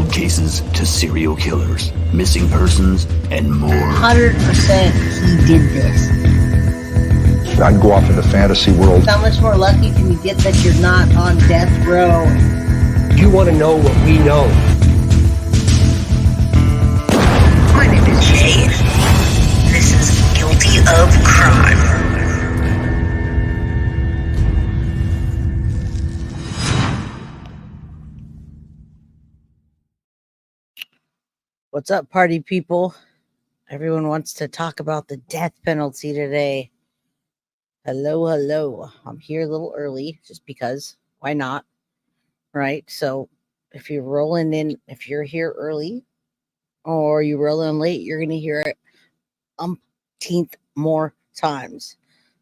cold cases to serial killers, missing persons, and more. 100% he did this. I'd go off in the fantasy world. How much more lucky can you get that you're not on death row? You want to know what we know. My name is Jay. This is Guilty of Crime. What's up, party people? Everyone wants to talk about the death penalty today. Hello. I'm here a little early just because. Why not? Right? So if you're rolling in, if you're here early or you roll in late, you're going to hear it umpteenth more times.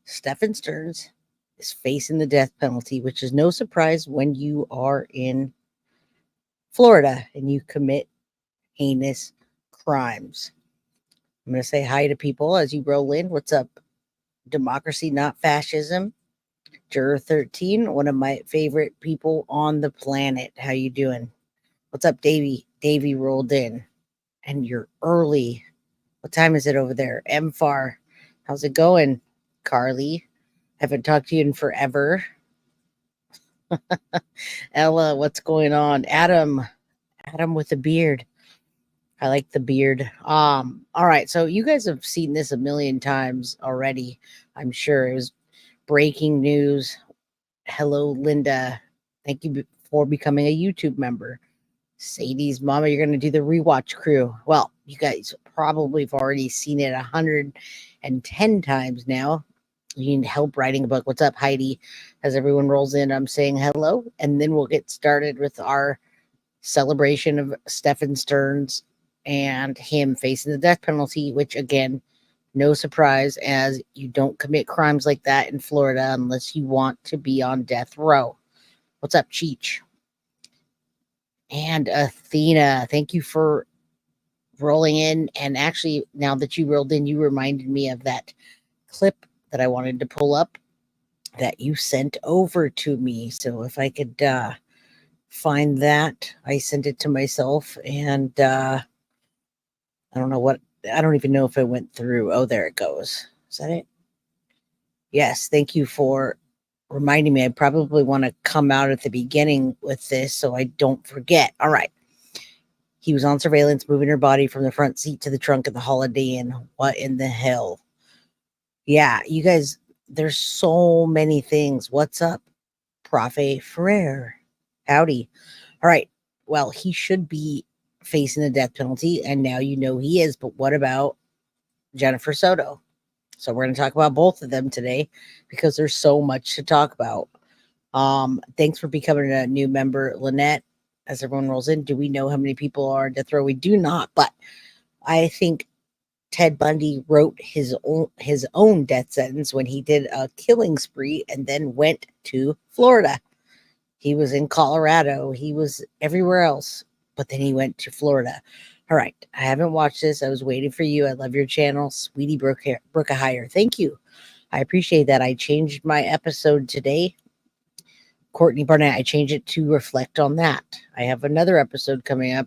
Stephan Sterns is facing the death penalty, which is no surprise when you are in Florida and you commit heinous crimes. I'm going to say hi to people as you roll in. What's up? Democracy, not fascism. Juror 13, one of my favorite people on the planet. How you doing? What's up, Davey? Davey rolled in. And you're early. What time is it over there? MFAR. How's it going? Carly. Haven't talked to you in forever. Ella, what's going on? Adam with a beard. I like the beard. All right. So you guys have seen this a million times already. I'm sure it was breaking news. Hello, Linda. Thank you for becoming a YouTube member. Sadie's mama, you're going to do the rewatch crew. Well, you guys probably have already seen it 110 times now. You need help writing a book. What's up, Heidi? As everyone rolls in, I'm saying hello. And then we'll get started with our celebration of Stephan Sterns and him facing the death penalty, which again, no surprise, as you don't commit crimes like that in Florida unless you want to be on death row. What's up, Cheech? And Athena, thank you for rolling in. And actually, now that you rolled in, you reminded me of that clip that I wanted to pull up that you sent over to me. So if I could find that, I sent it to myself, and I don't even know if it went through. Oh, there it goes. Is that it? Yes. Thank you for reminding me. I probably want to come out at the beginning with this so I don't forget. All right. He was on surveillance, moving her body from the front seat to the trunk of the Holiday Inn. What in the hell? Yeah, you guys, there's so many things. What's up, Profe Ferrer? Howdy. All right. Well, he should be facing the death penalty, and now you know he is. But what about Jenn Soto? So we're going to talk about both of them today because there's so much to talk about. Thanks for becoming a new member, Lynette. As everyone rolls in, do we know how many people are on death row? We do not, but I think Ted Bundy wrote his own death sentence when he did a killing spree and then went to Florida. He was in Colorado. He was everywhere else, but then he went to Florida. All right. I haven't watched this. I was waiting for you. I love your channel. Sweetie Brooke a hire. Thank you. I appreciate that. I changed my episode today. Courtney Barnett, I changed it to reflect on that. I have another episode coming up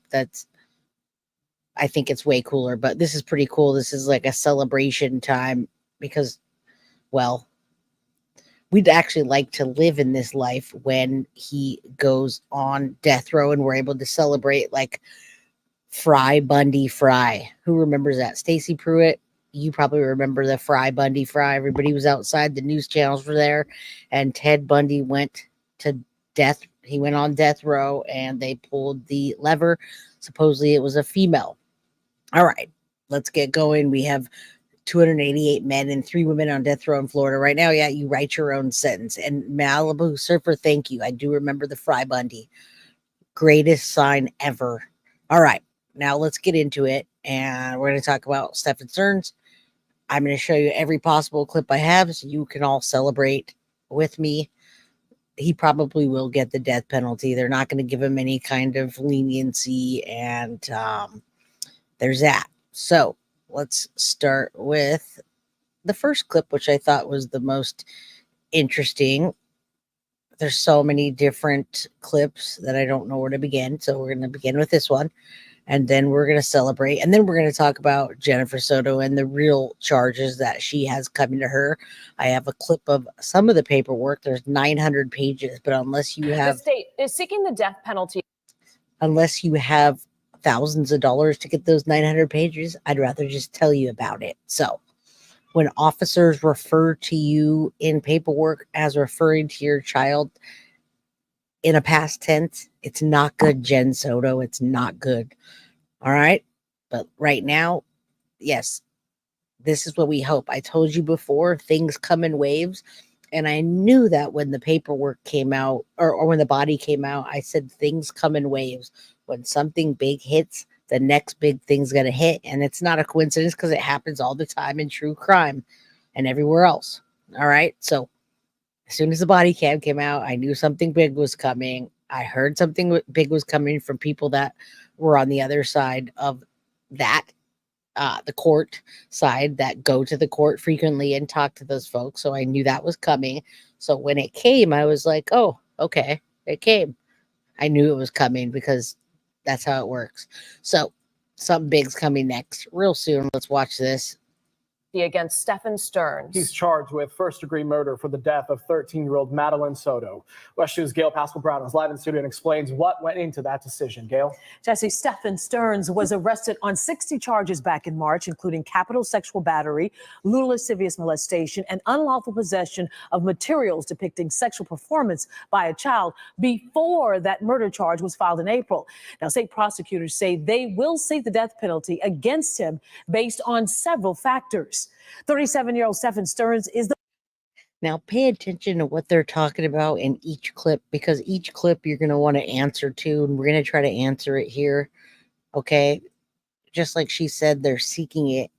I think it's way cooler, but this is pretty cool. This is like a celebration time because, well, we'd actually like to live in this life when he goes on death row and we're able to celebrate like Bundy Fry. Who remembers that? Stacy Pruitt, you probably remember the Bundy Fry. Everybody was outside. The news channels were there, and Ted Bundy went to death. He went on death row and they pulled the lever. Supposedly it was a female. All right, let's get going. We have 288 men and 3 women on death row in Florida right now. Yeah, you write your own sentence. And Malibu Surfer, thank you. I do remember the Bundy. Greatest sign ever. All right, now let's get into it. And we're going to talk about Stephan Sterns. I'm going to show you every possible clip I have so you can all celebrate with me. He probably will get the death penalty. They're not going to give him any kind of leniency. And there's that. So let's start with the first clip, which I thought was the most interesting. there's so many different clips that I don't know where to begin. So we're going to begin with this one, and then we're going to celebrate, and then we're going to talk about Jennifer Soto and the real charges that she has coming to her. I have a clip of some of the paperwork. There's 900 pages, but unless you have the state is seeking the death penalty. Unless you have thousands of dollars to get those 900 pages, I'd rather just tell you about it. So when officers refer to you in paperwork as referring to your child in a past tense, it's not good, Jenn Soto. It's not good. All right. But right now, yes, this is what we hope. I told you before, things come in waves. And I knew that when the paperwork came out, or when the body came out, I said things come in waves. When something big hits, the next big thing's going to hit. And it's not a coincidence because it happens all the time in true crime and everywhere else. All right. So as soon as the body cam came out, I knew something big was coming. I heard something big was coming from people that were on the other side of that, the court side, that go to the court frequently and talk to those folks. So I knew that was coming. So when it came, I was like, oh, okay, it came. I knew it was coming because that's how it works. So something big's coming next real soon. Let's watch this. Against Stephan Sterns. He's charged with first-degree murder for the death of 13-year-old Madeline Soto. West News' Gail Pascal-Brown is live in studio and explains what went into that decision. Gail? Jesse, Stephan Sterns was arrested on 60 charges back in March, including capital sexual battery, lewd lascivious molestation, and unlawful possession of materials depicting sexual performance by a child before that murder charge was filed in April. Now, state prosecutors say they will seek the death penalty against him based on several factors. 37-year-old Stephan Sterns is the... Now pay attention to what they're talking about in each clip, because each clip you're going to want to answer to, and we're going to try to answer it here. Okay. Just like she said, they're seeking it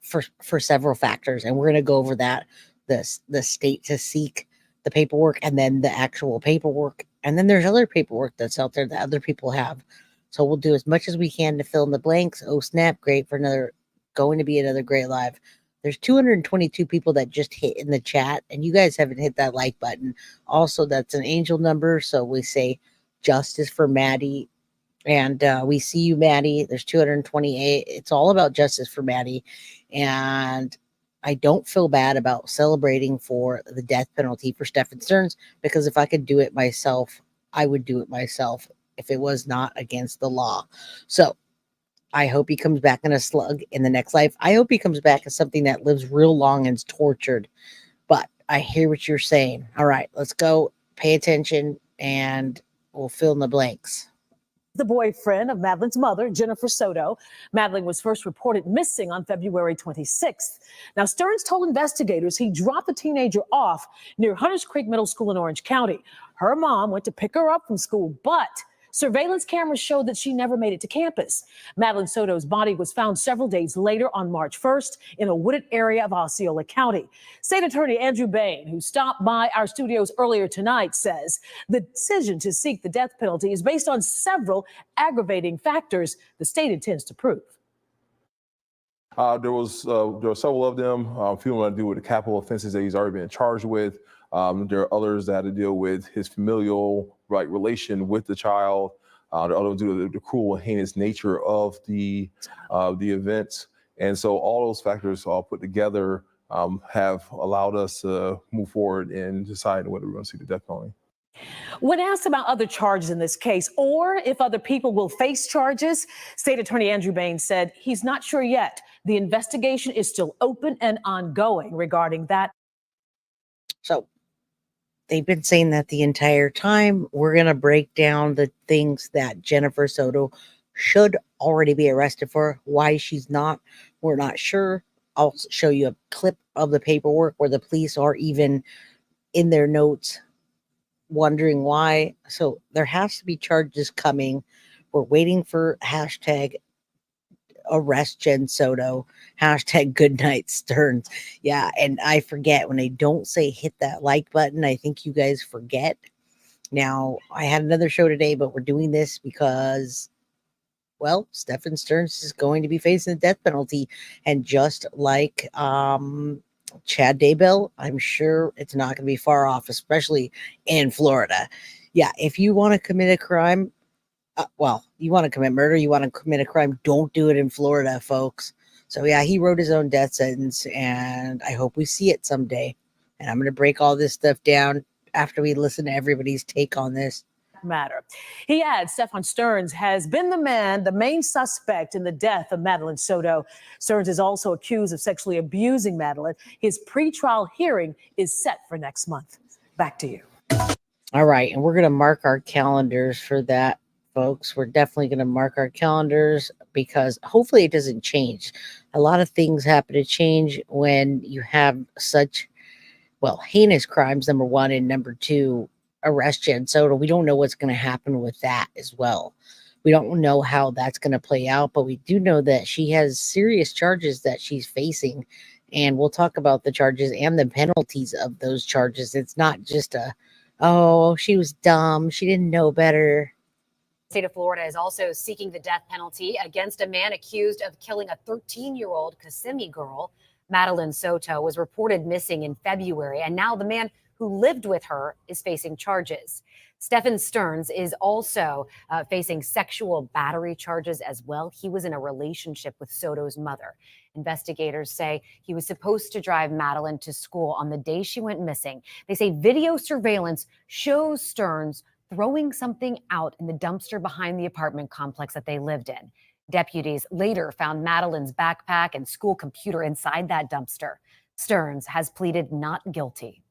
for several factors, and we're going to go over that, the state to seek the paperwork, and then the actual paperwork. And then there's other paperwork that's out there that other people have. So we'll do as much as we can to fill in the blanks. Oh, snap. Great for going to be another great live. There's 222 people that just hit in the chat, and you guys haven't hit that like button. Also, that's an angel number, so we say justice for Maddie, and we see you, Maddie. There's 228. It's all about justice for Maddie, and I don't feel bad about celebrating for the death penalty for Stephan Sterns, because if I could do it myself, I would do it myself if it was not against the law. So I hope he comes back in a slug in the next life. I hope he comes back as something that lives real long and is tortured. But I hear what you're saying. All right, let's go. Pay attention, and we'll fill in the blanks. The boyfriend of Madeline's mother, Jennifer Soto. Madeline was first reported missing on February 26th. Now, Sterns told investigators he dropped the teenager off near Hunters Creek Middle School in Orange County. Her mom went to pick her up from school, but surveillance cameras showed that she never made it to campus. Madeline Soto's body was found several days later on March 1st in a wooded area of Osceola County. State Attorney Andrew Bain, who stopped by our studios earlier tonight, says the decision to seek the death penalty is based on several aggravating factors the state intends to prove. There were several of them. A few of them had to do with the capital offenses that he's already been charged with. There are others that had to deal with his familial relation with the child. There are others due to the cruel and heinous nature of the events. And so all those factors all put together have allowed us to move forward in deciding whether we're going to see the death penalty. When asked about other charges in this case, or if other people will face charges, State Attorney Andrew Bain said he's not sure yet. The investigation is still open and ongoing regarding that. So they've been saying that the entire time. We're going to break down the things that Jennifer Soto should already be arrested for. Why she's not, we're not sure. I'll show you a clip of the paperwork where the police are even in their notes wondering why. So there has to be charges coming. We're waiting for hashtag arrest Jenn Soto, hashtag goodnight Sterns. Yeah, and I forget when I don't say hit that like button. I think you guys forget. Now, I had another show today, but we're doing this because, well, Stephan Sterns is going to be facing the death penalty. And just like Chad Daybell, I'm sure it's not going to be far off, especially in Florida. Yeah, if you want to commit a crime, you want to commit murder, you want to commit a crime, don't do it in Florida, folks. So yeah, he wrote his own death sentence, and I hope we see it someday. And I'm going to break all this stuff down after we listen to everybody's take on this matter. He adds Stephan Sterns has been the main suspect in the death of Madeline Soto. Sterns is also accused of sexually abusing Madeline. His pretrial hearing is set for next month. Back to you. All right, and we're going to mark our calendars for that, folks. We're definitely going to mark our calendars because hopefully it doesn't change. A lot of things happen to change when you have such, heinous crimes, number one, and number two, arrest Jenn Soto. We don't know what's going to happen with that as well. We don't know how that's going to play out, but we do know that she has serious charges that she's facing, and we'll talk about the charges and the penalties of those charges. It's not just she was dumb, she didn't know better. The state of Florida is also seeking the death penalty against a man accused of killing a 13-year-old Kissimmee girl. Madeline Soto was reported missing in February, and now the man who lived with her is facing charges. Stephan Sterns is also facing sexual battery charges as well. He was in a relationship with Soto's mother. Investigators say he was supposed to drive Madeline to school on the day she went missing. They say video surveillance shows Sterns throwing something out in the dumpster behind the apartment complex that they lived in. Deputies later found Madeline's backpack and school computer inside that dumpster. Sterns has pleaded not guilty.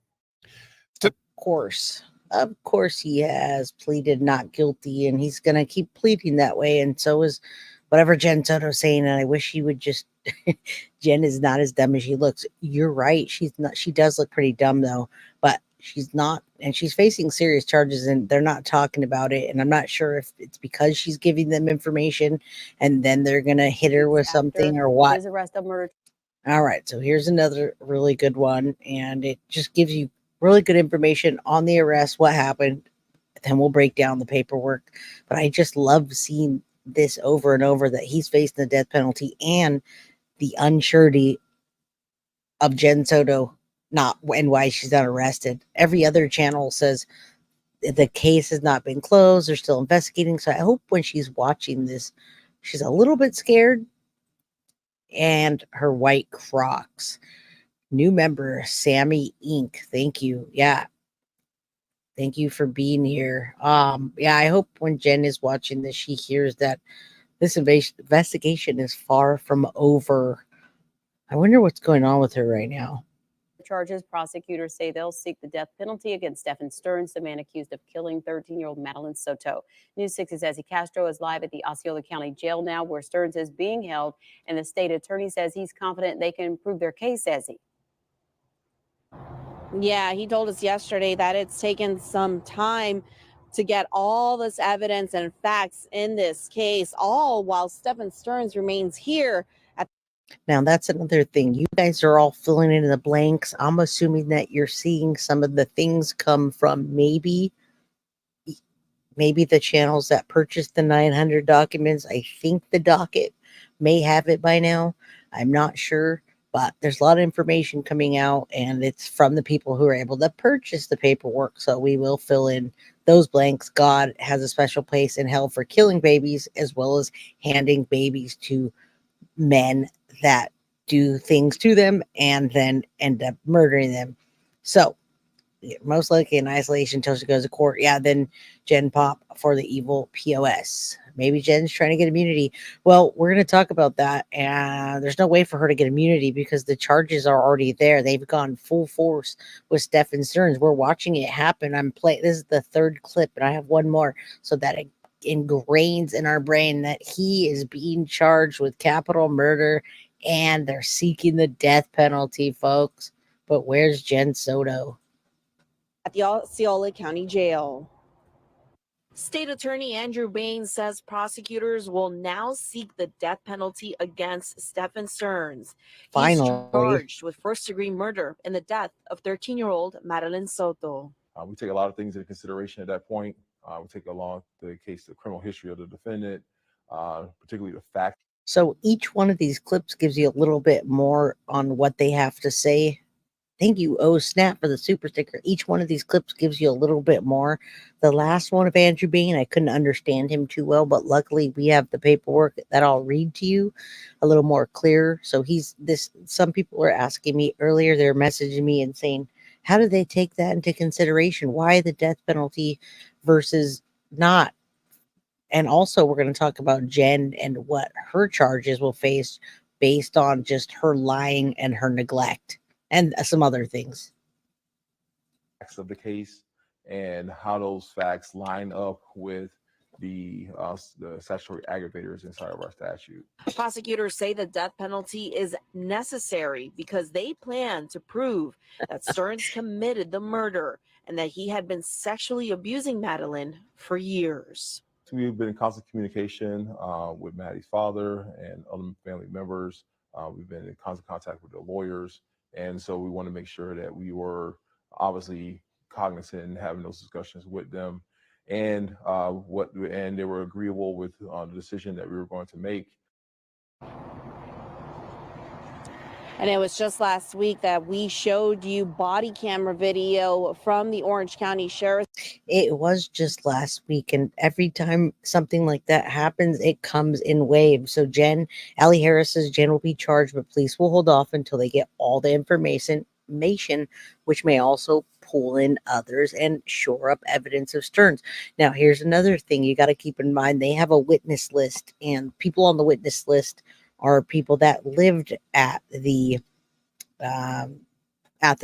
Of course he has pleaded not guilty, and he's going to keep pleading that way, and so is whatever Jenn Soto's saying, and I wish he would just Jenn is not as dumb as she looks. You're right, she's not. She does look pretty dumb though, but she's not, and she's facing serious charges, and they're not talking about it, and I'm not sure if it's because she's giving them information and then they're going to hit her with something or what. His arrest of murder. All right, so here's another really good one, and it just gives you really good information on the arrest, what happened. Then we'll break down the paperwork. But I just love seeing this over and over, that he's facing the death penalty and the unsurety of Jenn Soto, and why she's not arrested. Every other channel says the case has not been closed, they're still investigating. So I hope when she's watching this, she's a little bit scared. And her white Crocs. New member, Sammy Inc. Thank you. Yeah. Thank you for being here. I hope when Jenn is watching this, she hears that this investigation is far from over. I wonder what's going on with her right now. Charges. Prosecutors say they'll seek the death penalty against Stephan Sterns, the man accused of killing 13-year-old Madeline Soto. News 6's Ezzy Castro is live at the Osceola County Jail now, where Sterns is being held, and the state attorney says he's confident they can prove their case, Ezzy. Yeah, he told us yesterday that it's taken some time to get all this evidence and facts in this case, all while Stephan Sterns remains here. Now, that's another thing. You guys are all filling in the blanks. I'm assuming that you're seeing some of the things come from maybe the channels that purchased the 900 documents. I think the docket may have it by now. I'm not sure, but there's a lot of information coming out, and it's from the people who are able to purchase the paperwork. So we will fill in those blanks. God has a special place in hell for killing babies, as well as handing babies to men that do things to them and then end up murdering them. So most likely in isolation until she goes to court. Yeah, then Jenn pop for the evil POS. Maybe Jen's trying to get immunity. Well, we're going to talk about that. And there's no way for her to get immunity because the charges are already there. They've gone full force with Stephan Sterns. We're watching it happen. This is the third clip, and I have one more so that it ingrains in our brain that he is being charged with capital murder and they're seeking the death penalty, folks. But where's Jenn Soto? At the Osceola County Jail. State Attorney Andrew Bain says prosecutors will now seek the death penalty against Stephan Sterns. Finally. He's charged with first-degree murder in the death of 13-year-old Madeline Soto. We take a lot of things into consideration at that point. We take along the case, the criminal history of the defendant, particularly the fact. So each one of these clips gives you a little bit more on what they have to say Thank you, Oh Snap, for the super sticker. Each one of these clips gives you a little bit more. The last one of Andrew Bain, I couldn't understand him too well, but luckily we have the paperwork that I'll read to you a little more clear. So he's this. Some people were asking me earlier, they're messaging me and saying, how do they take that into consideration? Why the death penalty versus not? And also, we're going to talk about Jenn and what her charges will face based on just her lying and her neglect and some other things. Facts of the case and how those facts line up with the statutory aggravators inside of our statute. Prosecutors say the death penalty is necessary because they plan to prove that Sterns committed the murder and that he had been sexually abusing Madeline for years. We've been in constant communication with Maddie's father and other family members. We've been in constant contact with the lawyers. And so we want to make sure that we were obviously cognizant and having those discussions with them. And they were agreeable with the decision that we were going to make. And it was just last week that we showed you body camera video from the Orange County Sheriff. It was just last week, and every time something like that happens, it comes in waves. So Allie Harris says Jenn will be charged, but police will hold off until they get all the information, which may also pull in others and shore up evidence of Sterns. Now, here's another thing you got to keep in mind. They have a witness list, and people on the witness list are people that lived at the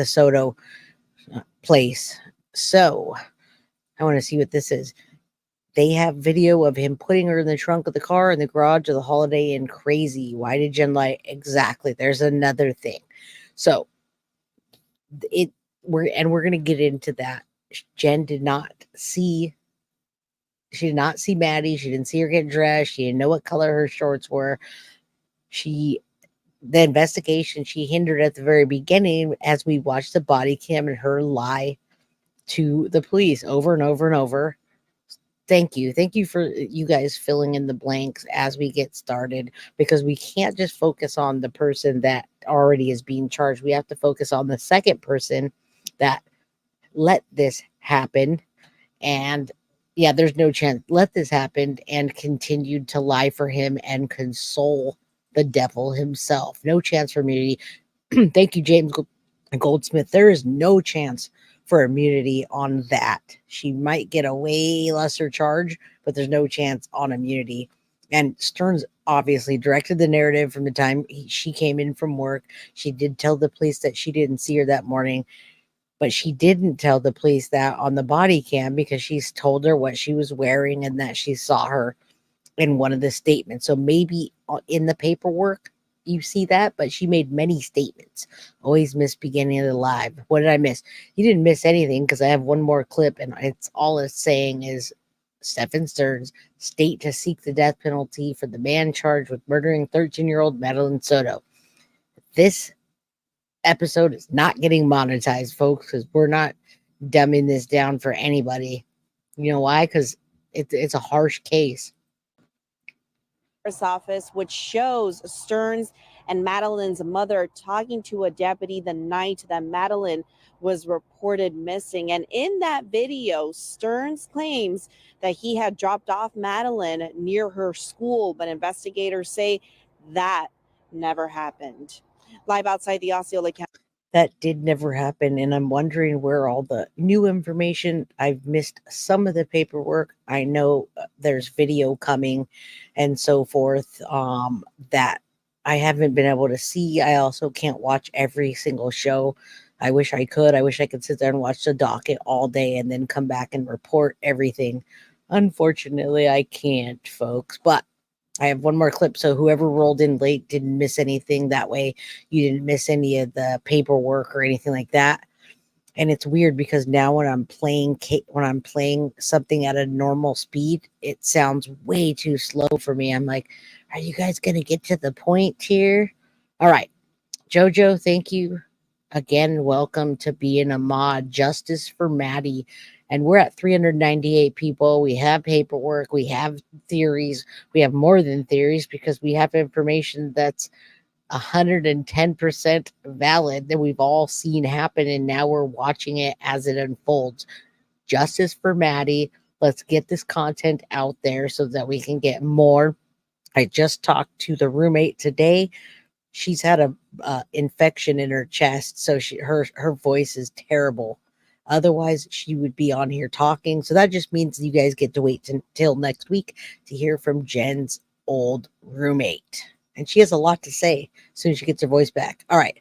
Soto place. So I want to see what this is. They have video of him putting her in the trunk of the car in the garage of the Holiday Inn. Crazy. Why did Jenn lie? Exactly. There's another thing. So we're going to get into that. Jenn did not see Maddie. She didn't see her get dressed. She didn't know what color her shorts were. The investigation she hindered at the very beginning as we watched the body cam and her lie to the police over and over and over. Thank you for you guys filling in the blanks as we get started, because we can't just focus on the person that already is being charged. We have to focus on the second person that let this happen. And yeah, there's no chance. Let this happen and continued to lie for him and console the devil himself. No chance for immunity. Thank you, James Goldsmith. There is no chance for immunity on that. She might get a way lesser charge, but there's no chance on immunity. And Sterns obviously directed the narrative from the time she came in from work. She did tell the police that she didn't see her that morning, but she didn't tell the police that on the body cam because she's told her what she was wearing and that she saw her in one of the statements. So maybe in the paperwork you see that, but she made many statements. Always miss beginning of the live. What did I miss? You didn't miss anything, because I have one more clip, and it's saying is Stephan Sterns state to seek the death penalty for the man charged with murdering 13-year-old Madeline Soto. This episode is not getting monetized, folks, because we're not dumbing this down for anybody. You know why? Because it's a harsh case. Office, which shows Sterns and Madeline's mother talking to a deputy the night that Madeline was reported missing. And in that video, Sterns claims that he had dropped off Madeline near her school, but investigators say that never happened. Live outside the Osceola County. That did never happen, and I'm wondering where all the new information. I've missed some of the paperwork. I know there's video coming and so forth that I haven't been able to see. I also can't watch every single show. I wish I could. I wish I could sit there and watch the docket all day and then come back and report everything. Unfortunately, I can't, folks, but I have one more clip, so whoever rolled in late didn't miss anything. That way you didn't miss any of the paperwork or anything like that. And it's weird because now when I'm playing something at a normal speed, it sounds way too slow for me. I'm like, are you guys going to get to the point here? All right. Jojo, thank you again. Welcome to being a mod. Justice for Maddie. And we're at 398 people. We have paperwork. We have theories. We have more than theories because we have information that's 110% valid that we've all seen happen, and now we're watching it as it unfolds. Justice for Maddie. Let's get this content out there so that we can get more. I just talked to the roommate today. She's had a infection in her chest, so her voice is terrible. Otherwise, she would be on here talking. So that just means you guys get to wait until next week to hear from Jenn's old roommate. And she has a lot to say as soon as she gets her voice back. All right.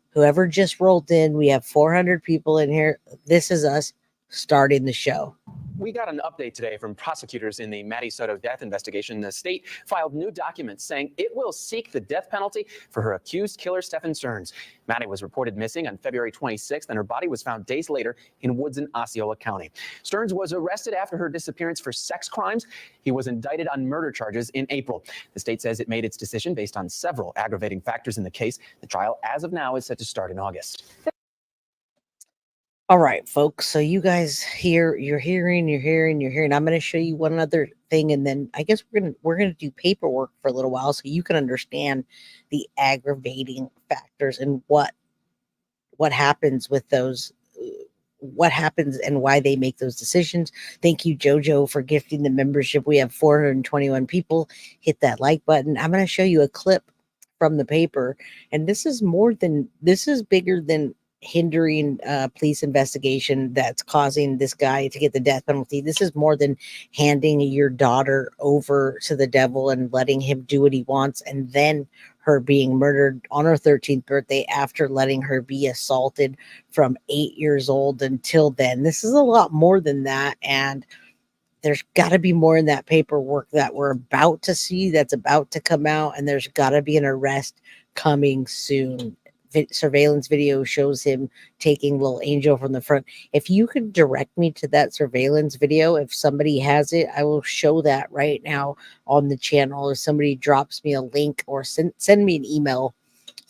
Whoever just rolled in, we have 400 people in here. This is us starting the show. We got an update today from prosecutors in the Maddie Soto death investigation. The state filed new documents saying it will seek the death penalty for her accused killer, Stephan Sterns. Maddie was reported missing on February 26th, and her body was found days later in woods in Osceola County. Sterns was arrested after her disappearance for sex crimes. He was indicted on murder charges in April. The state says it made its decision based on several aggravating factors in the case. The trial, as of now, is set to start in August. All right, folks. So you guys you're hearing. I'm going to show you one other thing, and then I guess we're gonna do paperwork for a little while so you can understand the aggravating factors and what happens with those, what happens and why they make those decisions. Thank you, Jojo, for gifting the membership. We have 421 people. Hit that like button. I'm going to show you a clip from the paper, and this is bigger than hindering police investigation that's causing this guy to get the death penalty. This is more than handing your daughter over to the devil and letting him do what he wants, and then her being murdered on her 13th birthday after letting her be assaulted from 8 years old until then. This is a lot more than that, and there's got to be more in that paperwork that we're about to see, that's about to come out, and there's got to be an arrest coming soon. Surveillance video shows him taking little Angel from the front. If you could direct me to that surveillance video, if somebody has it, I will show that right now on the channel. If somebody drops me a link or send me an email,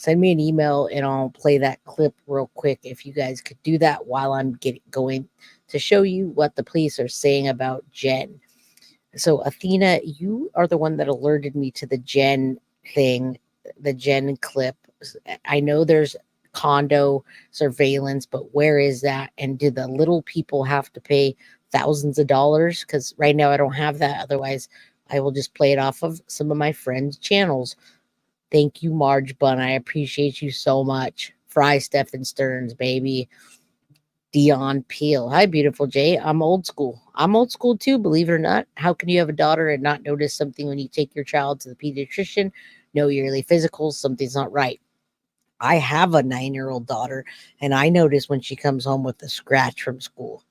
and I'll play that clip real quick. If you guys could do that while I'm going to show you what the police are saying about Jenn. So Athena, you are the one that alerted me to the Jenn thing, the Jenn clip. I know there's condo surveillance, but where is that? And do the little people have to pay thousands of dollars? Because right now I don't have that. Otherwise, I will just play it off of some of my friends' channels. Thank you, Marge Bunn. I appreciate you so much. Fry Stephan Sterns, baby. Dion Peel. Hi, beautiful Jay. I'm old school. I'm old school too, believe it or not. How can you have a daughter and not notice something when you take your child to the pediatrician? No yearly physicals. Something's not right. I have a 9-year-old daughter, and I notice when she comes home with a scratch from school.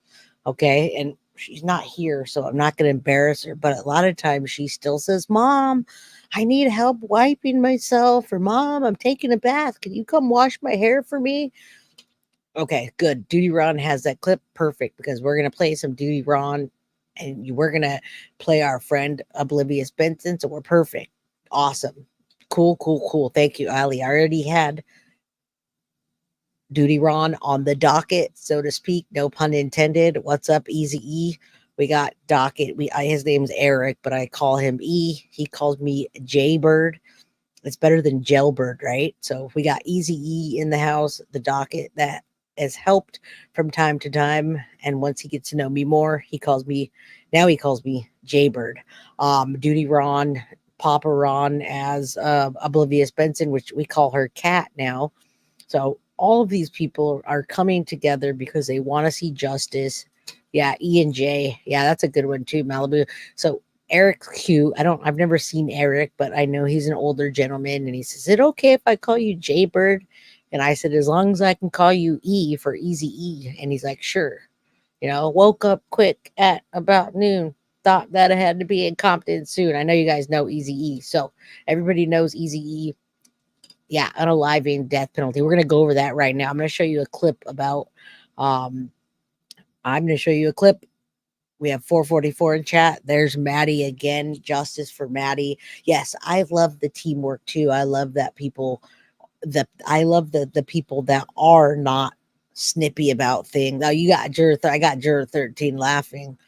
Okay. And she's not here, so I'm not going to embarrass her. But a lot of times she still says, Mom, I need help wiping myself, or Mom, I'm taking a bath. Can you come wash my hair for me? Okay, good. Duty Ron has that clip. Perfect, because we're going to play some Duty Ron, and we're going to play our friend Oblivious Benson. So we're perfect. Awesome. Cool. Thank you, Ali. I already had Duty Ron on the docket, so to speak. No pun intended. What's up, Easy E? We got docket. His name's Eric, but I call him E. He calls me Jaybird. It's better than Jailbird, right? So we got Easy E in the house, the docket that has helped from time to time. And once he gets to know me more, he calls me Jaybird. Duty Ron, Papa Ron as Oblivious Benson, which we call her Cat now. So all of these people are coming together because they want to see justice. Yeah, E and J. Yeah, that's a good one too, Malibu. So Eric Q. I've never seen Eric, but I know he's an older gentleman, and he says, is it okay if I call you Jaybird? And I said, as long as I can call you E for Easy E. And he's like, sure. Woke up quick at about noon. Thought that I had to be in Compton soon. I know you guys know Easy E. So everybody knows Easy E. Yeah, unaliving death penalty. We're going to go over that right now. I'm going to show you a clip about, we have 444 in chat. There's Maddie again. Justice for Maddie. Yes, I love the teamwork too. I love that I love the people that are not snippy about things. Now I got Juror 13 laughing.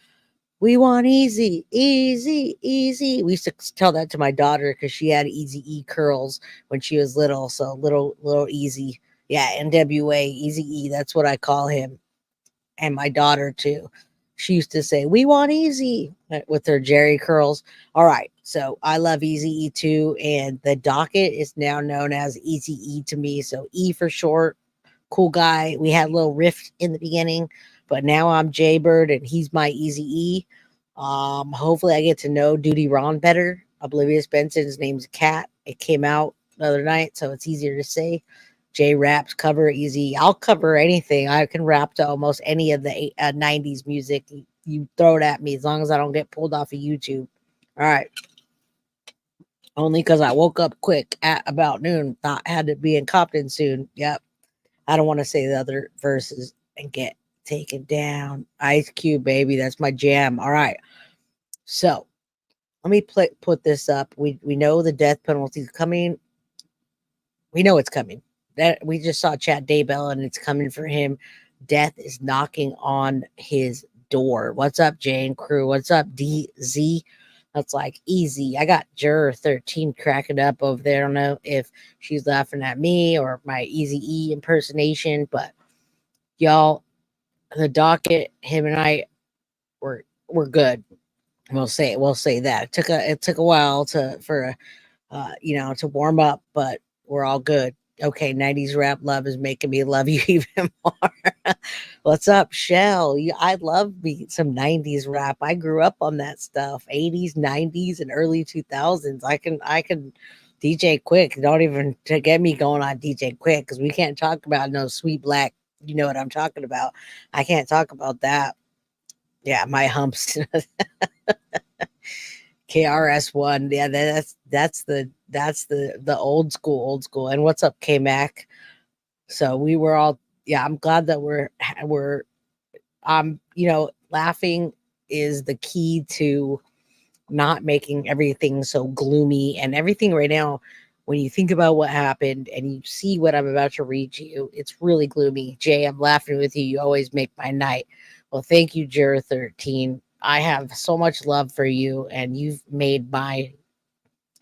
We want easy, easy, easy. We used to tell that to my daughter because she had Easy E curls when she was little. So little easy. Yeah, NWA, Easy E. That's what I call him. And my daughter too. She used to say, "We want easy" with her Jerry curls. All right. So I love Easy E too. And the docket is now known as Easy E to me. So E for short. Cool guy. We had a little rift in the beginning, but now I'm Jaybird and he's my Easy E. Hopefully I get to know Duty Ron better. Oblivious Benson's name's Cat. It came out the other night, so it's easier to say. J raps cover easy. I'll cover anything. I can rap to almost any of the 90s music you throw it at me, as long as I don't get pulled off of YouTube. All right. Only because I woke up quick at about noon. Thought had to be in Compton soon. Yep. I don't want to say the other verses and get taken down. Ice Cube, baby. That's my jam. All right. So let me put this up. We know the death penalty is coming. We know it's coming. That we just saw Chad Daybell and it's coming for him. Death is knocking on his door. What's up, Jane Crew? What's up, DZ? That's like easy. I got Juror 13 cracking up over there. I don't know if she's laughing at me or my Easy E impersonation, but y'all, the docket, him and I we're good. We'll say that. It took a while to warm up, but we're all good. Okay, 90s rap love is making me love you even more. What's up, Shell? I love me some 90s rap. I grew up on that stuff. 80s, 90s, and early 2000s. I can DJ Quick. Don't even to get me going on DJ Quick because we can't talk about no Sweet Black. You know what I'm talking about. I can't talk about that. Yeah, my humps. KRS-One. Yeah, that's the old school. And what's up, K-Mac? So we were all, yeah, I'm glad that we're laughing is the key to not making everything so gloomy and everything right now. When you think about what happened and you see what I'm about to read to you, it's really gloomy. Jay, I'm laughing with you. You always make my night. Well, thank you, Juror 13. I have so much love for you, and you've made my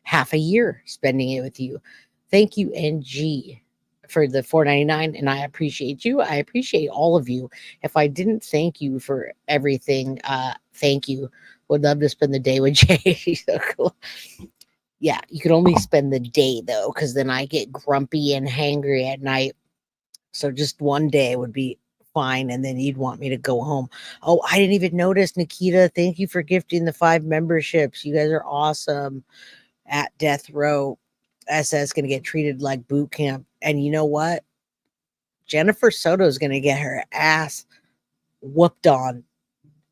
half a year spending it with you. Thank you, NG, for the $4.99, and I appreciate you. I appreciate all of you. If I didn't thank you for everything, thank you. Would love to spend the day with Jay. So cool. Yeah, you could only spend the day though, because then I get grumpy and hangry at night. So just one day would be fine, and then you'd want me to go home. Oh, I didn't even notice, Nikita. Thank you for gifting the 5 memberships. You guys are awesome. At Death Row, SS gonna get treated like boot camp. And you know what? Jennifer Soto is gonna get her ass whooped on.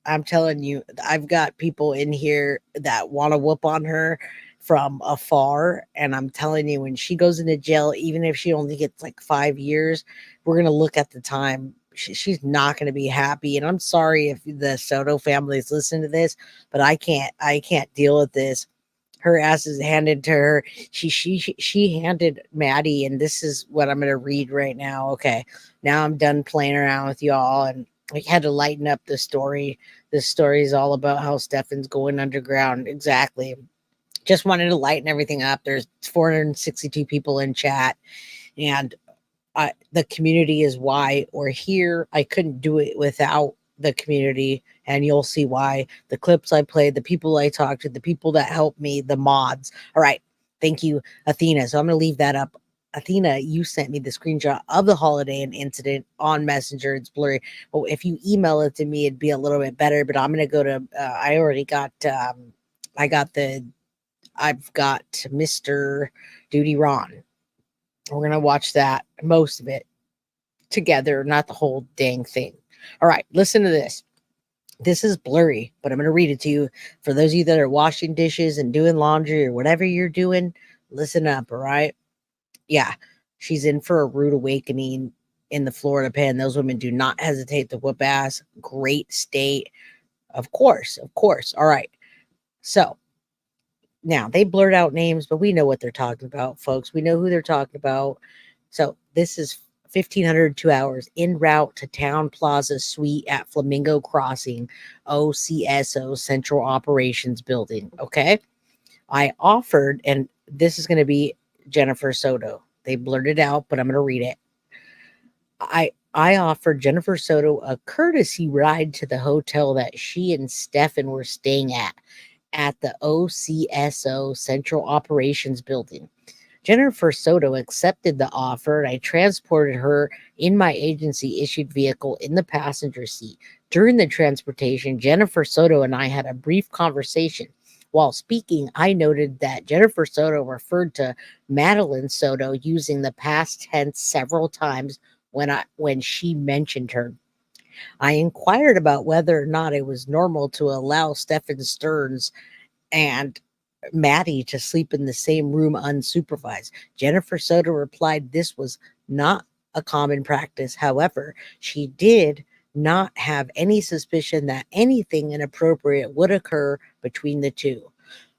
I'm telling you, I've got people in here that want to whoop on her from afar. And I'm telling you, when she goes into jail, even if she only gets like 5 years, we're going to look at the time. She's not going to be happy. And I'm sorry if the Soto families listen to this, but I can't deal with this. Her ass is handed to her. She handed Maddie, and this is what I'm going to read right now. Okay. Now I'm done playing around with y'all, and I had to lighten up the story. This story is all about how Stephan's going underground. Exactly. Just wanted to lighten everything up. There's 462 people in chat, and the community is why we're here. I couldn't do it without the community, and you'll see why. The clips I played, the people I talked to, the people that helped me, the mods. All right. Thank you, Athena. So I'm going to leave that up. Athena, you sent me the screenshot of the Holiday Inn incident on Messenger. It's blurry. Well, if you email it to me, it'd be a little bit better, but I'm going to go to, I've got Mr. Duty Ron. We're going to watch that, most of it together, not the whole dang thing. All right, listen to this. This is blurry, but I'm going to read it to you. For those of you that are washing dishes and doing laundry or whatever you're doing, listen up, all right? Yeah, she's in for a rude awakening in the Florida pen. Those women do not hesitate to whoop ass. Great state. Of course. All right. So now they blurt out names, but we know what they're talking about, folks. We know who they're talking about. So this is 1,500 2 hours en route to Town Plaza Suite at Flamingo Crossing, OCSO Central Operations Building. Okay. I offered, and this is going to be Jennifer Soto. They blurted out, but I'm going to read it. I offered Jennifer Soto a courtesy ride to the hotel that she and Stephan were staying at the OCSO Central Operations Building. Jennifer Soto accepted the offer, and I transported her in my agency-issued vehicle in the passenger seat. During the transportation, Jennifer Soto and I had a brief conversation. While speaking, I noted that Jennifer Soto referred to Madeline Soto using the past tense several times when she mentioned her. I inquired about whether or not it was normal to allow Stephan Sterns and Maddie to sleep in the same room unsupervised. Jennifer Soto replied this was not a common practice. However, she did not have any suspicion that anything inappropriate would occur between the two.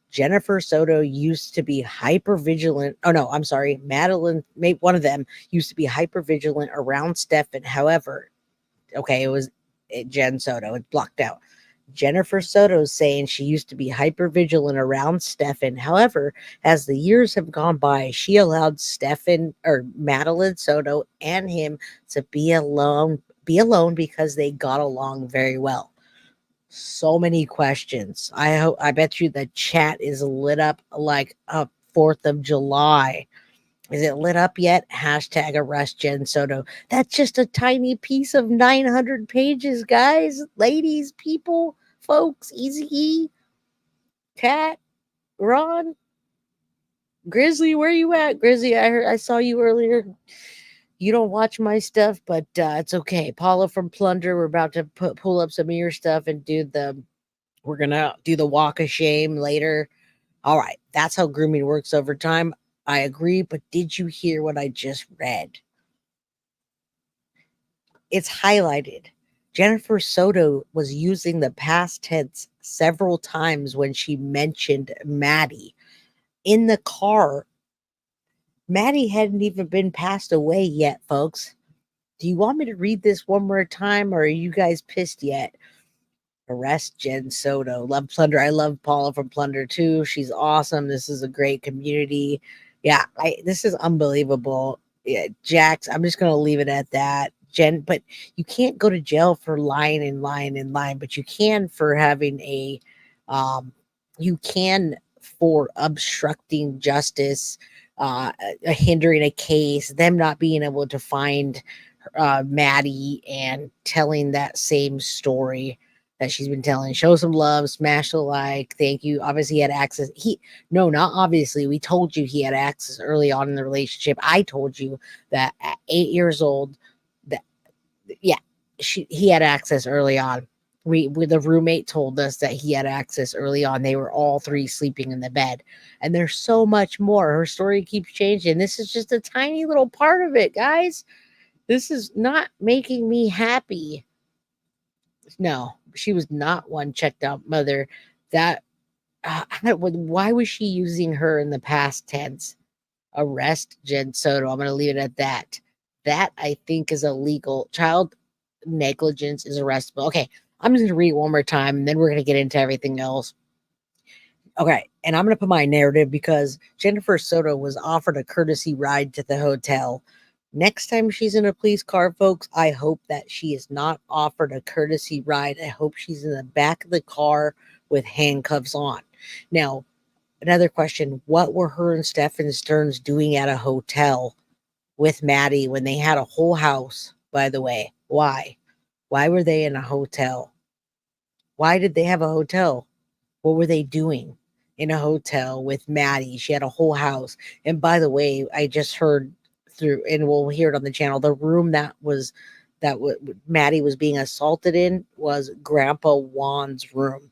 Jennifer Soto used to be hyper vigilant. Oh no, I'm sorry. Madeline, maybe one of them used to be hyper vigilant around Stephan. However, okay, it was Jenn Soto. It's blocked out. Jennifer Soto is saying she used to be hyper vigilant around Stephan. However, as the years have gone by, she allowed Stephan or Madeline Soto and him to be alone because they got along very well. So many questions. I bet you the chat is lit up like a 4th of July. Is it lit up yet? Hashtag arrest Jenn Soto. That's just a tiny piece of 900 pages, guys, ladies, people, folks, Easy E, Cat, Ron, Grizzly. Where you at, Grizzly? I saw you earlier. You don't watch my stuff, but it's okay. Paula from Plunder, we're about to pull up some of your stuff and we're gonna do the walk of shame later. All right, that's how grooming works over time. I agree, but did you hear what I just read? It's highlighted. Jennifer Soto was using the past tense several times when she mentioned Maddie. In the car, Maddie hadn't even been passed away yet, folks. Do you want me to read this one more time, or are you guys pissed yet? Arrest Jenn Soto. Love Plunder. I love Paula from Plunder too. She's awesome. This is a great community. Yeah, this is unbelievable. Yeah, Jax, I'm just gonna leave it at that. Jen, but you can't go to jail for lying, but you can for having you can for obstructing justice, hindering a case, them not being able to find Maddie and telling that same story that she's been telling. Show some love, smash the like. Thank you. Obviously, he had access. No, not obviously. We told you he had access early on in the relationship. I told you that at 8 years old, he had access early on. The roommate told us that he had access early on. They were all three sleeping in the bed, and there's so much more. Her story keeps changing. This is just a tiny little part of it, guys. This is not making me happy. No, she was not one checked out mother. That why was she using her in the past tense? Arrest Jenn Soto. I'm going to leave it at that. That I think is illegal. Child negligence is arrestable. Okay, I'm just going to read it one more time, and then we're going to get into everything else. Okay, and I'm going to put my narrative because Jennifer Soto was offered a courtesy ride to the hotel. Next time she's in a police car, folks, I hope that she is not offered a courtesy ride. I hope she's in the back of the car with handcuffs on. Now, another question. What were her and Stephan Sterns doing at a hotel with Maddie when they had a whole house, by the way? Why? Why were they in a hotel? Why did they have a hotel? What were they doing in a hotel with Maddie? She had a whole house. And by the way, I just heard through, and we'll hear it on the channel, the room that Maddie was being assaulted in was Grandpa Juan's room.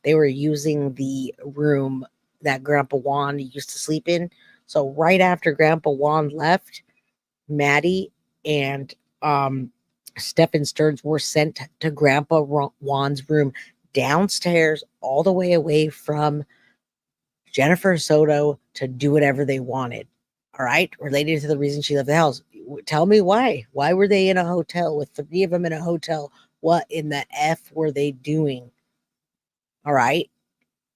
They were using the room that Grandpa Juan used to sleep in. So right after Grandpa Juan left, Maddie and Stephan Sterns were sent to Grandpa Juan's room downstairs, all the way away from Jennifer Soto, to do whatever they wanted. All right, related to the reason she left the house. Tell me why. Why were they in a hotel with 3 of them in a hotel? What in the F were they doing? All right.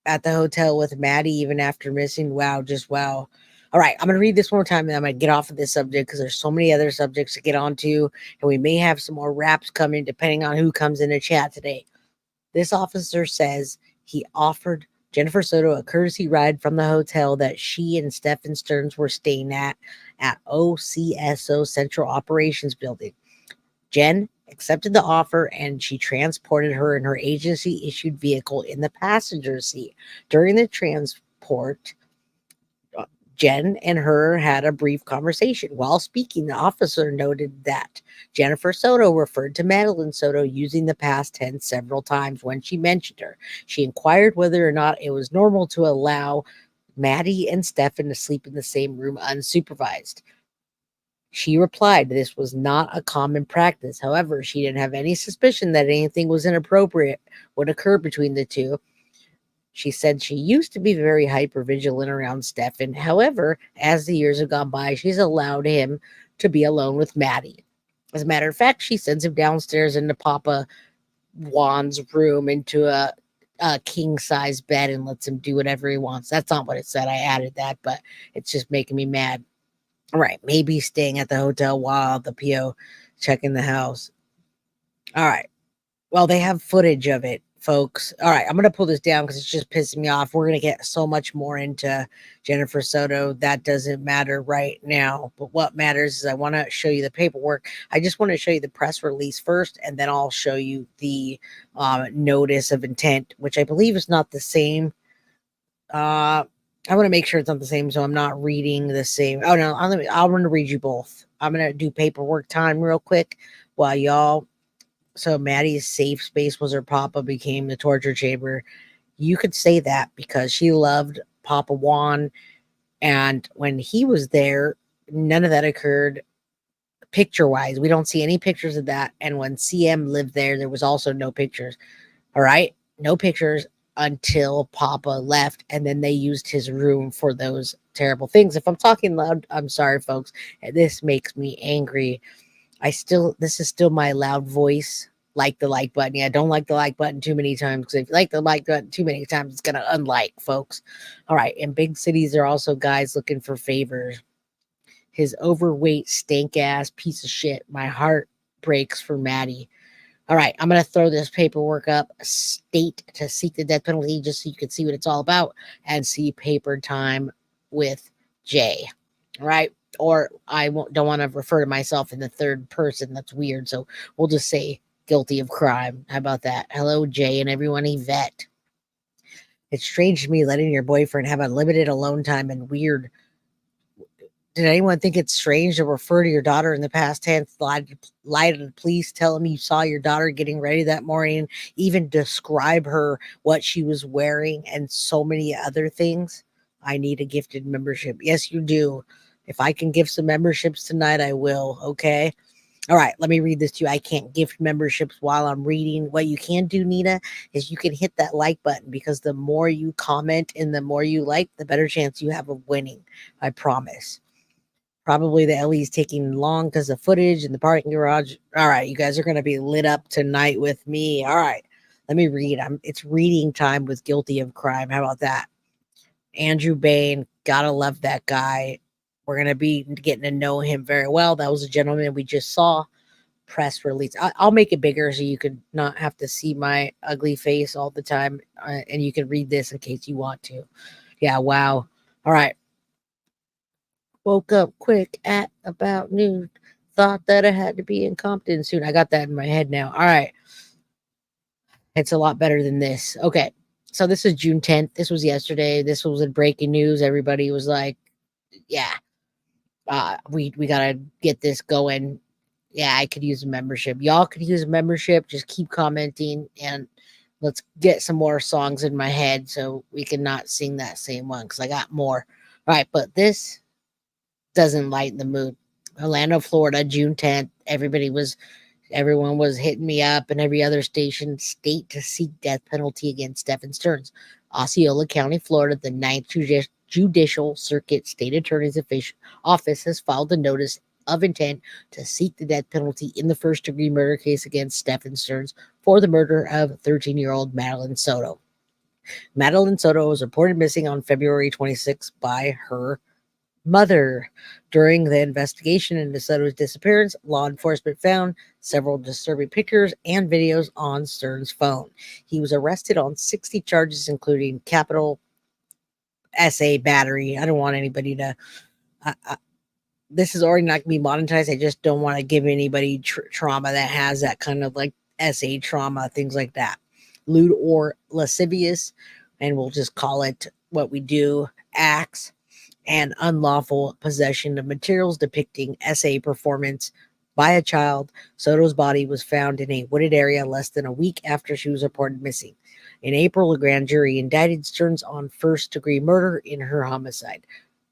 At the hotel with Maddie, even after missing. Wow, just wow. All right, I'm going to read this one more time and I'm going to get off of this subject because there's so many other subjects to get onto. And we may have some more raps coming depending on who comes in the chat today. This officer says he offered Jennifer Soto a courtesy ride from the hotel that she and Stephan Sterns were staying at OCSO Central Operations Building. Jenn accepted the offer and she transported her in her agency-issued vehicle in the passenger seat. During the transport, Jenn and her had a brief conversation. While speaking, the officer noted that Jennifer Soto referred to Madeline Soto using the past tense several times when she mentioned her. She inquired whether or not it was normal to allow Maddie and Stephan to sleep in the same room unsupervised. She replied this was not a common practice. However, she didn't have any suspicion that anything was inappropriate would occur between the two. She said she used to be very hypervigilant around Stephan. However, as the years have gone by, she's allowed him to be alone with Maddie. As a matter of fact, she sends him downstairs into Papa Juan's room into a king-size bed and lets him do whatever he wants. That's not what it said. I added that, but it's just making me mad. All right, maybe staying at the hotel while the PO checking the house. All right. Well, they have footage of it, folks. All right, I'm going to pull this down because it's just pissing me off. We're going to get so much more into Jennifer Soto. That doesn't matter right now. But what matters is I want to show you the paperwork. I just want to show you the press release first, and then I'll show you the notice of intent, which I believe is not the same. I want to make sure it's not the same, so I'm not reading the same. Oh, no, I'm going to read you both. I'm going to do paperwork time real quick while y'all. So Maddie's safe space was her papa became the torture chamber. You could say that because she loved Papa Juan. And when he was there, none of that occurred picture-wise. We don't see any pictures of that. And when CM lived there, there was also no pictures. All right? No pictures until Papa left. And then they used his room for those terrible things. If I'm talking loud, I'm sorry, folks. This makes me angry. This is still my loud voice. Like the like button. Yeah, don't like the like button too many times because if you like the like button too many times, it's going to unlike, folks. All right. In big cities, there are also guys looking for favors. His overweight, stank ass piece of shit. My heart breaks for Maddie. All right. I'm going to throw this paperwork up. State to seek the death penalty just so you can see what it's all about and see paper time with Jay. All right. Or don't want to refer to myself in the third person. That's weird. So we'll just say guilty of crime. How about that? Hello, Jay and everyone, Yvette. It's strange to me letting your boyfriend have unlimited alone time and weird. Did anyone think it's strange to refer to your daughter in the past tense? Lie to the police, tell them you saw your daughter getting ready that morning, even describe her, what she was wearing, and so many other things. I need a gifted membership. Yes, you do. If I can give some memberships tonight, I will. Okay. All right. Let me read this to you. I can't gift memberships while I'm reading. What you can do, Nina, is you can hit that like button because the more you comment and the more you like, the better chance you have of winning. I promise. Probably the LE is taking long because of footage in the parking garage. All right. You guys are going to be lit up tonight with me. All right. Let me read. It's reading time with Guilty of Crime. How about that? Andrew Bain. Gotta love that guy. We're going to be getting to know him very well. That was a gentleman we just saw. Press release. I'll make it bigger so you could not have to see my ugly face all the time. And you can read this in case you want to. Yeah, wow. All right. Woke up quick at about noon. Thought that I had to be in Compton soon. I got that in my head now. All right. It's a lot better than this. Okay. So this is June 10th. This was yesterday. This was in breaking news. Everybody was like, yeah. We gotta get this going. Yeah, I could use a membership. Y'all could use a membership. Just keep commenting and let's get some more songs in my head so we can not sing that same one because I got more. All right, but this doesn't lighten the mood. Orlando, Florida, June 10th. Everyone was hitting me up and every other state to seek death penalty against Stephan Sterns. Osceola County, Florida, the 9th Judicial Circuit State Attorney's Office has filed a notice of intent to seek the death penalty in the first-degree murder case against Stephan Sterns for the murder of 13-year-old Madeline Soto. Madeline Soto was reported missing on February 26 by her mother. During the investigation into Soto's disappearance, law enforcement found several disturbing pictures and videos on Sterns' phone. He was arrested on 60 charges, including capital SA battery. I don't want anybody to. This is already not going to be monetized. I just don't want to give anybody trauma that has that kind of like SA trauma, things like that. Lewd or lascivious, and we'll just call it what we do, acts, and unlawful possession of materials depicting SA performance by a child. Soto's body was found in a wooded area less than a week after she was reported missing. In April, a grand jury indicted Sterns on first-degree murder in her homicide.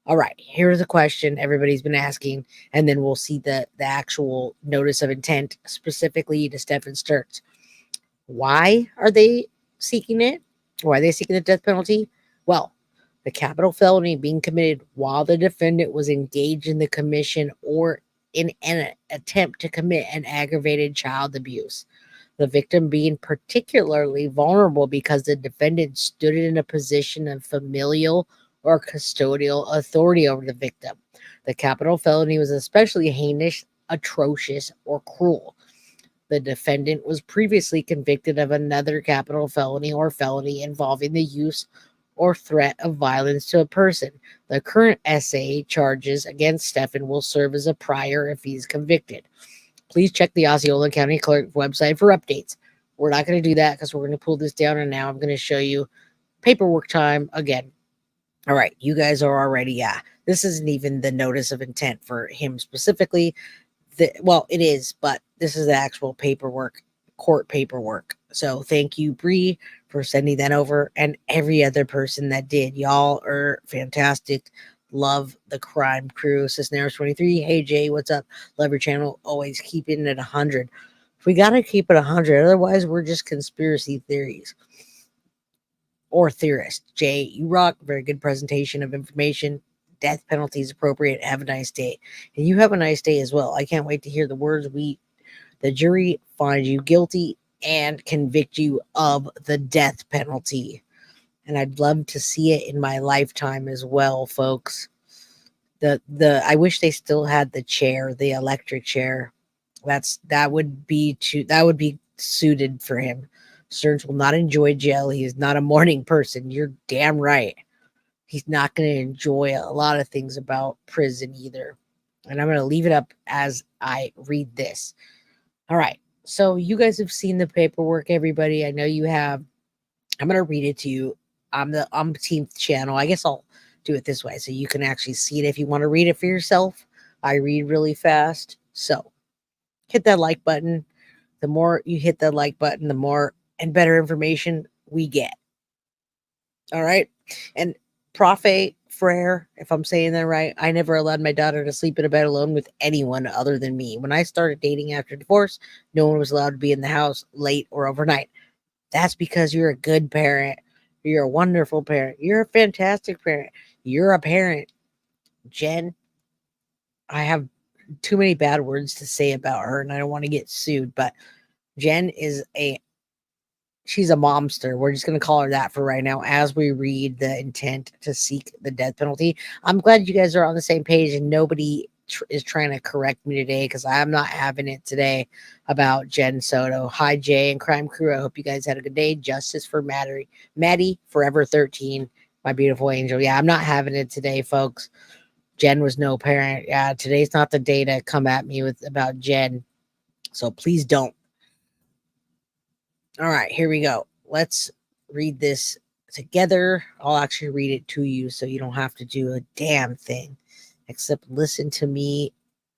All right, here's a question everybody's been asking, and then we'll see the actual notice of intent specifically to Stephan Sterns. Why are they seeking it? Why are they seeking the death penalty? Well, the capital felony being committed while the defendant was engaged in the commission or in an attempt to commit an aggravated child abuse. The victim being particularly vulnerable because the defendant stood in a position of familial or custodial authority over the victim. The capital felony was especially heinous, atrocious, or cruel. The defendant was previously convicted of another capital felony or felony involving the use or threat of violence to a person. The current SA charges against Stephan will serve as a prior if he's convicted. Please check the Osceola County Clerk website for updates. We're not going to do that because we're going to pull this down, and now I'm going to show you paperwork time again. All right, you guys are already, this isn't even the notice of intent for him specifically. Well, it is, but this is the actual paperwork, court paperwork. So thank you, Bree, for sending that over, and every other person that did. Y'all are fantastic. Love the crime crew. Cisneros 23. Hey, Jay, what's up? Love your channel. Always keeping it at 100. We got to keep it 100. Otherwise, we're just conspiracy theories or theorists. Jay, you rock. Very good presentation of information. Death penalty is appropriate. Have a nice day. And you have a nice day as well. I can't wait to hear the words. The jury finds you guilty and convict you of the death penalty. And I'd love to see it in my lifetime as well, folks. I wish they still had the chair, the electric chair. That would be suited for him. Sterns will not enjoy jail. He is not a morning person. You're damn right. He's not going to enjoy a lot of things about prison either. And I'm going to leave it up as I read this. All right. So you guys have seen the paperwork, everybody. I know you have. I'm going to read it to you. I'm the umpteenth channel. I guess I'll do it this way so you can actually see it if you want to read it for yourself. I read really fast. So hit that like button. The more you hit that like button, the more and better information we get. All right. And Profe Frere, if I'm saying that right, I never allowed my daughter to sleep in a bed alone with anyone other than me. When I started dating after divorce, no one was allowed to be in the house late or overnight. That's because you're a good parent. You're a wonderful parent. You're a fantastic parent. You're a parent. Jen, I have too many bad words to say about her, and I don't want to get sued, but Jen is she's a momster. We're just going to call her that for right now as we read the intent to seek the death penalty. I'm glad you guys are on the same page and nobody is trying to correct me today because I'm not having it today about Jenn Soto. Hi, Jay and Crime Crew. I hope you guys had a good day. Justice for Maddie, forever 13, my beautiful angel. Yeah, I'm not having it today, folks. Jen was no parent. Yeah, today's not the day to come at me about Jen. So please don't. All right, here we go. Let's read this together. I'll actually read it to you so you don't have to do a damn thing except listen to me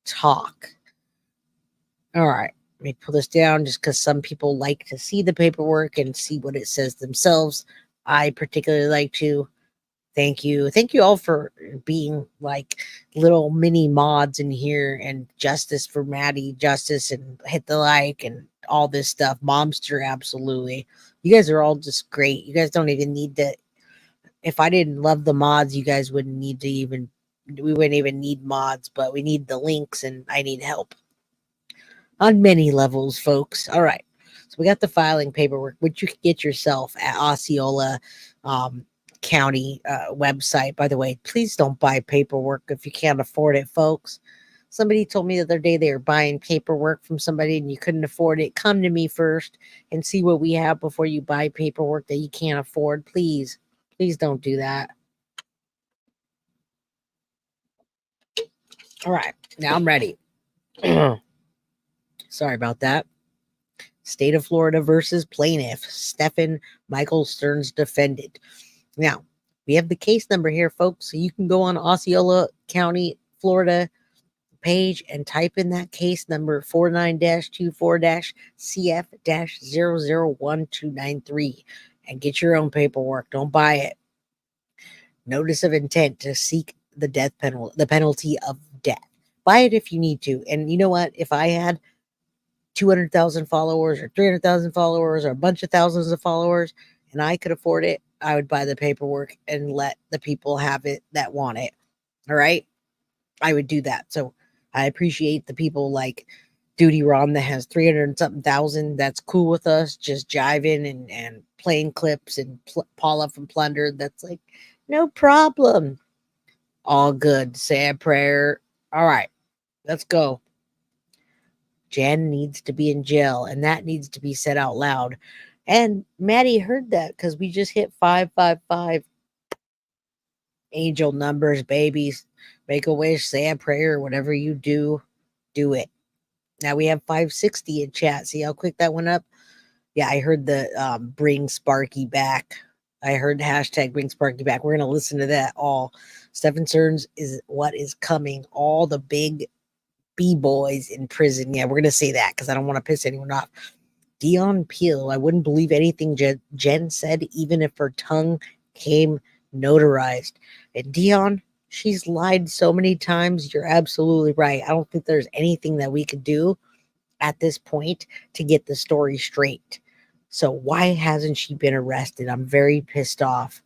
talk. All right, let me pull this down just because some people like to see the paperwork and see what it says themselves. I particularly like to. Thank you. Thank you all for being like little mini mods in here, and justice for Maddie, justice, and hit the like and all this stuff. Momster, absolutely. You guys are all just great. You guys don't even need to. If I didn't love the mods, you guys wouldn't need to even we wouldn't even need mods, but we need the links and I need help on many levels, folks. All right. So we got the filing paperwork, which you can get yourself at Osceola County website. By the way, please don't buy paperwork if you can't afford it, folks. Somebody told me the other day they were buying paperwork from somebody and you couldn't afford it. Come to me first and see what we have before you buy paperwork that you can't afford. Please, please don't do that. All right, now I'm ready. Sorry about that. State of Florida versus plaintiff. Stephan Michael Sterns defendant. Now, we have the case number here, folks. So you can go on Osceola County, Florida page and type in that case number 49-24-CF-001293 and get your own paperwork. Don't buy it. Notice of intent to seek the death penalty, the penalty of death. Buy it if you need to. And you know what? If I had 200,000 followers or 300,000 followers or a bunch of thousands of followers and I could afford it, I would buy the paperwork and let the people have it that want it. All right. I would do that. So I appreciate the people like Duty Ron that has 300 and something thousand. That's cool with us. Just jiving and playing clips and Paula from Plunder. That's like, no problem. All good. Say a prayer. All right. Let's go. Jen needs to be in jail, and that needs to be said out loud. And Maddie heard that because we just hit 555. Angel numbers, babies. Make a wish, say a prayer, whatever you do, do it. Now we have 560 in chat. See how quick that went up? Yeah, I heard the bring Sparky back. I heard the hashtag bring Sparky back. We're going to listen to that all. Stephan Sterns is what is coming. All the big B-boys in prison. Yeah, we're going to say that because I don't want to piss anyone off. Dion Peel. I wouldn't believe anything Jen said, even if her tongue came notarized. And Dion, she's lied so many times. You're absolutely right. I don't think there's anything that we could do at this point to get the story straight. So why hasn't she been arrested? I'm very pissed off.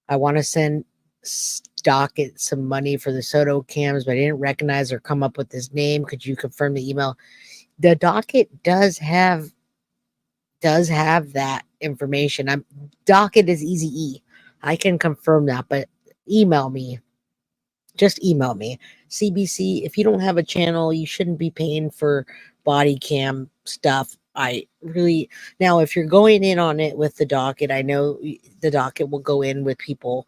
I want to send Docket some money for the Soto cams, but I didn't recognize or come up with his name. Could you confirm the email? The Docket does have that information. Docket is Easy E. I can confirm that, but email me. Just email me. CBC, if you don't have a channel, you shouldn't be paying for body cam stuff. Now, if you're going in on it with the Docket, I know the Docket will go in with people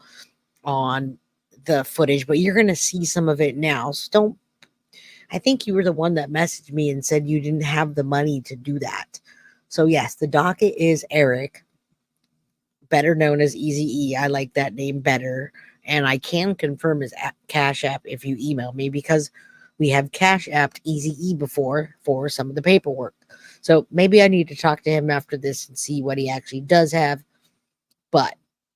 on the footage, but you're going to see some of it now. So I think you were the one that messaged me and said you didn't have the money to do that. So yes, the Docket is Eric, better known as Easy E. I like that name better. And I can confirm his Cash App if you email me, because we have Cash Apped Easy E before for some of the paperwork. So maybe I need to talk to him after this and see what he actually does have. But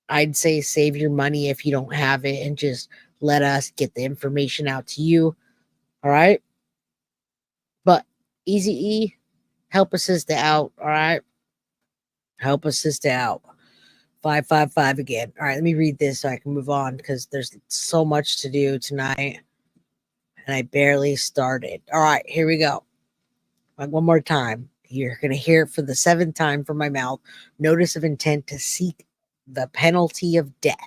I'd say save your money if you don't have it and just let us get the information out to you. All right. But Easy E, help a sister out. All right. Help a sister out. 555 again. All right. Let me read this so I can move on because there's so much to do tonight. And I barely started. All right. Here we go. One more time. You're going to hear it for the 7th time from my mouth. Notice of intent to seek the penalty of death.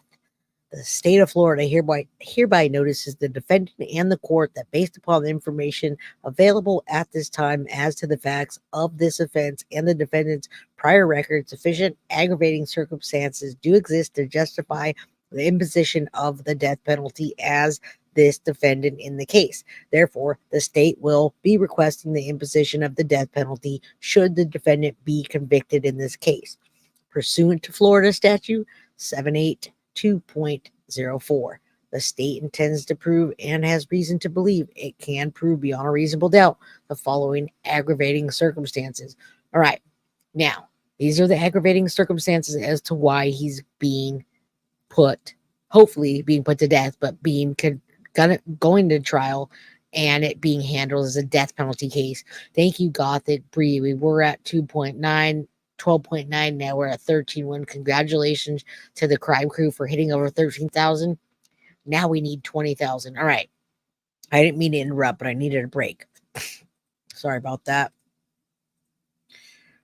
The state of Florida hereby notices the defendant and the court that based upon the information available at this time as to the facts of this offense and the defendant's prior record, sufficient aggravating circumstances do exist to justify the imposition of the death penalty as this defendant in the case. Therefore, the state will be requesting the imposition of the death penalty should the defendant be convicted in this case. Pursuant to Florida statute 782.04, the state intends to prove and has reason to believe it can prove beyond a reasonable doubt the following aggravating circumstances. All right. Now, these are the aggravating circumstances as to why he's being hopefully being put to death, but going to trial and it being handled as a death penalty case. Thank you, Gothic Bree. We were at 2.9, 12.9. Now we're at 13.1. Congratulations to the crime crew for hitting over 13,000. Now we need 20,000. All right. I didn't mean to interrupt, but I needed a break. Sorry about that.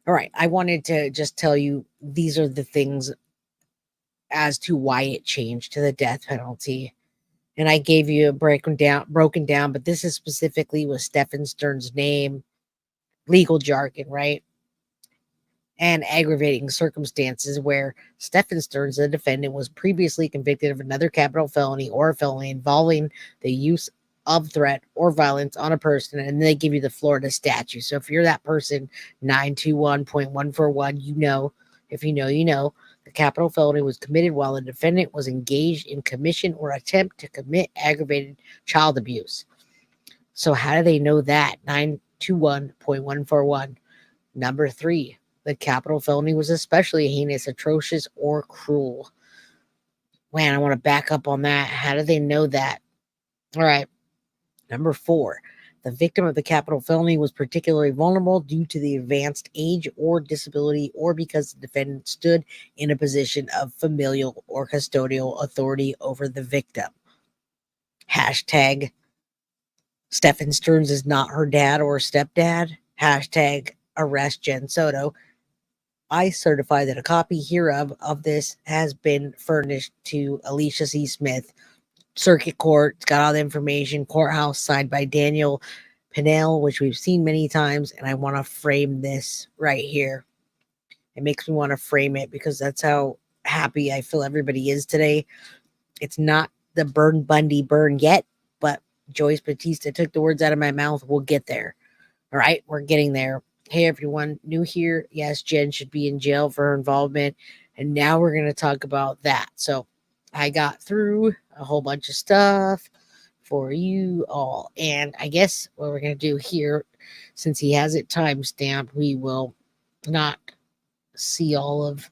All right. I wanted to just tell you these are the things as to why it changed to the death penalty. And I gave you a broken down, but this is specifically with Stephan Sterns' name, legal jargon, right? And aggravating circumstances where Stephan Sterns, the defendant, was previously convicted of another capital felony or a felony involving the use of threat or violence on a person, and they give you the Florida statute. So if you're that person, 921.141, you know, if you know, you know, the capital felony was committed while the defendant was engaged in commission or attempt to commit aggravated child abuse. So how do they know that? 921.141. Number 3, the capital felony was especially heinous, atrocious, or cruel. Man, I want to back up on that. How do they know that? All right. Number 4, the victim of the capital felony was particularly vulnerable due to the advanced age or disability, or because the defendant stood in a position of familial or custodial authority over the victim. Hashtag Stephan Sterns is not her dad or stepdad. Hashtag arrest Jenn Soto. I certify that a copy hereof of this has been furnished to Alicia C. Smith, Circuit Court. It's got all the information. Courthouse, signed by Daniel Pinnell, which we've seen many times. And I want to frame this right here. It makes me want to frame it because that's how happy I feel everybody is today. It's not the Burn Bundy burn yet, but Joyce Batista took the words out of my mouth. We'll get there. All right, we're getting there. Hey, everyone, new here. Yes, Jen should be in jail for her involvement. And now we're going to talk about that. So I got through a whole bunch of stuff for you all. And I guess what we're going to do here, since he has it timestamped, we will not see all of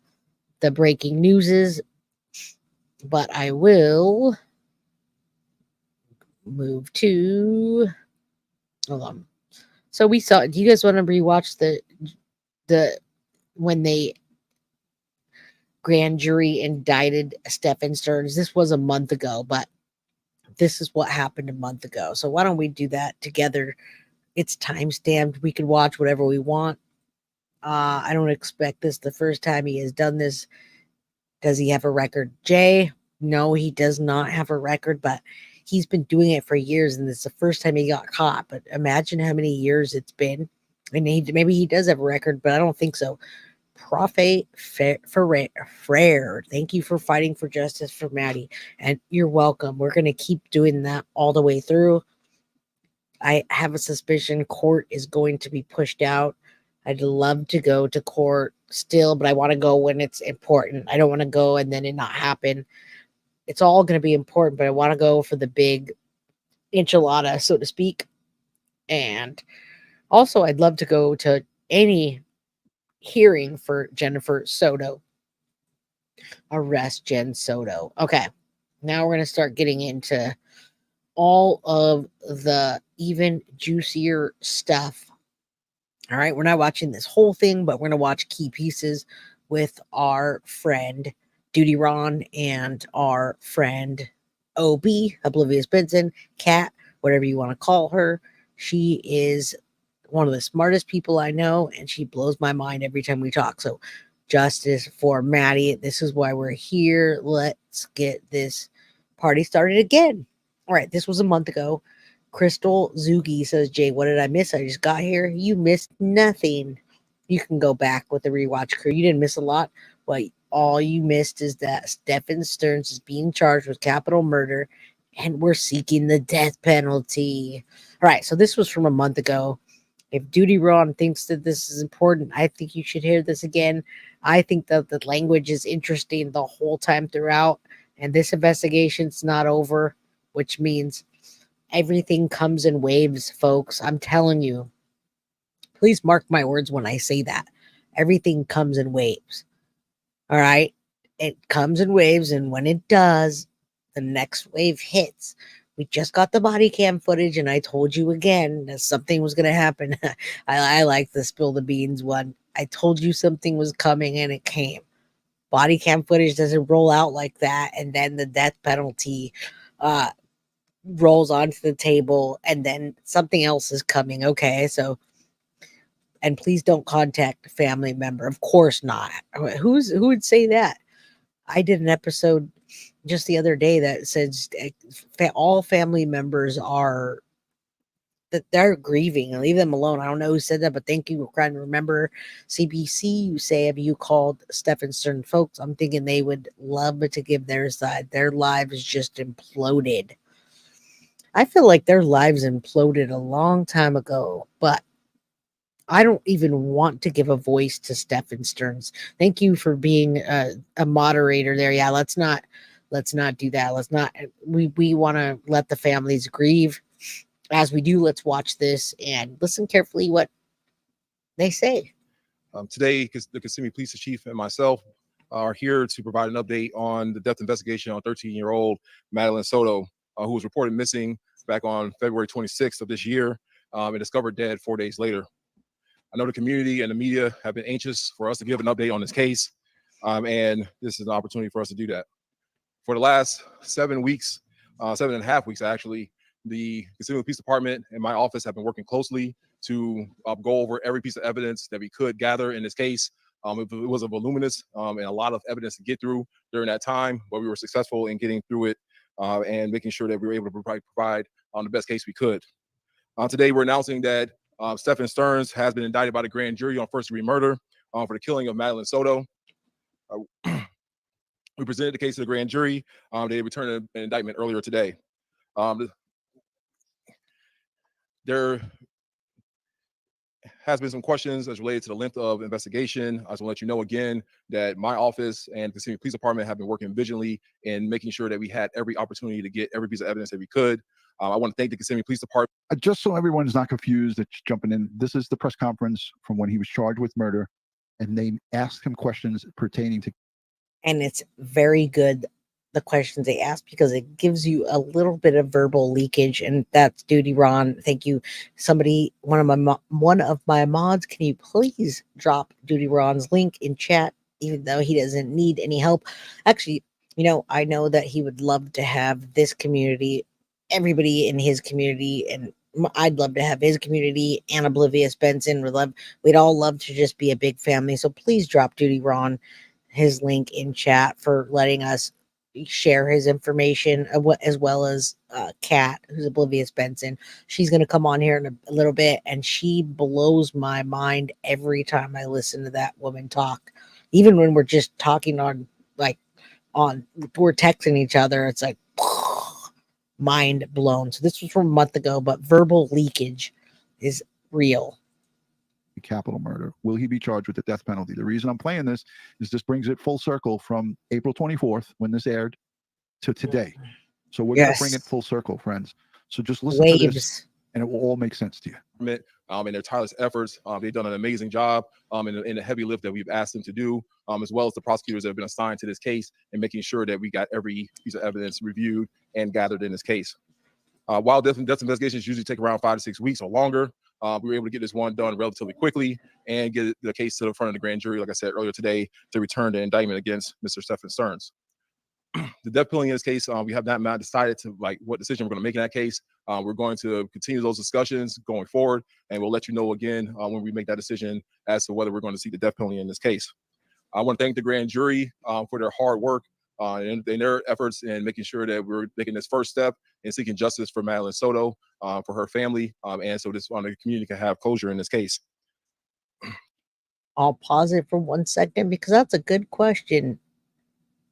the breaking newses, but I will move to, hold on. So we saw, do you guys want to rewatch the when they grand jury indicted Stephan Sterns? This was a month ago, but this is what happened a month ago. So why don't we do that together? It's time stamped. We can watch whatever we want. I don't expect this the first time he has done this. Does he have a record? Jay? No, he does not have a record, but he's been doing it for years, and this is the first time he got caught. But imagine how many years it's been. And maybe he does have a record, but I don't think so. Prophet Frere, thank you for fighting for justice for Maddie. And you're welcome. We're going to keep doing that all the way through. I have a suspicion court is going to be pushed out. I'd love to go to court still, but I want to go when it's important. I don't want to go and then it not happen. It's all going to be important, but I want to go for the big enchilada, so to speak. And also, I'd love to go to any hearing for Jennifer Soto. Arrest Jenn Soto. Okay, now we're going to start getting into all of the even juicier stuff. All right, we're not watching this whole thing, but we're going to watch key pieces with our friend Duty Ron and our friend OB, Oblivious Benson, Kat, whatever you want to call her. She is one of the smartest people I know, and she blows my mind every time we talk. So justice for Maddie. This is why we're here. Let's get this party started again. All right, this was a month ago. Crystal Zugi says, Jay, what did I miss? I just got here. You missed nothing. You can go back with the rewatch crew. You didn't miss a lot. Well, all you missed is that Stephan Sterns is being charged with capital murder, and we're seeking the death penalty. All right, so this was from a month ago. If Duty Ron thinks that this is important, I think you should hear this again. I think that the language is interesting the whole time throughout, and this investigation's not over, which means everything comes in waves, folks. I'm telling you. Please mark my words when I say that. Everything comes in waves. All right? It comes in waves, and when it does, the next wave hits. We just got the body cam footage, and I told you again that something was going to happen. I like the spill the beans one. I told you something was coming, and it came. Body cam footage doesn't roll out like that, and then the death penalty rolls onto the table and then something else is coming. Okay, so, and please don't contact a family member. Of course not. Who would say that? I did an episode just the other day that says all family members are that they're grieving. Leave them alone. I don't know who said that, but thank you for trying to remember. CBC, you say, have you called Stephan Sterns folks? I'm thinking they would love to give their side. Their lives just imploded. I feel like their lives imploded a long time ago, but I don't even want to give a voice to Stephan Sterns. Thank you for being a moderator there. Yeah, let's not do that. Let's not. We want to let the families grieve. As we do, let's watch this and listen carefully what they say. Today, the Kissimmee Police Chief and myself are here to provide an update on the death investigation on 13-year-old Madeline Soto, who was reported missing back on February 26th of this year and discovered dead 4 days later. I know the community and the media have been anxious for us to give an update on this case, and this is an opportunity for us to do that. For the last 7 weeks, 7.5 weeks actually, the Kissimmee Police Department and my office have been working closely to go over every piece of evidence that we could gather in this case. It was a voluminous and a lot of evidence to get through during that time, but we were successful in getting through it and making sure that we were able to provide the best case we could. Today, we're announcing that Stephan Sterns has been indicted by the grand jury on first-degree murder for the killing of Madeline Soto. We presented the case to the grand jury. They returned an indictment earlier today. There has been some questions as related to the length of investigation. I just want to let you know again that my office and the Kissimmee Police Department have been working vigilantly in making sure that we had every opportunity to get every piece of evidence that we could. I want to thank the Kissimmee Police Department. Just so everyone's not confused, that's jumping in. This is the press conference from when he was charged with murder, and they asked him questions pertaining to. And it's very good, the questions they ask, because it gives you a little bit of verbal leakage, and that's Duty Ron. Thank you. Somebody, one of my mods, can you please drop Duty Ron's link in chat, even though he doesn't need any help? Actually, I know that he would love to have this community, everybody in his community, and I'd love to have his community and Oblivious Benson. We'd all love to just be a big family. So please drop Duty Ron his link in chat for letting us share his information, as well as Kat, who's Oblivious Benson. She's going to come on here in a little bit, and she blows my mind every time I listen to that woman talk. Even when we're just talking we're texting each other, it's like mind blown. So this was from a month ago, but verbal leakage is real. Capital murder. Will he be charged with the death penalty? The reason I'm playing this is this brings it full circle from April 24th, when this aired, to today. So we're going to bring it full circle, friends. So just listen to this, and it will all make sense to you. And their tireless efforts, they've done an amazing job in the heavy lift that we've asked them to do, as well as the prosecutors that have been assigned to this case, and making sure that we got every piece of evidence reviewed and gathered in this case. While death investigations usually take around 5 to 6 weeks or longer, we were able to get this one done relatively quickly and get the case to the front of the grand jury, like I said earlier today, to return the indictment against Mr. Stephan Sterns. The death penalty in this case, we have not decided what decision we're going to make in that case. We're going to continue those discussions going forward, and we'll let you know again when we make that decision as to whether we're going to seek the death penalty in this case. I want to thank the grand jury for their hard work and their efforts in making sure that we're making this first step in seeking justice for Madeline Soto, for her family, and so the community can have closure in this case. I'll pause it for 1 second, because that's a good question.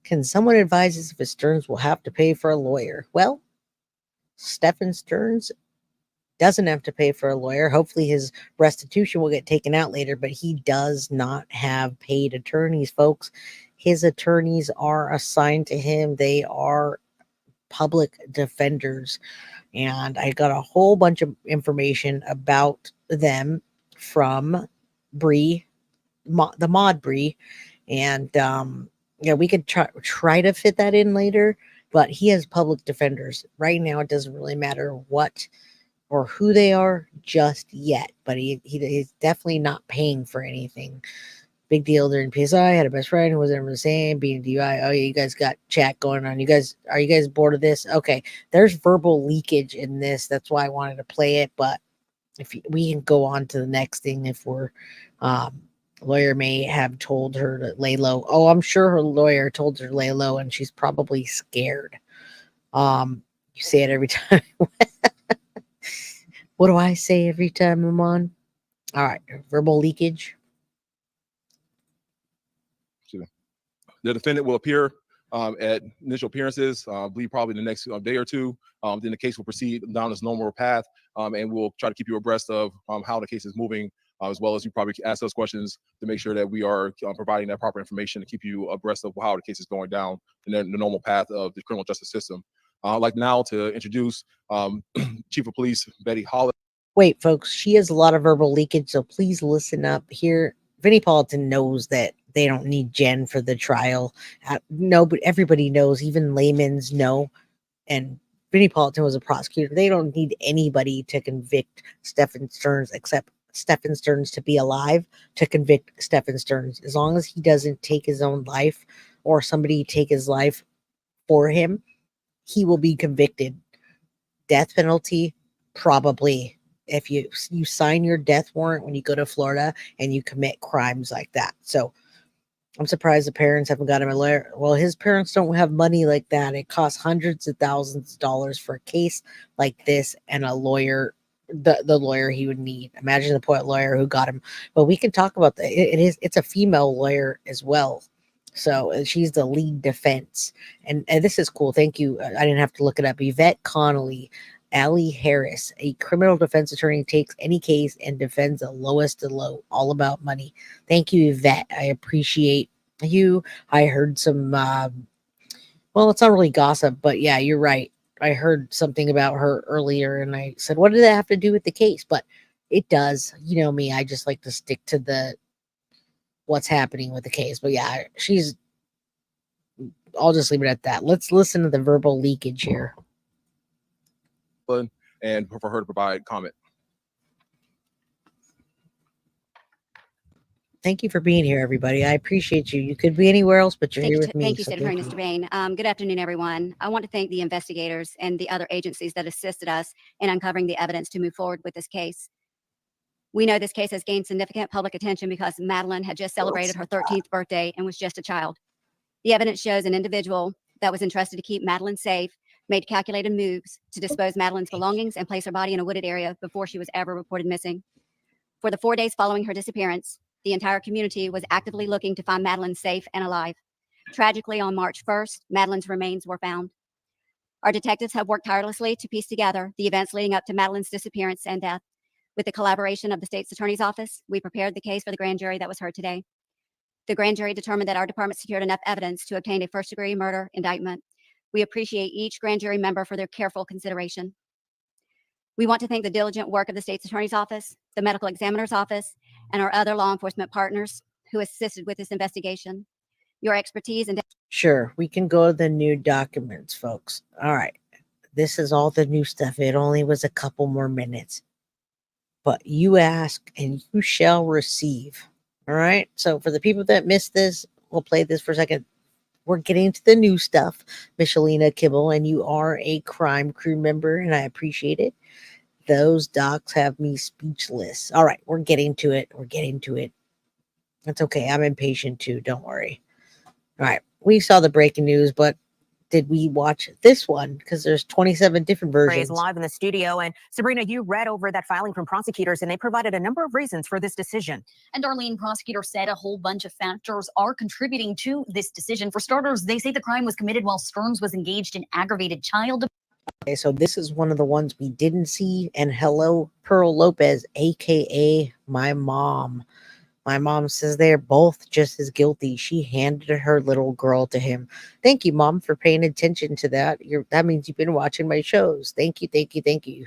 Can someone advise us if Sterns will have to pay for a lawyer? Well, Stephan Sterns doesn't have to pay for a lawyer. Hopefully his restitution will get taken out later, but he does not have paid attorneys, folks. His attorneys are assigned to him. They are public defenders. And I got a whole bunch of information about them from Bree, the mod Bree. And we could try to fit that in later, but he has public defenders. Right now, it doesn't really matter what or who they are just yet, but he's definitely not paying for anything, Big deal during PSI. Had a best friend who was never the same. Being a DUI. Oh yeah, you guys got chat going on. Are you guys bored of this? Okay, there's verbal leakage in this. That's why I wanted to play it. But if we can go on to the next thing, if we're lawyer may have told her to lay low. Oh, I'm sure her lawyer told her to lay low, and she's probably scared. You say it every time. What do I say every time I'm on? All right, verbal leakage. The defendant will appear at initial appearances, I believe probably the next day or two. Then the case will proceed down its normal path, and we'll try to keep you abreast of how the case is moving, as well as you probably ask us questions to make sure that we are providing that proper information to keep you abreast of how the case is going down in the normal path of the criminal justice system. I'd like now to introduce Chief of Police Betty Hollis. Wait, folks, she has a lot of verbal leakage, so please listen up here. Vinnie Paulton knows that they don't need Jenn for the trial. No, but everybody knows, even laymen's know. And Vinnie Paulton was a prosecutor. They don't need anybody to convict Stephan Sterns except Stephan Sterns to be alive to convict Stephan Sterns. As long as he doesn't take his own life or somebody take his life for him, he will be convicted. Death penalty, probably. If you sign your death warrant when you go to Florida and you commit crimes like that. So I'm surprised the parents haven't got him a lawyer. Well, his parents don't have money like that. It costs hundreds of thousands of dollars for a case like this and a lawyer, the lawyer he would need. Imagine the poor lawyer who got him. But we can talk about that. It's a female lawyer as well. So she's the lead defense. And this is cool. Thank you. I didn't have to look it up. Yvette Connolly. Allie Harris, a criminal defense attorney, takes any case and defends the lowest of low, all about money. Thank you, Yvette. I appreciate you. I heard some, well, it's not really gossip, but yeah, you're right. I heard something about her earlier and I said, what did that have to do with the case? But it does. You know me, I just like to stick to what's happening with the case. But yeah, I'll just leave it at that. Let's listen to the verbal leakage here. And for her to provide comment. Thank you for being here, everybody. I appreciate you. You could be anywhere else, but you're here with me. Thank you, Senator Mr. Bain. Good afternoon, everyone. I want to thank the investigators and the other agencies that assisted us in uncovering the evidence to move forward with this case. We know this case has gained significant public attention because Madeline had just celebrated her 13th birthday and was just a child. The evidence shows an individual that was entrusted to keep Madeline safe made calculated moves to dispose Madeline's belongings and place her body in a wooded area before she was ever reported missing. For the 4 days following her disappearance, the entire community was actively looking to find Madeline safe and alive. Tragically, on March 1st, Madeline's remains were found. Our detectives have worked tirelessly to piece together the events leading up to Madeline's disappearance and death. With the collaboration of the state's attorney's office, we prepared the case for the grand jury that was heard today. The grand jury determined that our department secured enough evidence to obtain a first-degree murder indictment. We appreciate each grand jury member for their careful consideration. We want to thank the diligent work of the state's attorney's office, the medical examiner's office, and our other law enforcement partners who assisted with this investigation. Your expertise and Sure, we can go to the new documents, folks. All right. This is all the new stuff. It only was a couple more minutes. But you ask and you shall receive. All right. So for the people that missed this, we'll play this for a second. We're getting to the new stuff, Michelina Kibble, and you are a crime crew member, and I appreciate it. Those docs have me speechless. All right, we're getting to it. We're getting to it. That's okay. I'm impatient too. Don't worry. All right, we saw the breaking news, but did we watch this one? Because there's 27 different versions. Live in the studio. And Sabrina, you read over that filing from prosecutors, and they provided a number of reasons for this decision. And Darlene, prosecutors said a whole bunch of factors are contributing to this decision. For starters, they say the crime was committed while Sterns was engaged in aggravated child. Okay, so this is one of the ones we didn't see. And hello, Pearl Lopez, aka my mom. My mom says they're both just as guilty. She handed her little girl to him. Thank you, Mom, for paying attention to that. That means you've been watching my shows. Thank you, thank you, thank you.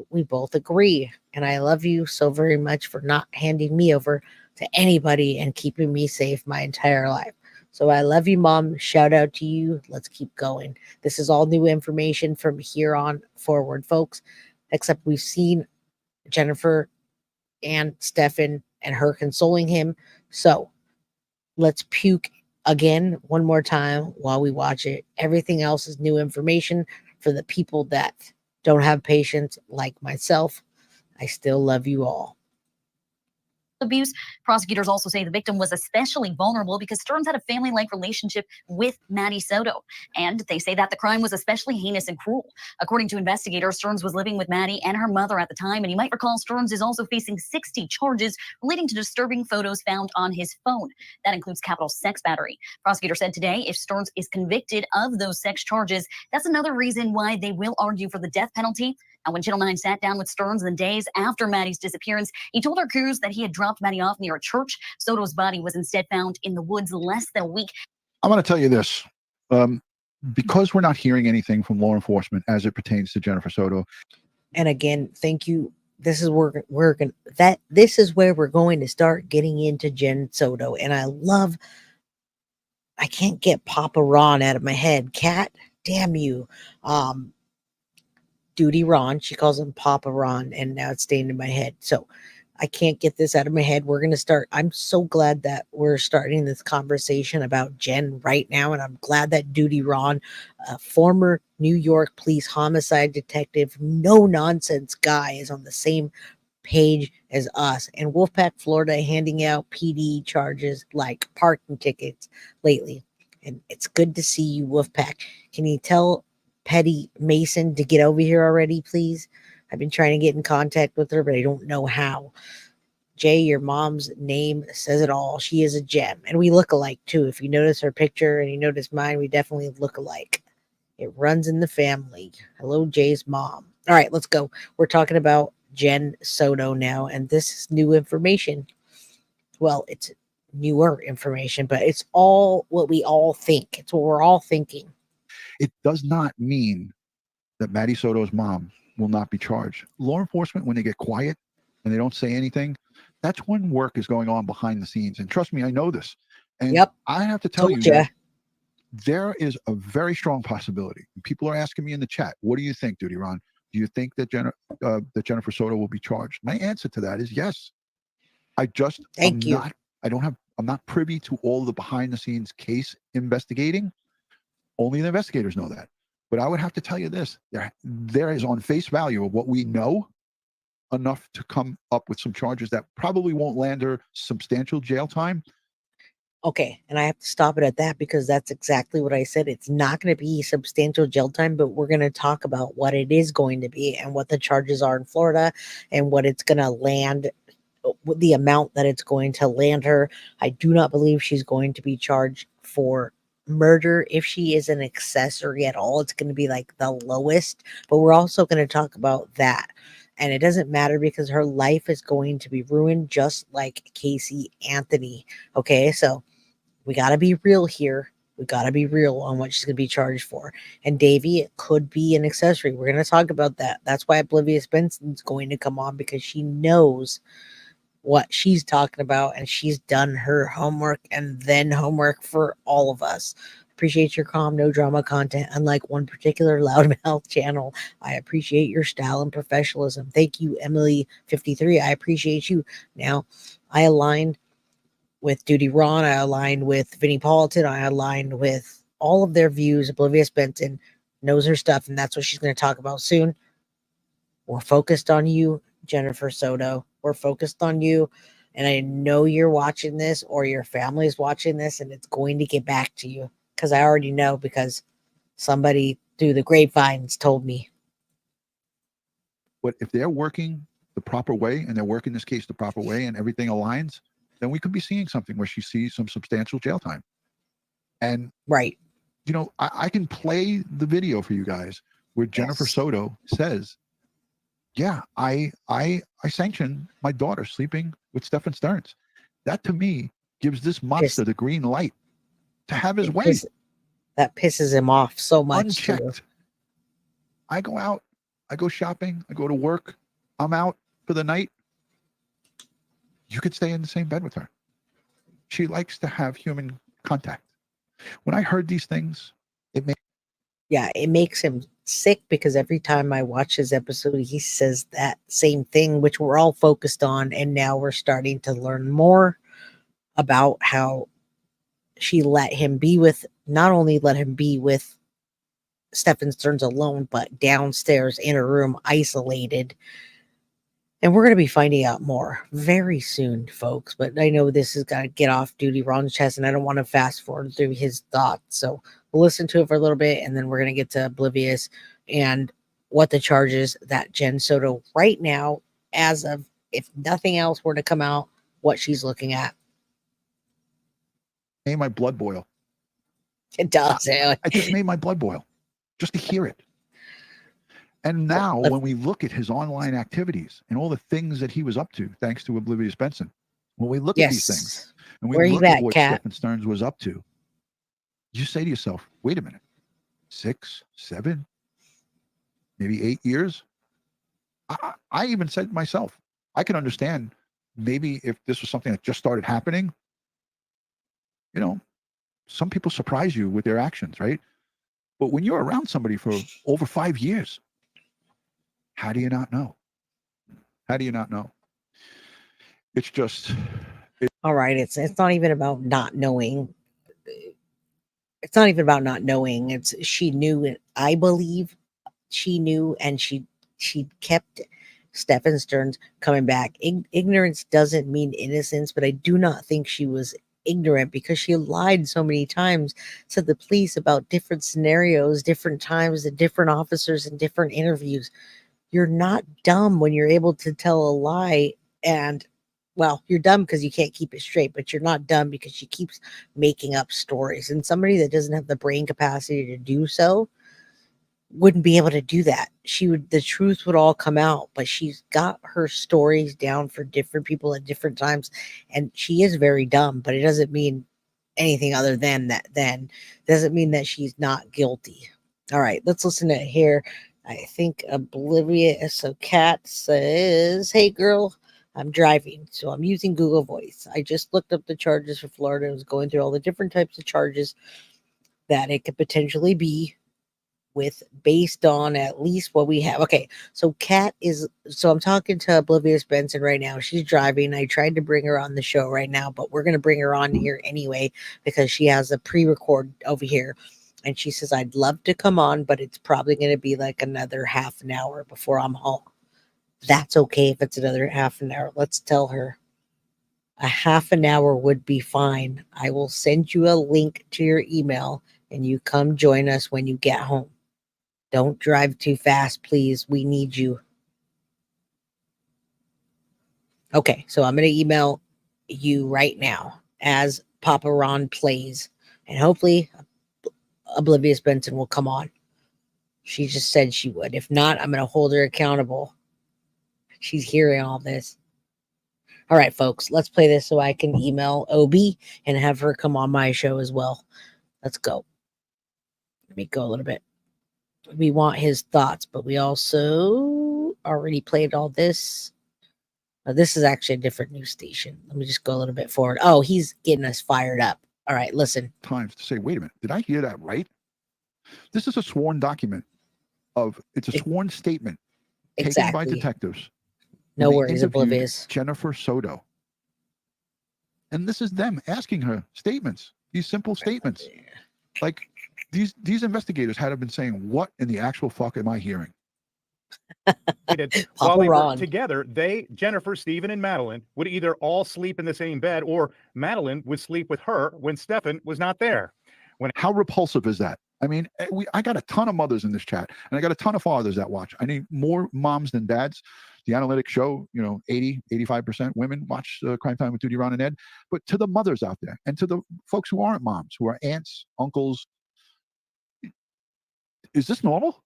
We both agree. And I love you so very much for not handing me over to anybody and keeping me safe my entire life. So I love you, Mom. Shout out to you. Let's keep going. This is all new information from here on forward, folks. Except we've seen Jennifer and Stephan and her consoling him. So Let's puke again one more time while we watch it. Everything else is new information for the people that don't have patience like myself. I still love you all. Abuse. Prosecutors also say the victim was especially vulnerable because Sterns had a family-like relationship with Maddie Soto, and they say that the crime was especially heinous and cruel. According to investigators, Sterns was living with Maddie and her mother at the time, and you might recall Sterns is also facing 60 charges relating to disturbing photos found on his phone. That includes capital sex battery. Prosecutors said today if Sterns is convicted of those sex charges, that's another reason why they will argue for the death penalty. Now, when Channel 9 sat down with Sterns in the days after Maddie's disappearance, he told our crews that he had dropped Maddie off near a church. Soto's body was instead found in the woods less than a week. I'm going to tell you this. Because we're not hearing anything from law enforcement as it pertains to Jennifer Soto. And again, thank you. This is where we're going to start getting into Jenn Soto. And I can't get Papa Ron out of my head. Cat, damn you. Duty Ron, she calls him Papa Ron, and now it's staying in my head. So I can't get this out of my head. We're going to start. I'm so glad that we're starting this conversation about Jenn right now. And I'm glad that Duty Ron, a former New York police homicide detective, no nonsense guy, is on the same page as us. And Wolfpack, Florida, handing out PD charges like parking tickets lately. And it's good to see you, Wolfpack. Can you tell Petty Mason to get over here already, please? I've been trying to get in contact with her, but I don't know how. Jay, your mom's name says it all. She is a gem. And we look alike, too. If you notice her picture and you notice mine, we definitely look alike. It runs in the family. Hello, Jay's mom. All right, let's go. We're talking about Jenn Soto now, and this is new information. Well, it's newer information, but it's all what we all think. It's what we're all thinking. It does not mean that Maddie Soto's mom will not be charged. Law enforcement, when they get quiet and they don't say anything, that's when work is going on behind the scenes. And trust me, I know this. And I have to tell you that there is a very strong possibility. People are asking me in the chat, what do you think, Duty Ron? Do you think that Jennifer Soto will be charged? My answer to that is yes. I'm not privy to all the behind the scenes case investigating. Only the investigators know that. But I would have to tell you this, there is on face value of what we know enough to come up with some charges that probably won't land her substantial jail time. Okay, and I have to stop it at that because that's exactly what I said. It's not going to be substantial jail time, but we're going to talk about what it is going to be and what the charges are in Florida and what it's going to land, the amount that it's going to land her. I do not believe she's going to be charged for murder. If she is an accessory at all, it's going to be like the lowest, but we're also going to talk about that. And it doesn't matter because her life is going to be ruined just like Casey Anthony. Okay, so we got to be real here. We got to be real on what she's going to be charged for. And Davey, it could be an accessory. We're going to talk about that. That's why Oblivious Benson's going to come on, because she knows what she's talking about and she's done her homework and then homework for all of us. Appreciate your calm, no drama content. Unlike one particular loudmouth channel, I appreciate your style and professionalism. Thank you, Emily53. I appreciate you. Now, I aligned with Duty Ron. I aligned with Vinnie Politan. I aligned with all of their views. Oblivious Benson knows her stuff, and that's what she's going to talk about soon. We're focused on you, Jennifer Soto. We're focused on you. And I know you're watching this or your family's watching this, and it's going to get back to you. Because I already know, because somebody through the grapevines told me. But if they're working the proper way and they're working this case the proper way and everything aligns, then we could be seeing something where she sees some substantial jail time. And you know, I can play the video for you guys where Jennifer Soto says, yeah, I sanction my daughter sleeping with Stephan Sterns. That to me gives this monster the green light to have his way. That pisses him off so much. Unchecked. I go out, I go shopping, I go to work, I'm out for the night. You could stay in the same bed with her. She likes to have human contact. When I heard these things, it makes him sick, because every time I watch his episode, he says that same thing, which we're all focused on. And now we're starting to learn more about how she not only let him be with Stephan Sterns alone, but downstairs in a room, isolated. And we're going to be finding out more very soon, folks. But I know this has got to get off duty Ron's chest, and I don't want to fast forward through his thoughts. So we'll listen to it for a little bit, and then we're going to get to Oblivious and what the charges that Jenn Soto right now, as of if nothing else were to come out, what she's looking at. Made my blood boil. It does. I just made my blood boil just to hear it. And now when we look at his online activities and all the things that he was up to, thanks to Oblivious Benson, when we look at these things and we look at what Stephan Sterns was up to, you say to yourself, wait a minute, 6, 7, maybe 8 years? I even said to myself, I can understand maybe if this was something that just started happening, you know, some people surprise you with their actions, right? But when you're around somebody for over 5 years, how do you not know? How do you not know? It's just... All right. It's not even about not knowing. It's not even about not knowing. It's she knew it. I believe she knew, and she kept Stephan Sterns coming back. Ignorance doesn't mean innocence, but I do not think she was ignorant because she lied so many times to the police about different scenarios, different times, and different officers and different interviews. You're not dumb when you're able to tell a lie, and well, you're dumb because you can't keep it straight, but you're not dumb because she keeps making up stories. And somebody that doesn't have the brain capacity to do so wouldn't be able to do that. The truth would all come out, but she's got her stories down for different people at different times. And she is very dumb, but it doesn't mean anything other than that. Then doesn't mean that she's not guilty. All right, let's listen to it here. I think Oblivious. So Kat says, hey girl, I'm driving, so I'm using Google Voice. I just looked up the charges for Florida and was going through all the different types of charges that it could potentially be with based on at least what we have. Okay, so I'm talking to Oblivious Benson right now. She's driving. I tried to bring her on the show right now, but we're going to bring her on here anyway because she has a pre-record over here. And she says, I'd love to come on, but it's probably going to be like another half an hour before I'm home. That's okay if it's another half an hour. Let's tell her a half an hour would be fine. I will send you a link to your email and you come join us when you get home. Don't drive too fast, please. We need you. Okay, so I'm going to email you right now as Papa Ron plays. And hopefully Oblivious Benson will come on. She just said she would. If not, I'm going to hold her accountable. She's hearing all this. All right, folks, let's play this so I can email OB and have her come on my show as well. Let's go. Let me go a little bit. We want his thoughts, but we also already played all this. Now, this is actually a different news station. Let me just go a little bit forward. Oh, he's getting us fired up. All right, listen. Times to say, wait a minute, did I hear that right? This is a sworn document it's a sworn statement taken by detectives. No worries, Oblivious. Jennifer Soto. And this is them asking her statements, these simple statements. Like these investigators had been saying, what in the actual fuck am I hearing? While they were together, Jennifer, Stephen, and Madeline would either all sleep in the same bed or Madeline would sleep with her when Stephan was not there. How repulsive is that? I mean, I got a ton of mothers in this chat, and I got a ton of fathers that watch. I need more moms than dads. The analytics show, 85% women watch Crime Time with Duty, Ron, and Ed. But to the mothers out there, and to the folks who aren't moms, who are aunts, uncles, is this normal?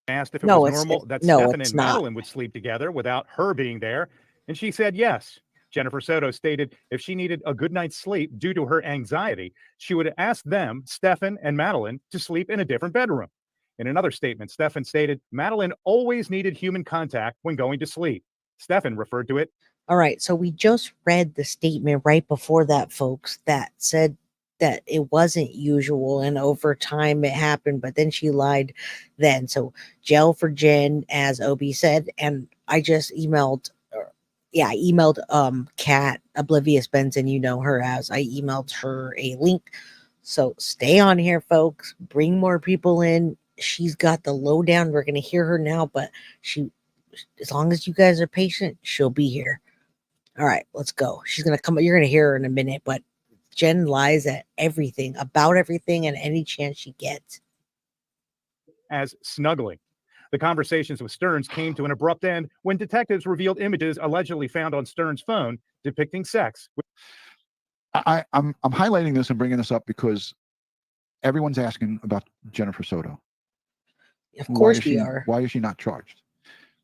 Asked if it was normal that Stephan and Madeline would sleep together without her being there, and she said yes. Jennifer Soto stated if she needed a good night's sleep due to her anxiety, she would ask them, Stephan and Madeline, to sleep in a different bedroom. In another statement, Stephan stated Madeline always needed human contact when going to sleep. Stephan referred to it. All right, so we just read the statement right before that, folks, that said that it wasn't usual and over time it happened, but then she lied then. So jail for Jenn, as Obi said, and I just emailed yeah, I emailed Kat Oblivious Benson, you know her as. I emailed her a link. So stay on here, folks. Bring more people in. She's got the lowdown. We're gonna hear her now, but as long as you guys are patient, she'll be here. All right, let's go. She's gonna come. You're gonna hear her in a minute, but Jenn lies at everything, about everything, and any chance she gets. As snuggling. The conversations with Sterns came to an abrupt end when detectives revealed images allegedly found on Sterns' phone depicting sex. I'm highlighting this and bringing this up because everyone's asking about Jennifer Soto. Of course we are. Why is she not charged?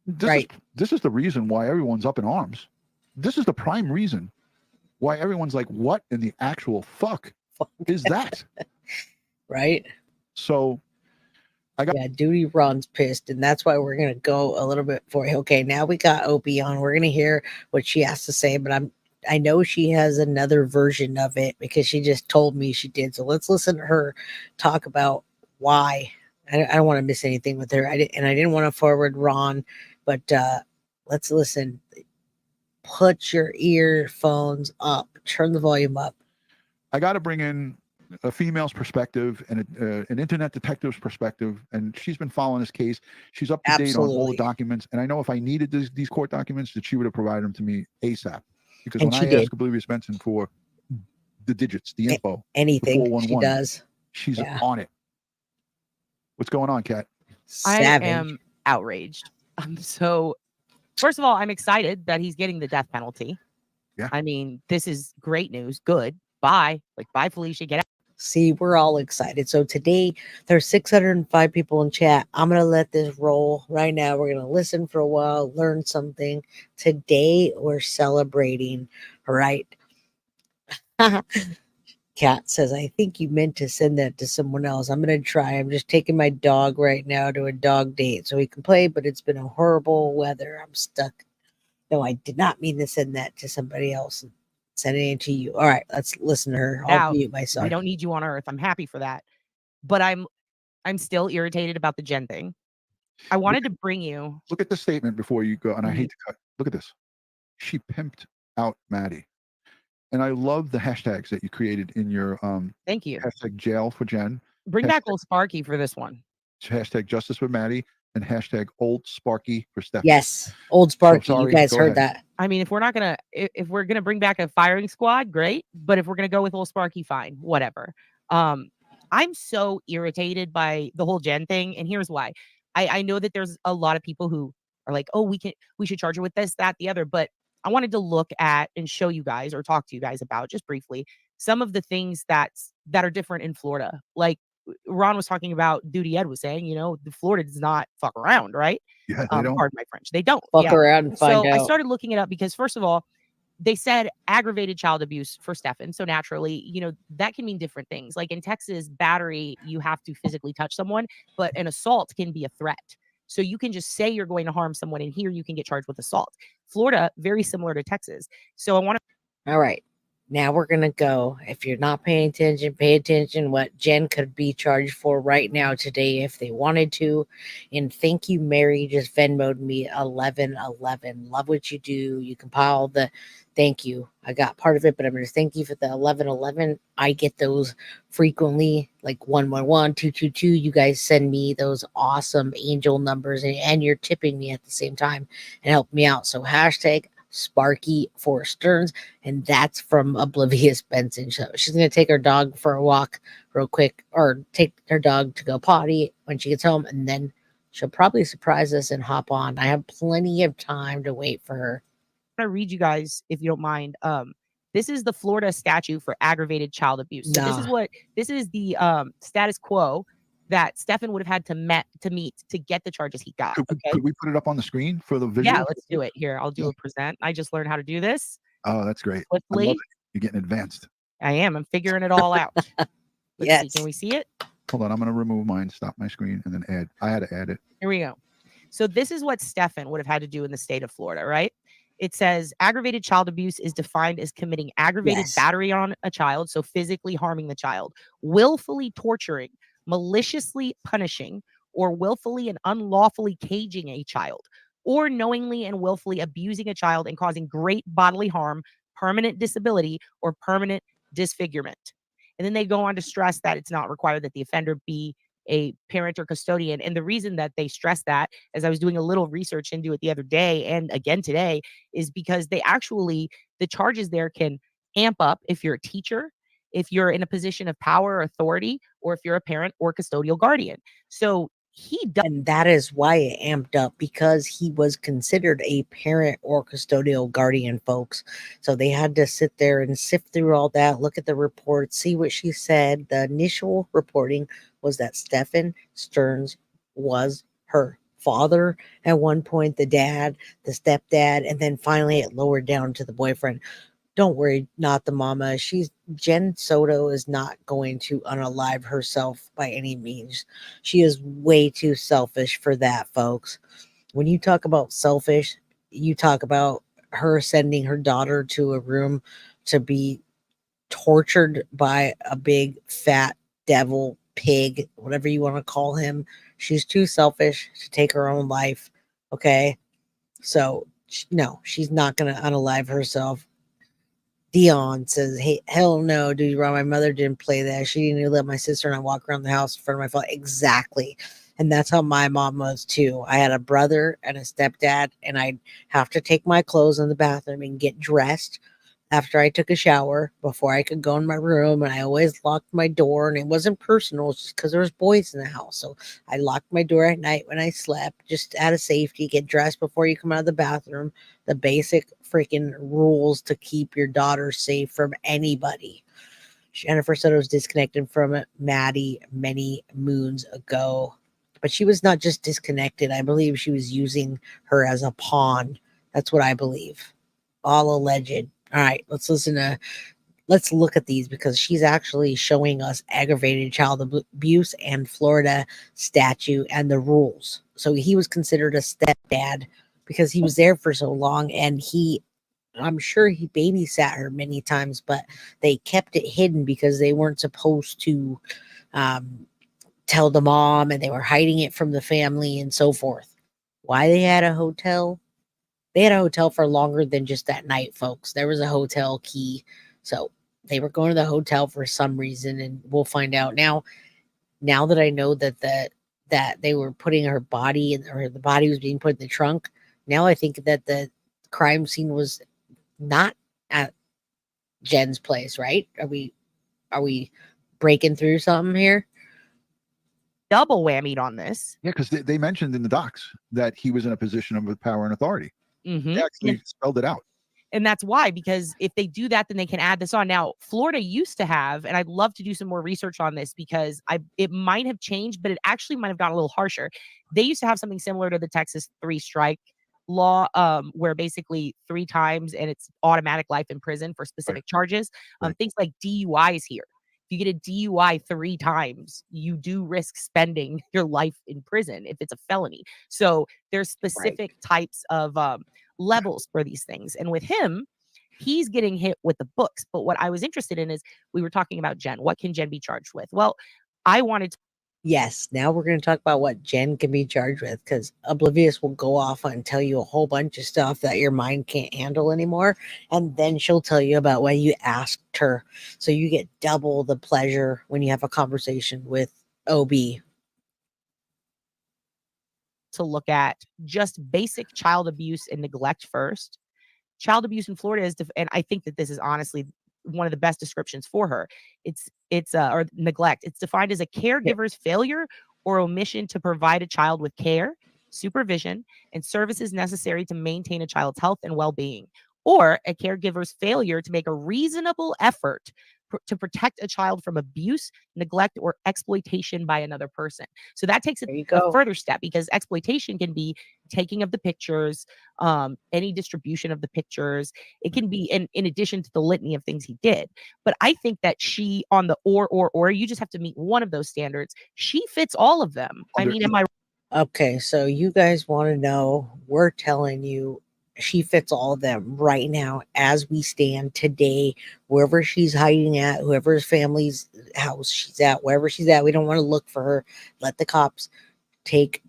This is the reason why everyone's up in arms. This is the prime reason why everyone's like, what in the actual fuck is that? Right? So Duty Ron's pissed, and that's why we're gonna go a little bit for you. Okay, now we got Opie on. We're gonna hear what she has to say, but I know she has another version of it because she just told me she did. So let's listen to her talk about why. I don't want to miss anything with her. I didn't want to forward Ron, but let's listen. Put your earphones up. Turn the volume up. I got to bring in a female's perspective and an internet detective's perspective, and she's been following this case. She's up to date on all the documents, and I know if I needed these court documents, that she would have provided them to me ASAP. Because when I asked Oblivious Benson for the digits, the info, anything, the 411, she does. She's on it. What's going on, Kat? I am outraged. So, first of all, I'm excited that he's getting the death penalty. Yeah. I mean, this is great news. Good. Bye. Bye, Felicia. Get out. See, we're all excited. So today there's 605 people in chat. I'm going to let this roll right now. We're going to listen for a while, learn something. Today we're celebrating, right? Kat says, I think you meant to send that to someone else. I'm going to try. I'm just taking my dog right now to a dog date so he can play, but it's been a horrible weather. I'm stuck. No, I did not mean to send that to somebody else. Sending it to you. All right, let's listen to her. I'll mute myself. We don't need you on Earth. I'm happy for that. But I'm still irritated about the Jenn thing. I wanted to bring you. Look at the statement before you go, and I hate to cut. Look at this. She pimped out Maddie. And I love the hashtags that you created in your thank you. Hashtag jail for Jenn. Bring back old Sparky for this one. Hashtag justice for Maddie and hashtag old Sparky for Stephan. Yes, old Sparky. You guys heard that. I mean, if we're gonna bring back a firing squad, great. But if we're gonna go with old Sparky, fine, whatever. I'm so irritated by the whole Jenn thing, and here's why. I know that there's a lot of people who are like, oh, we should charge her with this, that, the other. But I wanted to look at and show you guys or talk to you guys about just briefly some of the things that are different in Florida. Like Ron was talking about, Duty Ed was saying, the Florida does not fuck around, right? Yeah, they don't. Pardon my French. They don't fuck around and find out. I started looking it up because, first of all, they said aggravated child abuse for Stephan. So naturally, that can mean different things. Like in Texas, battery, you have to physically touch someone, but an assault can be a threat. So you can just say you're going to harm someone, and here you can get charged with assault. Florida, very similar to Texas. So I want to. All right. Now we're going to go. If you're not paying attention, pay attention what Jenn could be charged for right now today if they wanted to. And thank you, Mary. Just Venmo'd me 1111. Love what you do. You compile the thank you. I got part of it, but I'm going to thank you for the 1111. I get those frequently, like 111, 222. You guys send me those awesome angel numbers, and you're tipping me at the same time and help me out. So hashtag Sparky for Sterns, and that's from Oblivious Benson. So she's going to take her dog for a walk real quick, or take her dog to go potty when she gets home, and then she'll probably surprise us and hop on. I have plenty of time to wait for her. I'm going to read you guys, if you don't mind. This is the Florida statute for aggravated child abuse. So this is the status quo that Stephan would have had to meet to get the charges he got. Could we put it up on the screen for the visual? Yeah, let's do it. Here, I'll do a present. I just learned how to do this. Oh, that's great. Swiftly. I love it. You're getting advanced. I am. I'm figuring it all out. Yes. See. Can we see it? Hold on. I'm going to remove mine, stop my screen, and then add. I had to add it. Here we go. So this is what Stephan would have had to do in the state of Florida, right? It says aggravated child abuse is defined as committing aggravated battery on a child, so physically harming the child, willfully torturing, maliciously punishing, or willfully and unlawfully caging a child, or knowingly and willfully abusing a child and causing great bodily harm, permanent disability, or permanent disfigurement. And then they go on to stress that it's not required that the offender be a parent or custodian. And the reason that they stress that, as I was doing a little research into it the other day and again today, is because the charges there can amp up if you're a teacher, if you're in a position of power or authority, or if you're a parent or custodial guardian. So and that is why it amped up, because he was considered a parent or custodial guardian, folks. So they had to sit there and sift through all that, look at the report, see what she said. The initial reporting was that Stephan Sterns was her father at one point, the dad, the stepdad, and then finally it lowered down to the boyfriend. Don't worry, not the mama. Jenn Soto is not going to unalive herself by any means. She is way too selfish for that, folks. When you talk about selfish, you talk about her sending her daughter to a room to be tortured by a big fat devil pig, whatever you want to call him. She's too selfish to take her own life. Okay. So no, she's not going to unalive herself. Dion says, hey, hell no, dude, my mother didn't play that. She didn't even let my sister and I walk around the house in front of my phone. Exactly. And that's how my mom was too. I had a brother and a stepdad, and I'd have to take my clothes in the bathroom and get dressed after I took a shower before I could go in my room. And I always locked my door, and it wasn't personal, it's just because there was boys in the house. So I locked my door at night when I slept, just out of safety. Get dressed before you come out of the bathroom. The basic freaking rules to keep your daughter safe from anybody. Jennifer Soto was disconnected from Maddie many moons ago, but she was not just disconnected. I believe she was using her as a pawn. That's what I believe. All alleged. All right, let's look at these, because she's actually showing us aggravated child abuse and Florida statute and the rules. So he was considered a stepdad because he was there for so long, and I'm sure he babysat her many times, but they kept it hidden because they weren't supposed to tell the mom, and they were hiding it from the family and so forth. Why they had a hotel? They had a hotel for longer than just that night, folks. There was a hotel key. So they were going to the hotel for some reason, and we'll find out now. Now that I know that they were putting her body or the body was being put in the trunk, now I think that the crime scene was not at Jenn's place, right? Are we breaking through something here? Double whammied on this. Yeah, because they mentioned in the docs that he was in a position of power and authority. Mm-hmm. They actually spelled it out. And that's why, because if they do that, then they can add this on. Now, Florida used to have, and I'd love to do some more research on this because it might have changed, but it actually might have gotten a little harsher. They used to have something similar to the Texas 3-strike law, where basically 3 times and it's automatic life in prison for specific charges. Things like DUIs here. If you get a DUI 3 times, you do risk spending your life in prison if it's a felony. So there's specific types of levels for these things. And with him, he's getting hit with the books. But what I was interested in is we were talking about Jenn. What can Jenn be charged with? Well, I wanted to. Yes, now we're going to talk about what Jenn can be charged with, because Oblivious will go off and tell you a whole bunch of stuff that your mind can't handle anymore. And then she'll tell you about what you asked her. So you get double the pleasure when you have a conversation with OB. To look at just basic child abuse and neglect first. Child abuse in Florida is, and I think that this is honestly one of the best descriptions for her. Or neglect. It's defined as a caregiver's failure or omission to provide a child with care, supervision, and services necessary to maintain a child's health and well-being, or a caregiver's failure to make a reasonable effort to protect a child from abuse, neglect, or exploitation by another person. So that takes it a further step, because exploitation can be taking of the pictures, any distribution of the pictures. It can be in addition to the litany of things he did. But I think that she, on the or, you just have to meet one of those standards. She fits all of them. I mean, am I? Okay, so you guys want to know, we're telling you, she fits all of them right now as we stand today. Wherever she's hiding at, whoever's family's house she's at, wherever she's at, we don't want to look for her. Let the cops take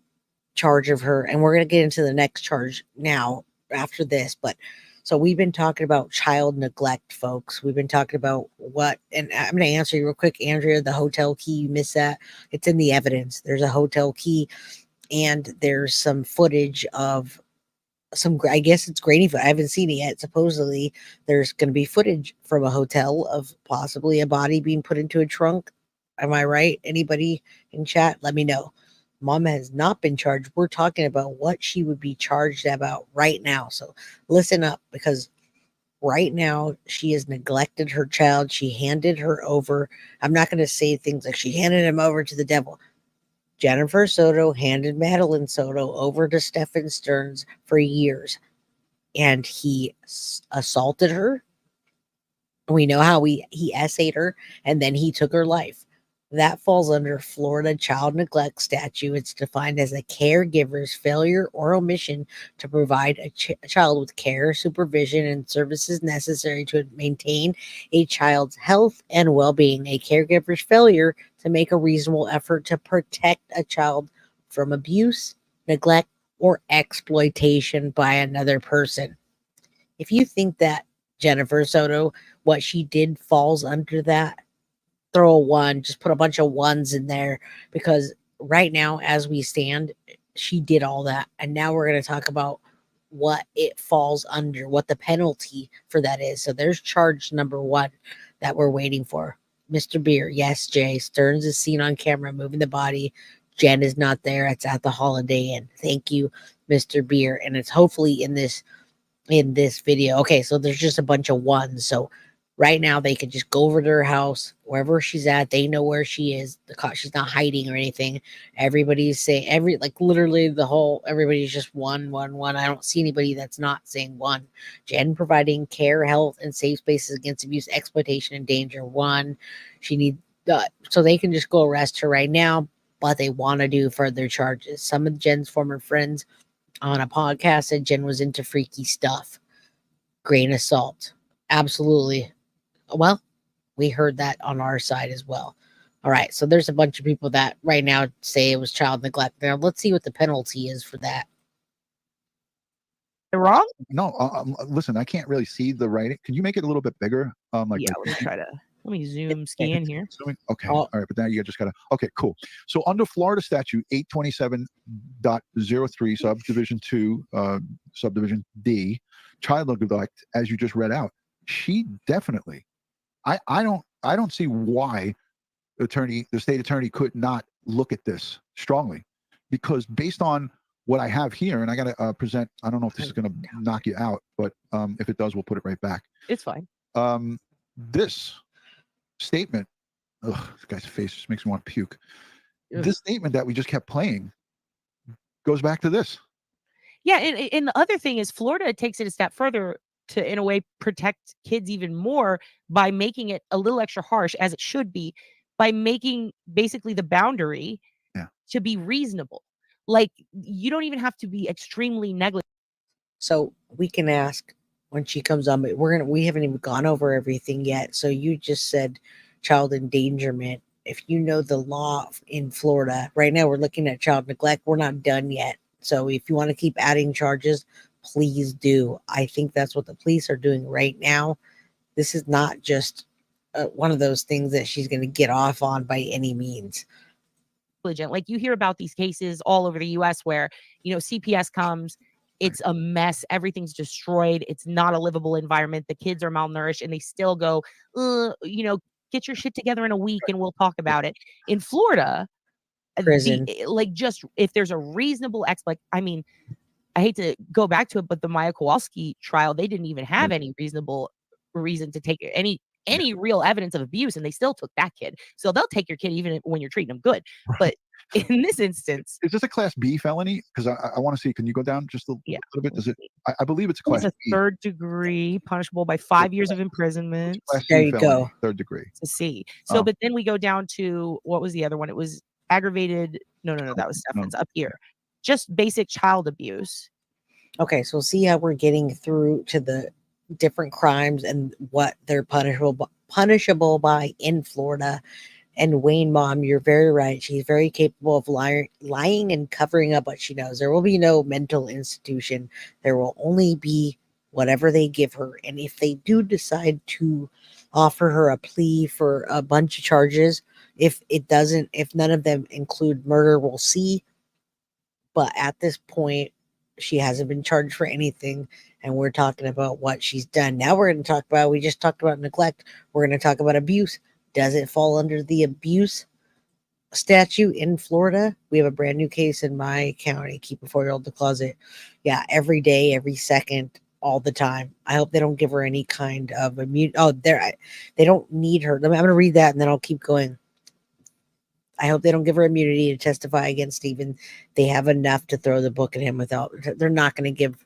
charge of her, and we're going to get into the next charge now after this. But so we've been talking about child neglect, folks. We've been talking about what, and I'm going to answer you real quick, Andrea, the hotel key, you missed that. It's in the evidence. There's a hotel key, and there's some footage of I guess it's grainy foot. I haven't seen it yet. Supposedly there's going to be footage from a hotel of possibly a body being put into a trunk. Am I right? Anybody in chat? Let me know. Mom has not been charged. We're talking about what she would be charged about right now. So listen up, because right now she has neglected her child. She handed her over. I'm not going to say things like she handed him over to the devil. Jennifer Soto handed Madeline Soto over to Stephan Sterns for years, and he assaulted her. We know how he essayed her, and then he took her life. That falls under Florida child neglect statute. It's defined as a caregiver's failure or omission to provide a child with care, supervision, and services necessary to maintain a child's health and well-being. A caregiver's failure to make a reasonable effort to protect a child from abuse, neglect, or exploitation by another person. If you think that Jennifer Soto, what she did falls under that, throw a 1, just put a bunch of 1s in there, because right now, as we stand, she did all that. And now we're going to talk about what it falls under, what the penalty for that is. So there's charge number 1 that we're waiting for. Mr. Beer, yes, Jay. Sterns is seen on camera moving the body. Jen is not there. It's at the Holiday Inn. Thank you, Mr. Beer. And it's hopefully in this video. Okay, so there's just a bunch of 1s. So right now they could just go over to her house, wherever she's at. They know where she is. She's not hiding or anything. Everybody's saying literally everybody's just 1, 1, 1. I don't see anybody that's not saying 1. Jen providing care, health, and safe spaces against abuse, exploitation, and danger. 1. She needs so they can just go arrest her right now, but they want to do further charges. Some of Jen's former friends on a podcast said Jen was into freaky stuff. Grain of salt. Absolutely. Well, we heard that on our side as well. All right. So there's a bunch of people that right now say it was child neglect. Now let's see what the penalty is for that. Wrong? No, listen, I can't really see the writing. Can you make it a little bit bigger? Let me zoom scan here. Okay. All right. But now you just gotta, okay, cool. So under Florida statute 827.03 subdivision 2, subdivision D, child neglect, as you just read out, she definitely, I don't see why the state attorney could not look at this strongly, because based on what I have here, and I got to present, I don't know if this is going to knock you out, but if it does, we'll put it right back. It's fine. This statement, this guy's face just makes me want to puke. Ugh. This statement that we just kept playing goes back to this. Yeah, and the other thing is Florida takes it a step further to, in a way, protect kids even more by making it a little extra harsh, as it should be, by making basically the boundary to be reasonable. Like, you don't even have to be extremely negligent. So we can ask when she comes on, but we haven't even gone over everything yet. So you just said child endangerment. If you know the law in Florida, right now we're looking at child neglect. We're not done yet. So if you want to keep adding charges, please do. I think that's what the police are doing right now. This is not just one of those things that she's going to get off on by any means. Like, you hear about these cases all over the US where, CPS comes, it's a mess, everything's destroyed, it's not a livable environment, the kids are malnourished, and they still go, get your shit together in a week and we'll talk about it. In Florida, prison, just if there's a reasonable I hate to go back to it, but the Maya Kowalski trial, they didn't even have any reasonable reason to take any real evidence of abuse, and they still took that kid. So they'll take your kid even when you're treating them good. But in this instance, is this a Class B felony? Because I want to see. Can you go down just a little bit? Does it? I believe it's a Class B. 3rd degree, punishable by 5 years of imprisonment. There you go. 3rd degree. It's a C. So, but then we go down to, what was the other one? It was aggravated. No, that was Stephan's up here. Just basic child abuse. Okay, so see how we're getting through to the different crimes and what they're punishable by in Florida. And Wayne, Mom, you're very right. She's very capable of lying and covering up what she knows. There will be no mental institution. There will only be whatever they give her. And if they do decide to offer her a plea for a bunch of charges, if none of them include murder, we'll see. But at this point, she hasn't been charged for anything. And we're talking about what she's done. Now we're going to talk about, we just talked about neglect. We're going to talk about abuse. Does it fall under the abuse statute in Florida? We have a brand new case in my county. Keep a 4-year-old in the closet. Yeah, every day, every second, all the time. I hope they don't give her any kind of immunity. Oh, they don't need her. I'm going to read that and then I'll keep going. I hope they don't give her immunity to testify against Stephen. They have enough to throw the book at him without. They're not going to give.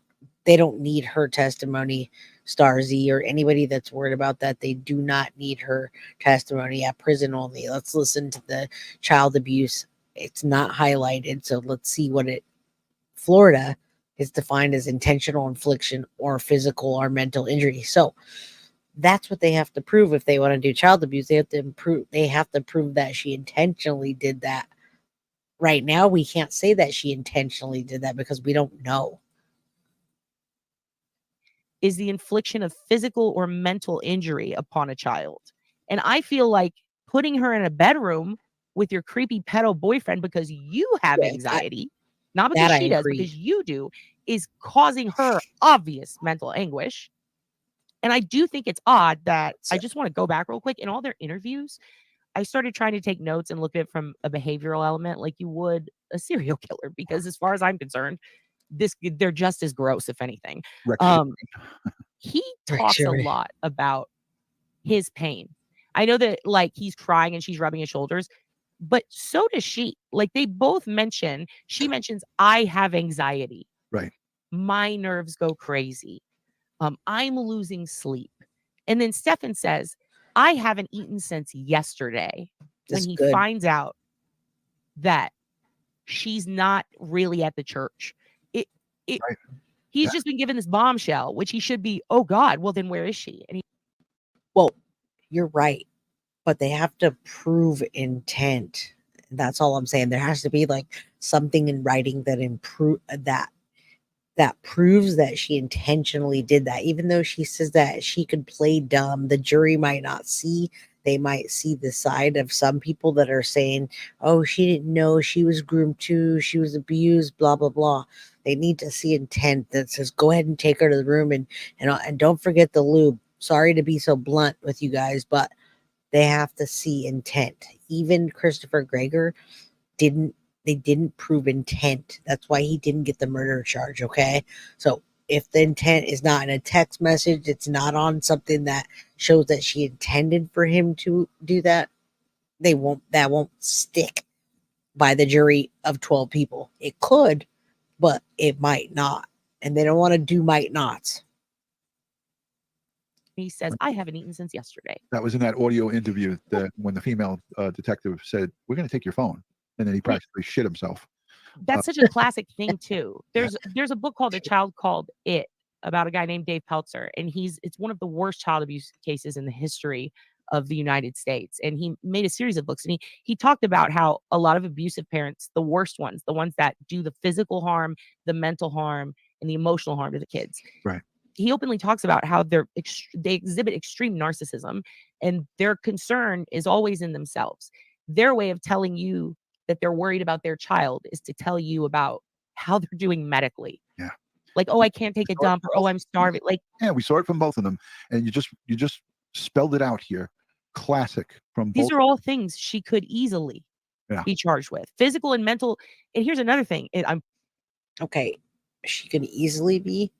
They don't need her testimony, Starzy, or anybody that's worried about that. They do not need her testimony at prison only. Let's listen to the child abuse. It's not highlighted, so let's see what Florida is defined as intentional infliction or physical or mental injury. So that's what they have to prove if they want to do child abuse. They have to prove that she intentionally did that. Right now, we can't say that she intentionally did that because we don't know. Is the infliction of physical or mental injury upon a child. And I feel like putting her in a bedroom with your creepy pedo boyfriend because you have anxiety, not because she does, because you do, is causing her obvious mental anguish. And I do think it's odd that I just want to go back real quick. In all their interviews, I started trying to take notes and look at it from a behavioral element like you would a serial killer, because as far as I'm concerned, they're just as gross, if anything. He talks a lot about his pain. I know that like he's crying and she's rubbing his shoulders, but so does she. Like they both she mentions, I have anxiety. Right. My nerves go crazy. I'm losing sleep. And then Stephan says, I haven't eaten since yesterday. When he finds out that she's not really at the church. He's just been given this bombshell, which he should be, oh God, well then where is she? And well, you're right. But they have to prove intent. That's all I'm saying. There has to be like something in writing that proves that she intentionally did that. Even though she says that she could play dumb, the jury might not see. They might see the side of some people that are saying, oh, she didn't know, she was groomed too, she was abused, blah, blah, blah. They need to see intent that says, go ahead and take her to the room and don't forget the lube. Sorry to be so blunt with you guys, but they have to see intent. Even Christopher Greger didn't prove intent. That's why he didn't get the murder charge, okay? So if the intent is not in a text message, it's not on something that shows that she intended for him to do that, that won't stick by the jury of 12 people. It could, but it might not. And they don't want to do might nots. he says, I haven't eaten since yesterday. That was in that audio interview that when the female detective said, we're going to take your phone. And then he practically shit himself. That's such a classic thing too. There's a book called A Child Called It about a guy named Dave Peltzer. And it's one of the worst child abuse cases in the history of the United States. And he made a series of books. And he talked about how a lot of abusive parents, the worst ones, the ones that do the physical harm, the mental harm, and the emotional harm to the kids. Right. He openly talks about how they exhibit extreme narcissism, and their concern is always in themselves. Their way of telling you that they're worried about their child is to tell you about how they're doing medically. Yeah. Like, oh, I can't take a dump, or oh, I'm starving. Like, yeah, we saw it from both of them. And you just spelled it out here. Classic from these both. are all things she could easily be charged with. Physical and mental. And here's another thing. Okay. She could easily be,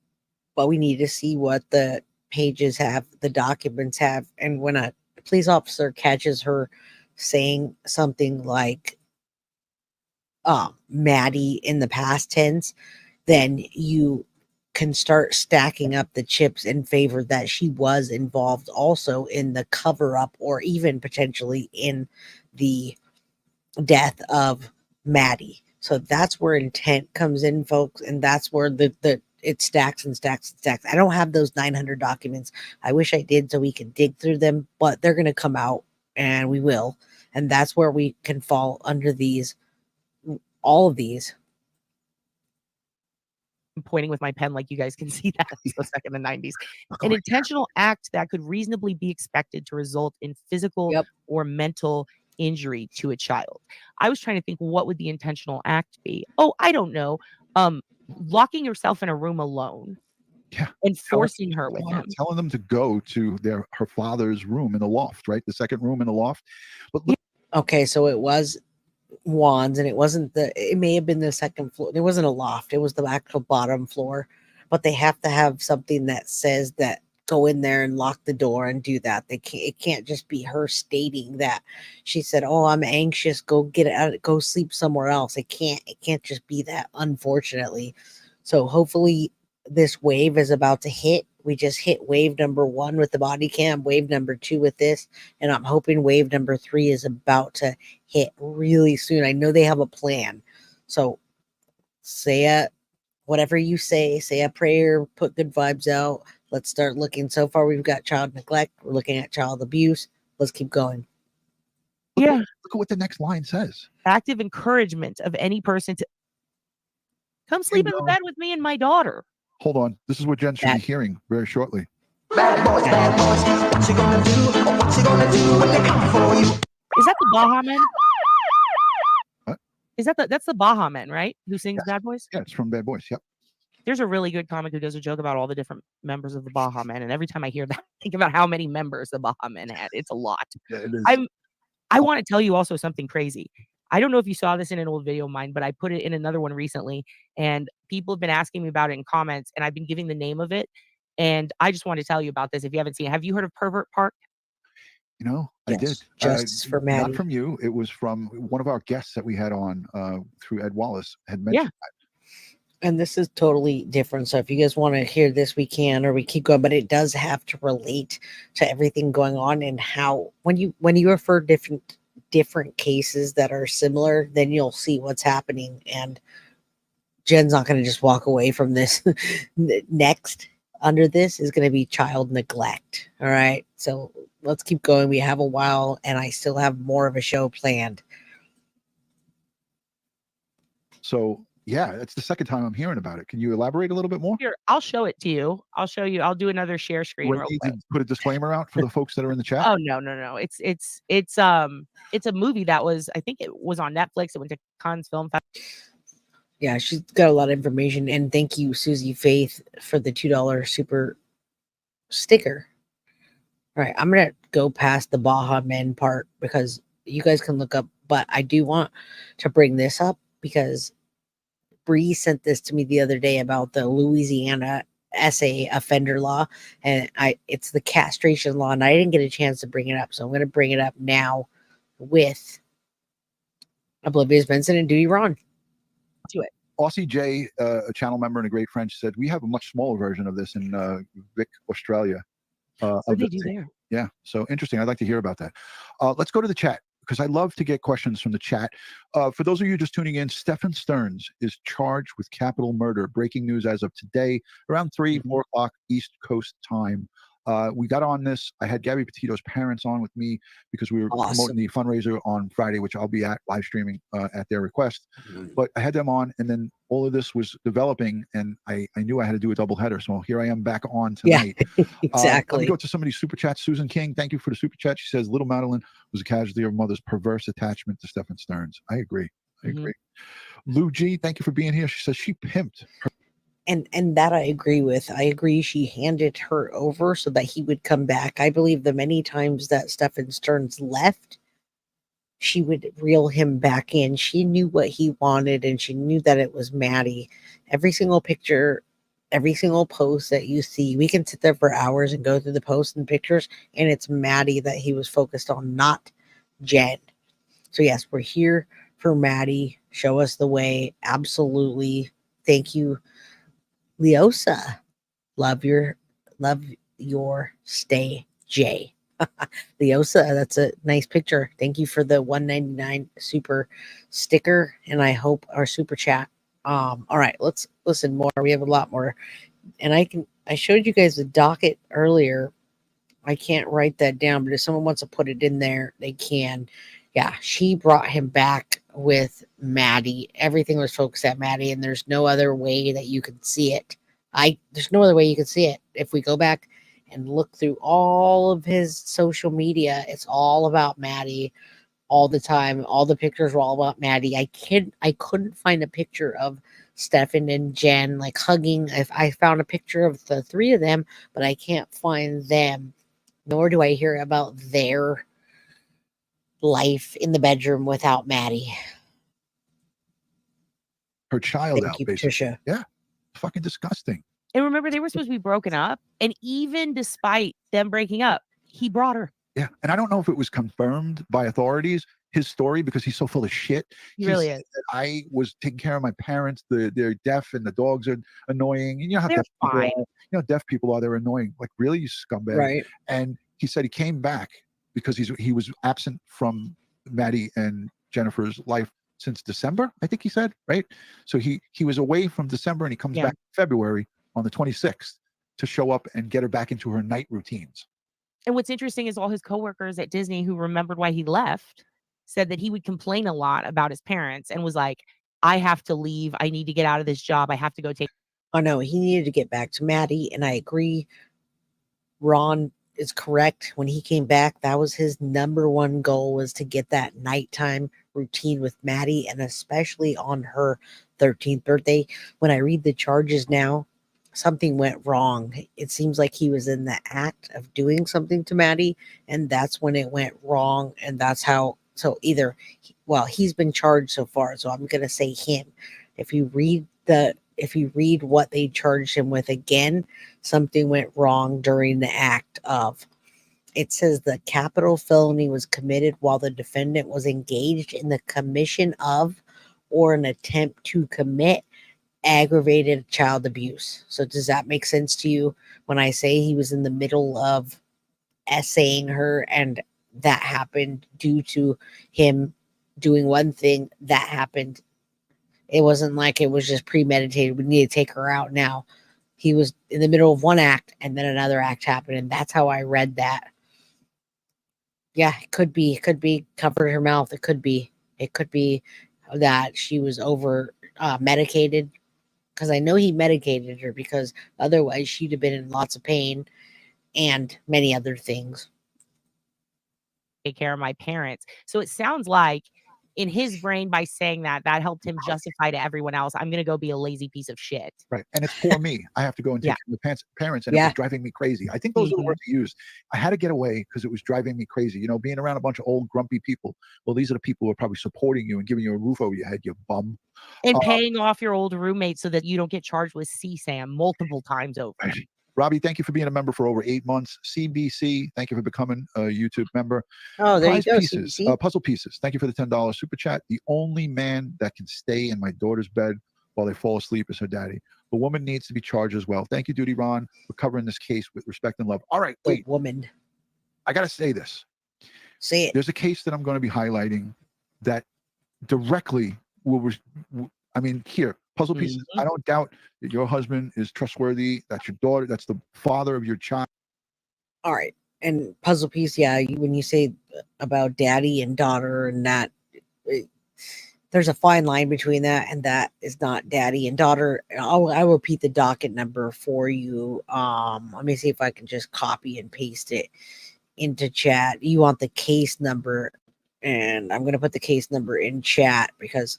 but we need to see what the pages have, the documents have. And when a police officer catches her saying something like Maddie in the past tense, then you can start stacking up the chips in favor that she was involved also in the cover up, or even potentially in the death of Maddie. So that's where intent comes in, folks. And that's where it stacks and stacks and stacks. I don't have those 900 documents. I wish I did so we could dig through them, but they're going to come out, and we will. And that's where we can fall under all of these. I'm pointing with my pen like you guys can see that. So stuck in the 90s. An intentional act that could reasonably be expected to result in physical or mental injury to a child. I was trying to think, what would the intentional act be? Oh, I don't know. Locking yourself in a room alone. Yeah. And forcing her with him. Telling them to go to her father's room in the loft, right? The second room in the loft. But look, okay, so it was Juan's, and it may have been the second floor. There wasn't a loft, it was the actual bottom floor. But they have to have something that says that go in there and lock the door and do that. It can't just be her stating that she said, "Oh, I'm anxious, go get out, go sleep somewhere else." It can't just be that, unfortunately. So hopefully this wave is about to hit. We just hit wave number 1 with the body cam, wave number 2 with this, and I'm hoping wave number 3 is about to hit really soon. I know they have a plan. So whatever you say a prayer, put good vibes out. Let's start looking. So far, we've got child neglect. We're looking at child abuse. Let's keep going. Look at what the next line says. Active encouragement of any person to come sleep in the bed with me and my daughter. Hold on. This is what Jen should be hearing very shortly. Bad boys, what you gonna do? What you gonna do when they come for you? Is that the Baha Men? What? Is that's the Baha Men, right? Who sings Bad Boys? Yeah, it's from Bad Boys. Yep. There's a really good comic who does a joke about all the different members of the Baha Men, and every time I hear that, I think about how many members the Baha Men had. It's a lot. Yeah, it is. I want to tell you also something crazy. I don't know if you saw this in an old video of mine, but I put it in another one recently, and people have been asking me about it in comments, and I've been giving the name of it. And I just want to tell you about this. If you haven't seen it, have you heard of Pervert Park? I did. Justice for Maddie. Not from you. It was from one of our guests that we had on through Ed Wallace had mentioned that. And this is totally different. So if you guys want to hear this, we can, or we keep going, but it does have to relate to everything going on, and how when you refer different cases that are similar, then you'll see what's happening. And Jen's not going to just walk away from this. Next under this is going to be child neglect. All right. So let's keep going. We have a while, and I still have more of a show planned. So yeah, that's the second time I'm hearing about it. Can you elaborate a little bit more? Here, I'll show it to you. I'll show you. I'll do another share screen. Do I need to put a disclaimer out for the folks that are in the chat? Oh no. It's a movie that was, I think it was on Netflix. It went to Cannes Film Festival. Yeah, she's got a lot of information. And thank you, Susie Faith, for the $2 super sticker. All right, I'm going to go past the Baha Men part because you guys can look up, but I do want to bring this up because Bree sent this to me the other day about the Louisiana SA offender law, and it's the castration law, and I didn't get a chance to bring it up, so I'm going to bring it up now with Oblivious Benson and Duty Ron. Do it. Aussie J, a channel member and a great friend, said we have a much smaller version of this in Vic, Australia. What do they do there? Yeah, so interesting. I'd like to hear about that. Let's go to the chat, because I love to get questions from the chat. For those of you just tuning in, Stephan Sterns is charged with capital murder. Breaking news as of today, around 4 o'clock East Coast time. We got on this. I had Gabby Petito's parents on with me because we were promoting the fundraiser on Friday, which I'll be at live streaming at their request. But I had them on, and then all of this was developing, and I knew I had to do a double header. So here I am back on tonight. Yeah, exactly. Let me go to some of these super chats. Susan King, thank you for the super chat. She says, little Madeline was a casualty of her mother's perverse attachment to Stephan Sterns. I agree. I agree. Lou G, thank you for being here. She says she pimped her. And that I agree with. I agree she handed her over so that he would come back. I believe the many times that Stephan Sterns left, she would reel him back in. She knew what he wanted, and she knew that it was Maddie. Every single picture, every single post that you see, we can sit there for hours and go through the posts and pictures, and it's Maddie that he was focused on, not Jen. So yes, we're here for Maddie. Show us the way. Absolutely. Thank you, Leosa. Love your stay, Jay. Leosa, that's a nice picture. Thank you for the $1.99 super sticker, and I hope our super chat. All right, let's listen more. We have a lot more, and I showed you guys the docket earlier. I can't write that down, but if someone wants to put it in there, they can. Yeah, she brought him back with Maddie. Everything was focused at Maddie, and there's no other way that you could see it. There's no other way you could see it. If we go back and look through all of his social media, it's all about Maddie all the time. All the pictures were all about Maddie. I couldn't find a picture of Stephan and Jenn like hugging. If I found a picture of the three of them, but I can't find them, nor do I hear about their life in the bedroom without Maddie. Her child Thank out, you, basically. Patricia. Yeah. Fucking disgusting. And remember, they were supposed to be broken up. And even despite them breaking up, he brought her. Yeah. And I don't know if it was confirmed by authorities, his story, because he's so full of shit. He really said is. that I was taking care of my parents. They're deaf and the dogs are annoying. And you know how They're deaf people fine. are. You know, deaf people are, they're annoying. Like, really, you scumbag. Right. And he said he came back because he was absent from Maddie and Jennifer's life since December, I think he said, right? So he was away from December and he comes back in February on the 26th to show up and get her back into her night routines. And what's interesting is all his coworkers at Disney who remembered why he left said that he would complain a lot about his parents and was like, I have to leave. I need to get out of this job. I have to go take. Oh no, he needed to get back to Maddie, and I agree. Ron is correct. When he came back, that was his number one goal, was to get that nighttime routine with Maddie, and especially on her 13th birthday. When I read the charges now, something went wrong. It seems like he was in the act of doing something to Maddie, and that's when it went wrong. And that's how, so either, well, he's been charged so far, so I'm going to say him. If you read what they charged him with again, something went wrong during the act of. It says the capital felony was committed while the defendant was engaged in the commission of or an attempt to commit aggravated child abuse. So does that make sense to you when I say he was in the middle of essaying her and that happened due to him doing one thing that happened? It wasn't like it was just premeditated. We need to take her out now. He was in the middle of one act and then another act happened. And that's how I read that. Yeah, it could be covered her mouth. It could be that she was over medicated, because I know he medicated her, because otherwise she'd have been in lots of pain and many other things. Take care of my parents. So it sounds like in his brain, by saying that helped him justify to everyone else, I'm going to go be a lazy piece of shit. Right. And it's for me. I have to go and take care of my parents, and it was driving me crazy. I think those are the words he used. I had to get away because it was driving me crazy. You know, being around a bunch of old grumpy people. Well, these are the people who are probably supporting you and giving you a roof over your head, you bum. And paying off your old roommate so that you don't get charged with CSAM multiple times over. Robbie, thank you for being a member for over 8 months. CBC, thank you for becoming a YouTube member. Oh, there Prize you go. Pieces, Puzzle Pieces, thank you for the $10 super chat. The only man that can stay in my daughter's bed while they fall asleep is her daddy. The woman needs to be charged as well. Thank you, Duty Ron, for covering this case with respect and love. All right, wait. The woman. I got to say this. Say it. There's a case that I'm going to be highlighting that directly will, here, Puzzle Pieces. I don't doubt that your husband is trustworthy. That's your daughter. That's the father of your child. All right. And Puzzle Piece, yeah, when you say about daddy and daughter and that, there's a fine line between that, and that is not daddy and daughter. I'll repeat the docket number for you. Let me see if I can just copy and paste it into chat. You want the case number, and I'm going to put the case number in chat because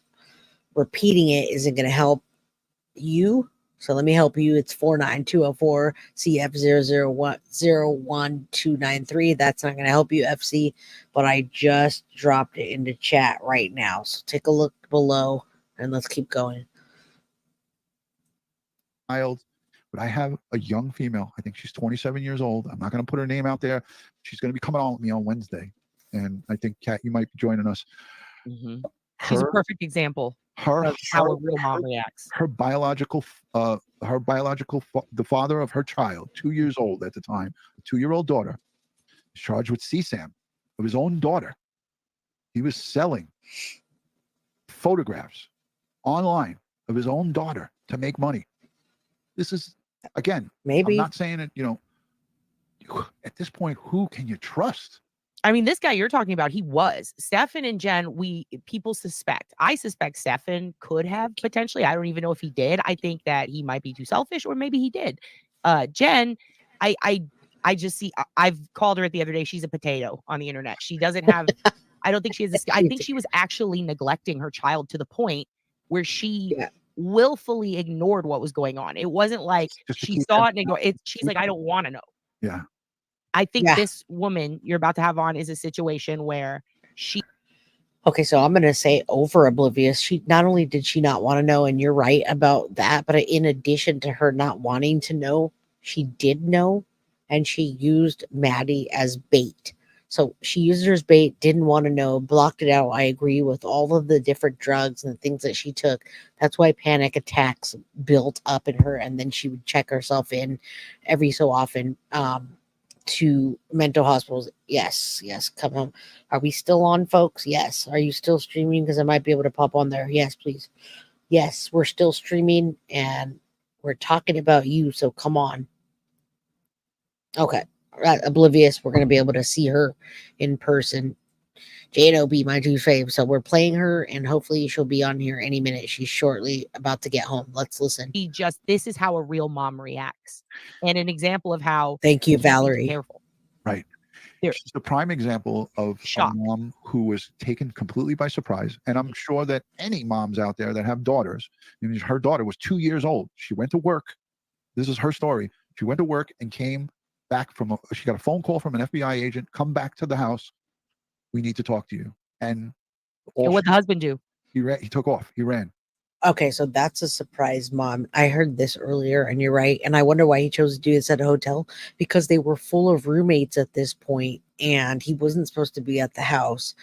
repeating it isn't going to help you. So let me help you. It's 49204 CF00101293. That's not going to help you, FC, but I just dropped it into chat right now. So take a look below and let's keep going. But I have a young female. I think she's 27 years old. I'm not going to put her name out there. She's going to be coming on with me on Wednesday. And I think, Kat, you might be joining us. She's a perfect example of how a real mom reacts. The father of her child, 2 years old at the time, a 2-year-old daughter, is charged with CSAM of his own daughter. He was selling photographs online of his own daughter to make money. This is, again, maybe I'm not saying it, at this point, who can you trust? I mean, this guy you're talking about, he was. Stephan and Jenn, people suspect. I suspect Stephan could have potentially. I don't even know if he did. I think that he might be too selfish, or maybe he did. Jenn, I just see. I've called her it the other day. She's a potato on the internet. She doesn't have. I don't think she has this. I think she was actually neglecting her child to the point where she willfully ignored what was going on. It wasn't like she saw it and ignored. She's like, I don't want to know. Yeah. I think this woman you're about to have on is a situation where she. Okay, so I'm going to say over oblivious. She not only did she not want to know, and you're right about that, but in addition to her not wanting to know, she did know, and she used Maddie as bait. So she used her as bait, didn't want to know, blocked it out. I agree with all of the different drugs and the things that she took. That's why panic attacks built up in her, and then she would check herself in every so often. To mental hospitals. Yes, come home. Are we still on, folks? Yes. Are you still streaming? Because I might be able to pop on there. Yes, please. Yes, we're still streaming and we're talking about you, so come on. Okay. Oblivious, we're going to be able to see her in person. Jado be my two faves. So we're playing her, and hopefully she'll be on here any minute. She's shortly about to get home. Let's listen. This is how a real mom reacts, and an example of how. Thank you, Valerie. Careful. Right. She's a prime example of a mom who was taken completely by surprise. And I'm sure that any moms out there that have daughters, I mean, her daughter was 2 years old. She went to work. This is her story. She went to work and came back she got a phone call from an FBI agent. Come back to the house. We need to talk to you. And what the husband do? He took off. He ran. Okay, so that's a surprise, Mom. I heard this earlier, and you're right. And I wonder why he chose to do this at a hotel, because they were full of roommates at this point, and he wasn't supposed to be at the house.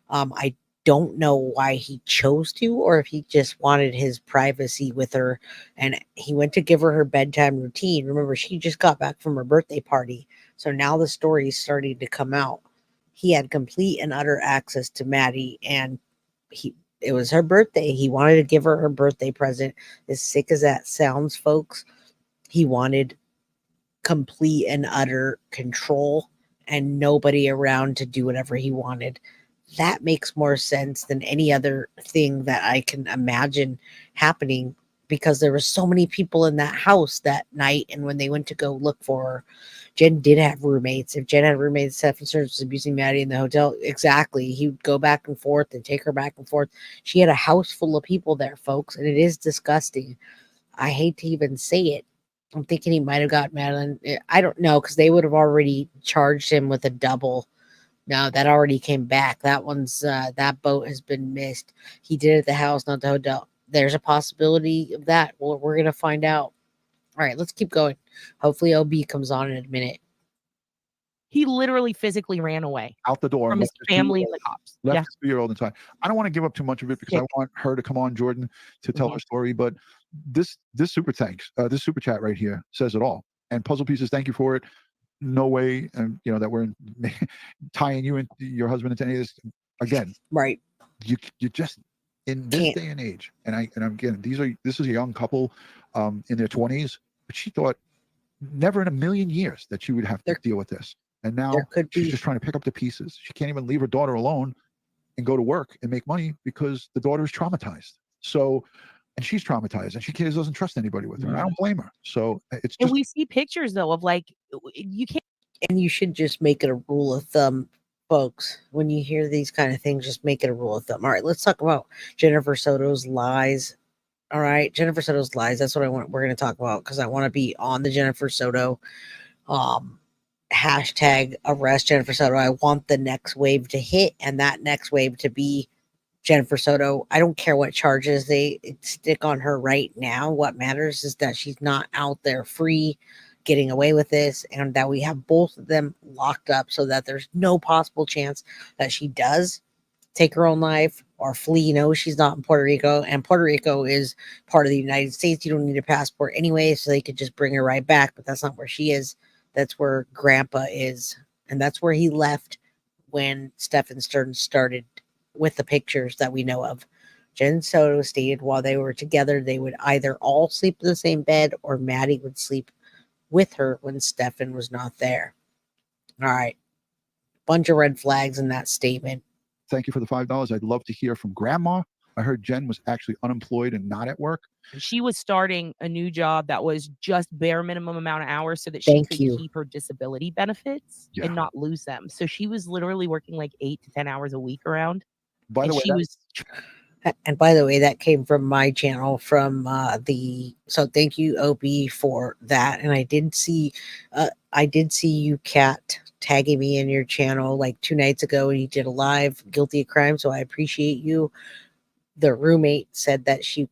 I don't know why he chose to, or if he just wanted his privacy with her. And he went to give her bedtime routine. Remember, she just got back from her birthday party, so now the story is starting to come out. He had complete and utter access to Maddie, and it was her birthday. He wanted to give her birthday present. As sick as that sounds, folks, he wanted complete and utter control and nobody around to do whatever he wanted. That makes more sense than any other thing that I can imagine happening, because there were so many people in that house that night. And when they went to go look for her, Jenn did have roommates. If Jenn had roommates, Stephan Sterns was abusing Maddie in the hotel. Exactly. He would go back and forth and take her back and forth. She had a house full of people there, folks, and it is disgusting. I hate to even say it. I'm thinking he might have got Madeline. I don't know, because they would have already charged him with a double. No, that already came back. That that boat has been missed. He did it at the house, not the hotel. There's a possibility of that. Well, we're going to find out. All right, let's keep going. Hopefully OB comes on in a minute. He literally physically ran away out the door from his family and the cops. Left his 2-year-old inside. I don't want to give up too much of it, because I want her to come on, Jordan, to tell her story. But this super chat right here says it all. And Puzzle Pieces, thank you for it. No way, that we're tying you and your husband into any of this. Again, right? You just in this day and age, and again, this is a young couple in their 20s, but she thought never in a million years that she would have to deal with this. And now she's just trying to pick up the pieces. She can't even leave her daughter alone and go to work and make money because the daughter is traumatized. So, and she's traumatized, and she doesn't trust anybody with her. I don't blame her. So it's just. And we see pictures though of you can't. And you should just make it a rule of thumb, folks. When you hear these kind of things, just make it a rule of thumb. All right, let's talk about Jennifer Soto's lies. All right, Jennifer Soto's lies. That's what we're going to talk about, because I want to be on the Jennifer Soto hashtag arrest Jennifer Soto. I want the next wave to hit, and that next wave to be Jennifer Soto. I don't care what charges they stick on her right now. What matters is that she's not out there free, getting away with this, and that we have both of them locked up, so that there's no possible chance that she does take her own life or flee. She's not in Puerto Rico, and Puerto Rico is part of the United States. You don't need a passport anyway, so they could just bring her right back. But that's not where she is. That's where Grandpa is, and that's where he left when Stephan Sterns started with the pictures that we know of. Jenn Soto stated while they were together, they would either all sleep in the same bed, or Maddie would sleep with her when Stephan was not there. All right. bunch of red flags in that statement. Thank you for the $5. I'd love to hear from Grandma. I heard Jenn was actually unemployed and not at work. She was starting a new job that was just bare minimum amount of hours so that she could keep her disability benefits and not lose them. So she was literally working like 8 to 10 hours a week around. By the way, and by the way, that came from my channel from so thank you, OB, for that. And I did see you, Kat, tagging me in your channel like 2 nights ago, and you did a live guilty of crime. So I appreciate you. The roommate said that she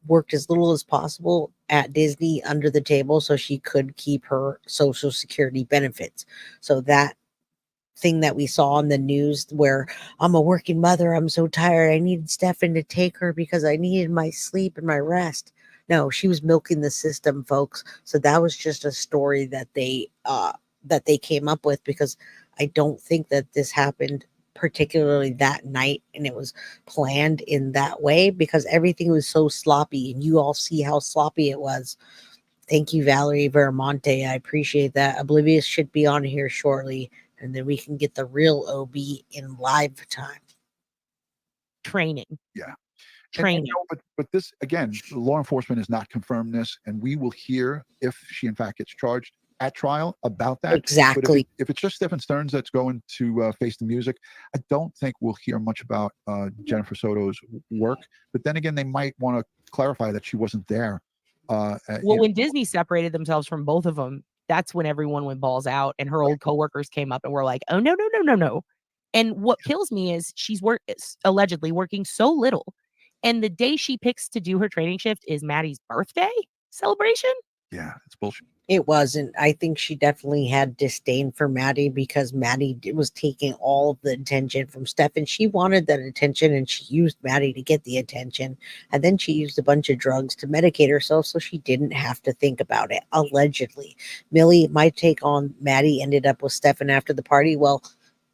worked as little as possible at Disney under the table so she could keep her Social Security benefits. So that thing that we saw on the news where I'm a working mother, I'm so tired, I needed Stephan to take her because I needed my sleep and my rest. No, she was milking the system, folks. So that was just a story that they came up with, because I don't think that this happened particularly that night and it was planned in that way, because everything was so sloppy, and you all see how sloppy it was. Thank you, Valerie Veramonte. I appreciate that. Oblivious should be on here shortly, and then we can get the real OB in live time. Training. Yeah. Training. And, you know, but this, again, law enforcement has not confirmed this, and we will hear if she in fact gets charged at trial about that. Exactly. But if it's just Stephan Sterns that's going to face the music, I don't think we'll hear much about Jennifer Soto's work. But then again, they might want to clarify that she wasn't there. Well, when Disney separated themselves from both of them, that's when everyone went balls out, and her old coworkers came up and were like, "Oh, no." And what kills me is she's allegedly working so little, and the day she picks to do her training shift is Maddie's birthday celebration. Yeah, it's bullshit. It wasn't. I think she definitely had disdain for Maddie, because Maddie was taking all of the attention from Stephan. She wanted that attention, and she used Maddie to get the attention. And then she used a bunch of drugs to medicate herself so she didn't have to think about it, allegedly. Millie, my take on Maddie ended up with Stephan after the party. Well,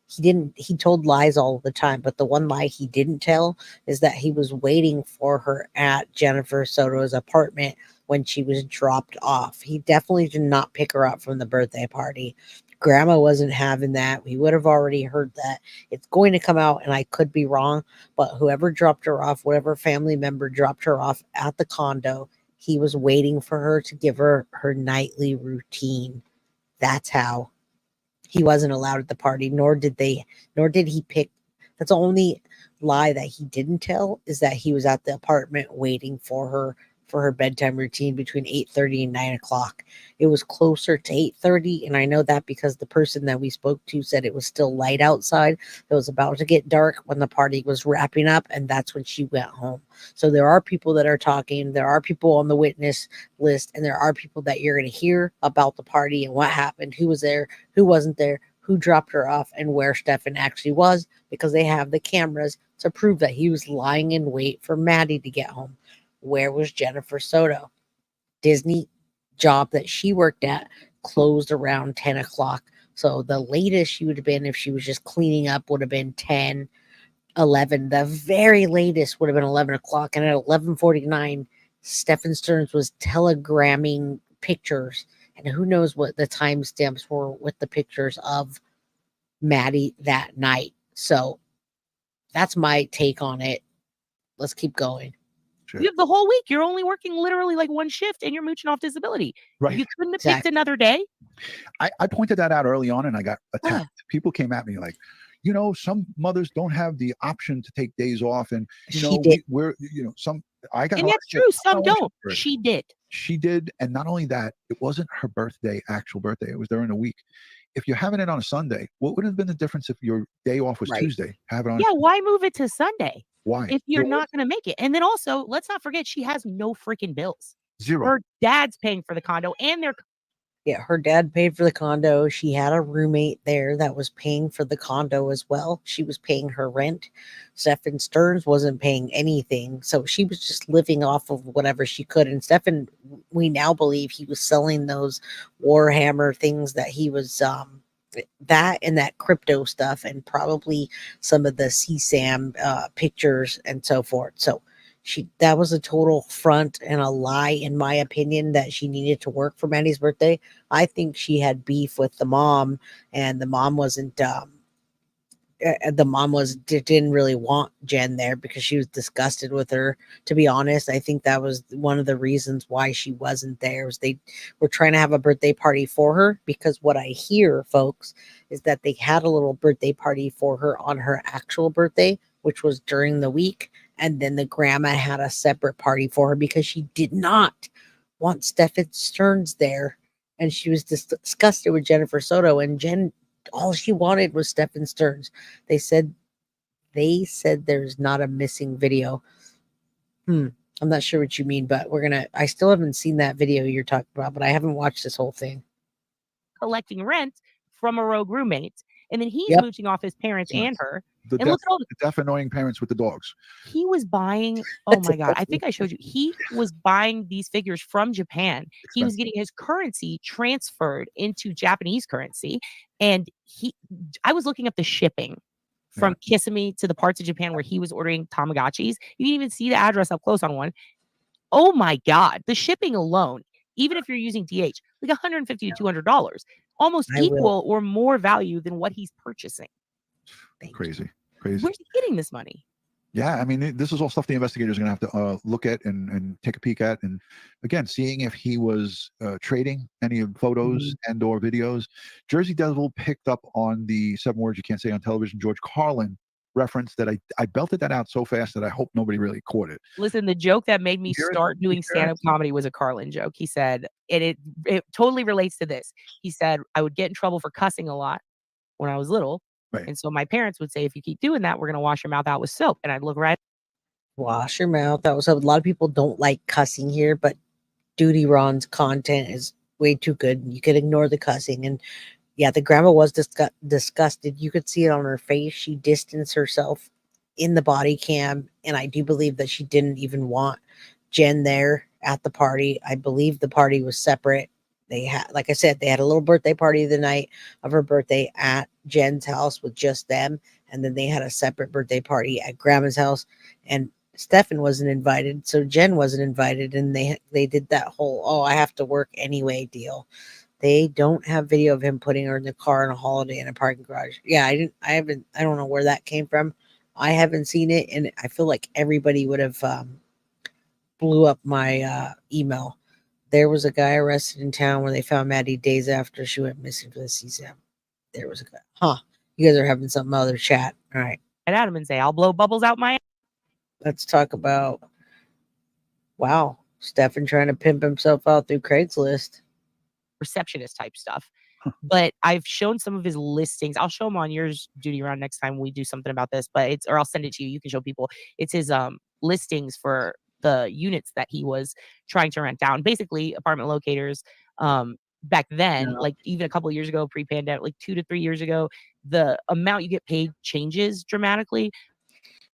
he told lies all the time, but the one lie he didn't tell is that he was waiting for her at Jennifer Soto's apartment when she was dropped off. He definitely did not pick her up from the birthday party. Grandma wasn't having that. We would have already heard that. It's going to come out, and I could be wrong, but whoever dropped her off, whatever family member dropped her off at the condo, he was waiting for her to give her her nightly routine. That's how. He wasn't allowed at the party, nor did he pick. That's the only lie that he didn't tell, is that he was at the apartment waiting for her bedtime routine between 8:30 and 9 o'clock. It was closer to 8:30, and I know that because the person that we spoke to said it was still light outside. It was about to get dark when the party was wrapping up, and that's when she went home. So there are people that are talking, there are people on the witness list, and there are people that you're going to hear about the party and what happened, who was there, who wasn't there, who dropped her off, and where Stephan actually was, because they have the cameras to prove that he was lying in wait for Maddie to get home. Where was Jennifer Soto? Disney job that she worked at closed around 10 o'clock. So the latest she would have been, if she was just cleaning up, would have been 10, 11. The very latest would have been 11 o'clock. And at 11:49, Stephan Sterns was telegramming pictures. And who knows what the timestamps were with the pictures of Maddie that night. So that's my take on it. Let's keep going. You have the whole week. You're only working literally like one shift, and you're mooching off disability. Right. You couldn't have picked another day. I pointed that out early on, and I got attacked. People came at me like, some mothers don't have the option to take days off, and I got. And that's true. Some don't. She did. She did, and not only that, it wasn't her actual birthday. It was during the week. If you're having it on a Sunday, what would have been the difference if your day off was Tuesday? Have it on. Yeah, why move it to Sunday? Why? If you're not going to make it. And then also, let's not forget, she has no freaking bills. Zero. Her dad's paying for the condo, and her dad paid for the condo. She had a roommate there that was paying for the condo as well. She was paying her rent. Stephan Sterns wasn't paying anything. So she was just living off of whatever she could. And Stephan, we now believe he was selling those Warhammer things that he was, that and that crypto stuff, and probably some of the CSAM pictures and so forth. So that was a total front and a lie, in my opinion, that she needed to work for Maddie's birthday. I think she had beef with the mom, and the mom wasn't the mom didn't really want Jenn there because she was disgusted with her. To be honest, I think that was one of the reasons why she wasn't there. Was they were trying to have a birthday party for her, because what I hear, folks, is that they had a little birthday party for her on her actual birthday, which was during the week, and then the grandma had a separate party for her because she did not want Stephan Sterns there, and she was disgusted with Jennifer Soto, and Jenn, all she wanted was Stephan Sterns. They said there's not a missing video. I'm not sure what you mean, but I still haven't seen that video you're talking about, but I haven't watched this whole thing. Collecting rent from a rogue roommate, and then he's mooching off his parents and her. The And look at all the deaf annoying parents with the dogs. he was buying. Oh my God. I think I showed you. He was buying these figures from Japan. He was getting his currency transferred into Japanese currency. And I was looking up the shipping from Kissimmee to the parts of Japan where he was ordering Tamagotchis. You can even see the address up close on one. Oh my God. The shipping alone, even if you're using DH, like $150 to $200, almost equal or more value than what he's purchasing. Crazy. Where's he getting this money? Yeah, I mean, this is all stuff the investigators are going to have to look at and take a peek at. And again, seeing if he was trading any of photos and or videos. Jersey Devil picked up on the 7 words you can't say on television George Carlin reference that I belted that out so fast that I hope nobody really caught it. Listen, the joke that made me start doing stand-up comedy was a Carlin joke. He said, it totally relates to this. He said, I would get in trouble for cussing a lot when I was little. Right. And so my parents would say, if you keep doing that, we're going to wash your mouth out with soap. And I'd look right. Wash your mouth. That was a lot of people don't like cussing here, but Duty Ron's content is way too good. You could ignore the cussing. And yeah, the grandma was disgusted. You could see it on her face. She distanced herself in the body cam. And I do believe that she didn't even want Jenn there at the party. I believe the party was separate. They had, like I said, they had a little birthday party the night of her birthday at Jenn's house with just them. And then they had a separate birthday party at grandma's house. And Stephan wasn't invited. So Jenn wasn't invited. And they did that whole, oh, I have to work anyway deal. They don't have video of him putting her in the car on a holiday in a parking garage. Yeah, I don't know where that came from. I haven't seen it. And I feel like everybody would have blew up my email. There was a guy arrested in town where they found Maddie days after she went missing for the season. There was a guy. Huh. You guys are having some other chat. All right. And Adam and say, I'll blow bubbles out my. Let's talk about, wow, Stephan trying to pimp himself out through Craigslist. Receptionist type stuff. But I've shown some of his listings. I'll show them on yours, Duty Round, next time we do something about this. But or I'll send it to you. You can show people. It's his listings for the units that he was trying to rent down. Basically, apartment locators. Back then, like even a couple of years ago, pre-pandemic, like 2 to 3 years ago, the amount you get paid changes dramatically.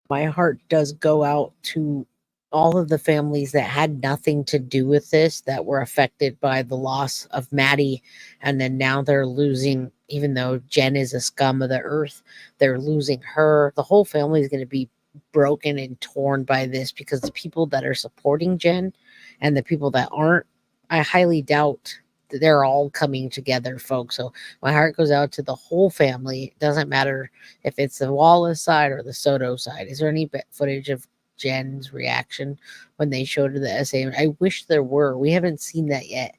My heart does go out to all of the families that had nothing to do with this, that were affected by the loss of Maddie. And then now they're losing, even though Jenn is a scum of the earth, they're losing her. The whole family is going to be broken and torn by this, because the people that are supporting Jenn and the people that aren't, I highly doubt that they're all coming together, folks. So my heart goes out to the whole family. It doesn't matter if it's the Wallace side or the Soto side. Is there any footage of Jenn's reaction when they showed her the essay? I wish there were. We haven't seen that yet,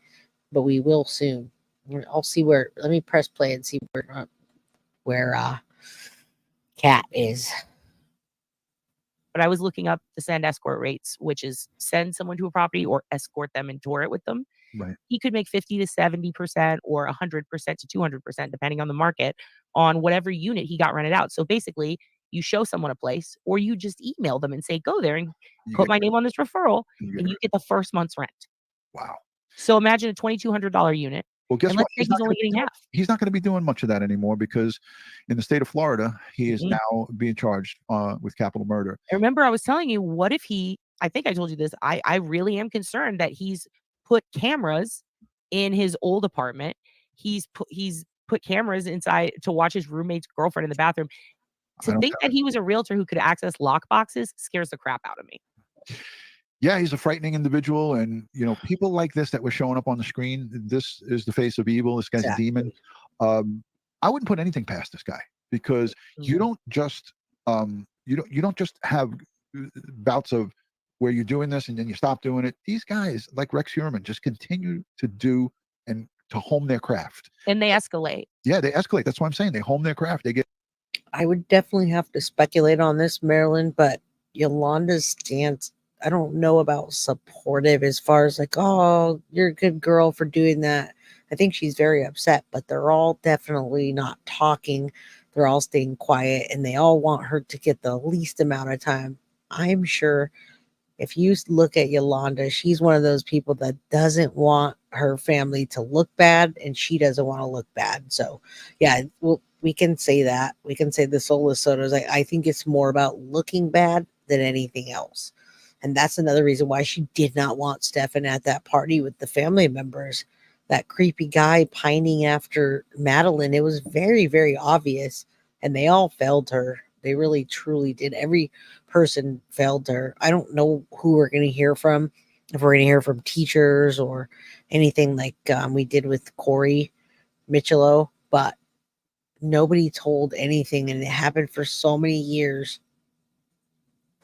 but we will soon. I'll see where. Let me press play and see where Cat is. But I was looking up the send escort rates, which is send someone to a property or escort them and tour it with them. Right. He could make 50 to 70% or 100% to 200%, depending on the market, on whatever unit he got rented out. So basically, you show someone a place, or you just email them and say, go there and put my name on this referral, and you get the first month's rent. Wow. So imagine a $2,200 unit. Well, guess and what? let's say he's only getting half. He's not going to be doing much of that anymore, because in the state of Florida, he is now being charged with capital murder. I remember I was telling you, what if I think I told you this, I really am concerned that he's put cameras in his old apartment. He's put cameras inside to watch his roommate's girlfriend in the bathroom. To think that he was a realtor who could access lock boxes scares the crap out of me. Yeah, he's a frightening individual. And, people like this that were showing up on the screen, this is the face of evil. This guy's a demon. I wouldn't put anything past this guy. because you don't just you don't just have bouts of where you're doing this and then you stop doing it. These guys, like Rex Heuermann, just continue to do and to hone their craft. And they escalate. Yeah, they escalate. That's what I'm saying. They hone their craft. They get. I would definitely have to speculate on this, Marilyn, but Yolanda's stance, I don't know about supportive as far as like, oh, you're a good girl for doing that. I think she's very upset, but they're all definitely not talking. They're all staying quiet and they all want her to get the least amount of time. I'm sure if you look at Yolanda, she's one of those people that doesn't want her family to look bad and she doesn't want to look bad. So yeah, well, we can say that. We can say the soulless Sotos. I think it's more about looking bad than anything else. And that's another reason why she did not want Stephan at that party with the family members. That creepy guy pining after Madeline. It was very, very obvious. And they all failed her. They really, truly did. Every person failed her. I don't know who we're going to hear from. If we're going to hear from teachers or anything like we did with Corey Michelo. But nobody told anything. And it happened for so many years.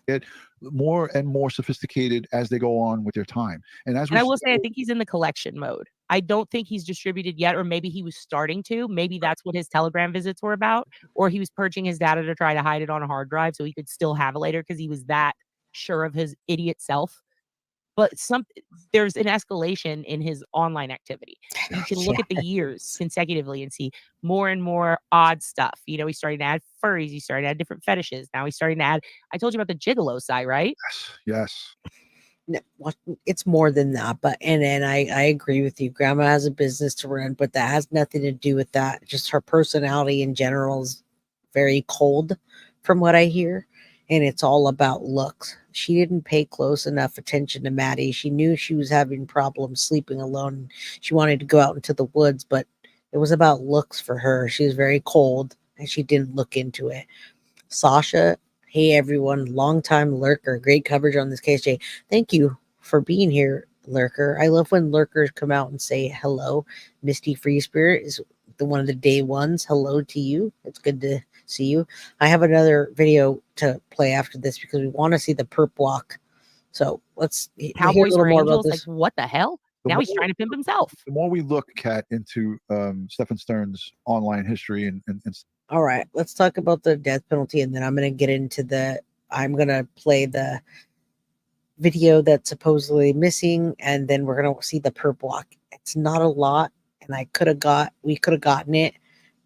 Get more and more sophisticated as they go on with their time. And as I will say, I think he's in the collection mode. I don't think he's distributed yet, or maybe he was starting to. Maybe that's what his Telegram visits were about, or he was purging his data to try to hide it on a hard drive so he could still have it later because he was that sure of his idiot self. But there's an escalation in his online activity. You can look at the years consecutively and see more and more odd stuff. You know, he's starting to add furries. He's starting to add different fetishes. Now he's starting to add, I told you about the gigolo side, right? Yes. No, it's more than that, but and I agree with you. Grandma has a business to run, but that has nothing to do with that. Just her personality in general is very cold from what I hear, and it's all about looks. She didn't pay close enough attention to Maddie. She knew she was having problems sleeping alone. She wanted to go out into the woods, but it was about looks for her. She was very cold and she didn't look into it. Sasha, hey everyone, long time lurker. Great coverage on this case, Jay. Thank you for being here, lurker. I love when lurkers come out and say hello. Misty Free Spirit is one of the day ones. Hello to you. It's good to see you. I have another video to play after this because we want to see the perp walk. So let's hear a Cowboys little for more Angels. about Like, this. what the hell? Now he's trying to pimp himself. The more we look, Kat, into Stephan Sterns' online history and all right, let's talk about the death penalty, and then I'm going to get into I'm going to play the video that's supposedly missing, and then we're going to see the perp walk. It's not a lot, and we could have gotten it,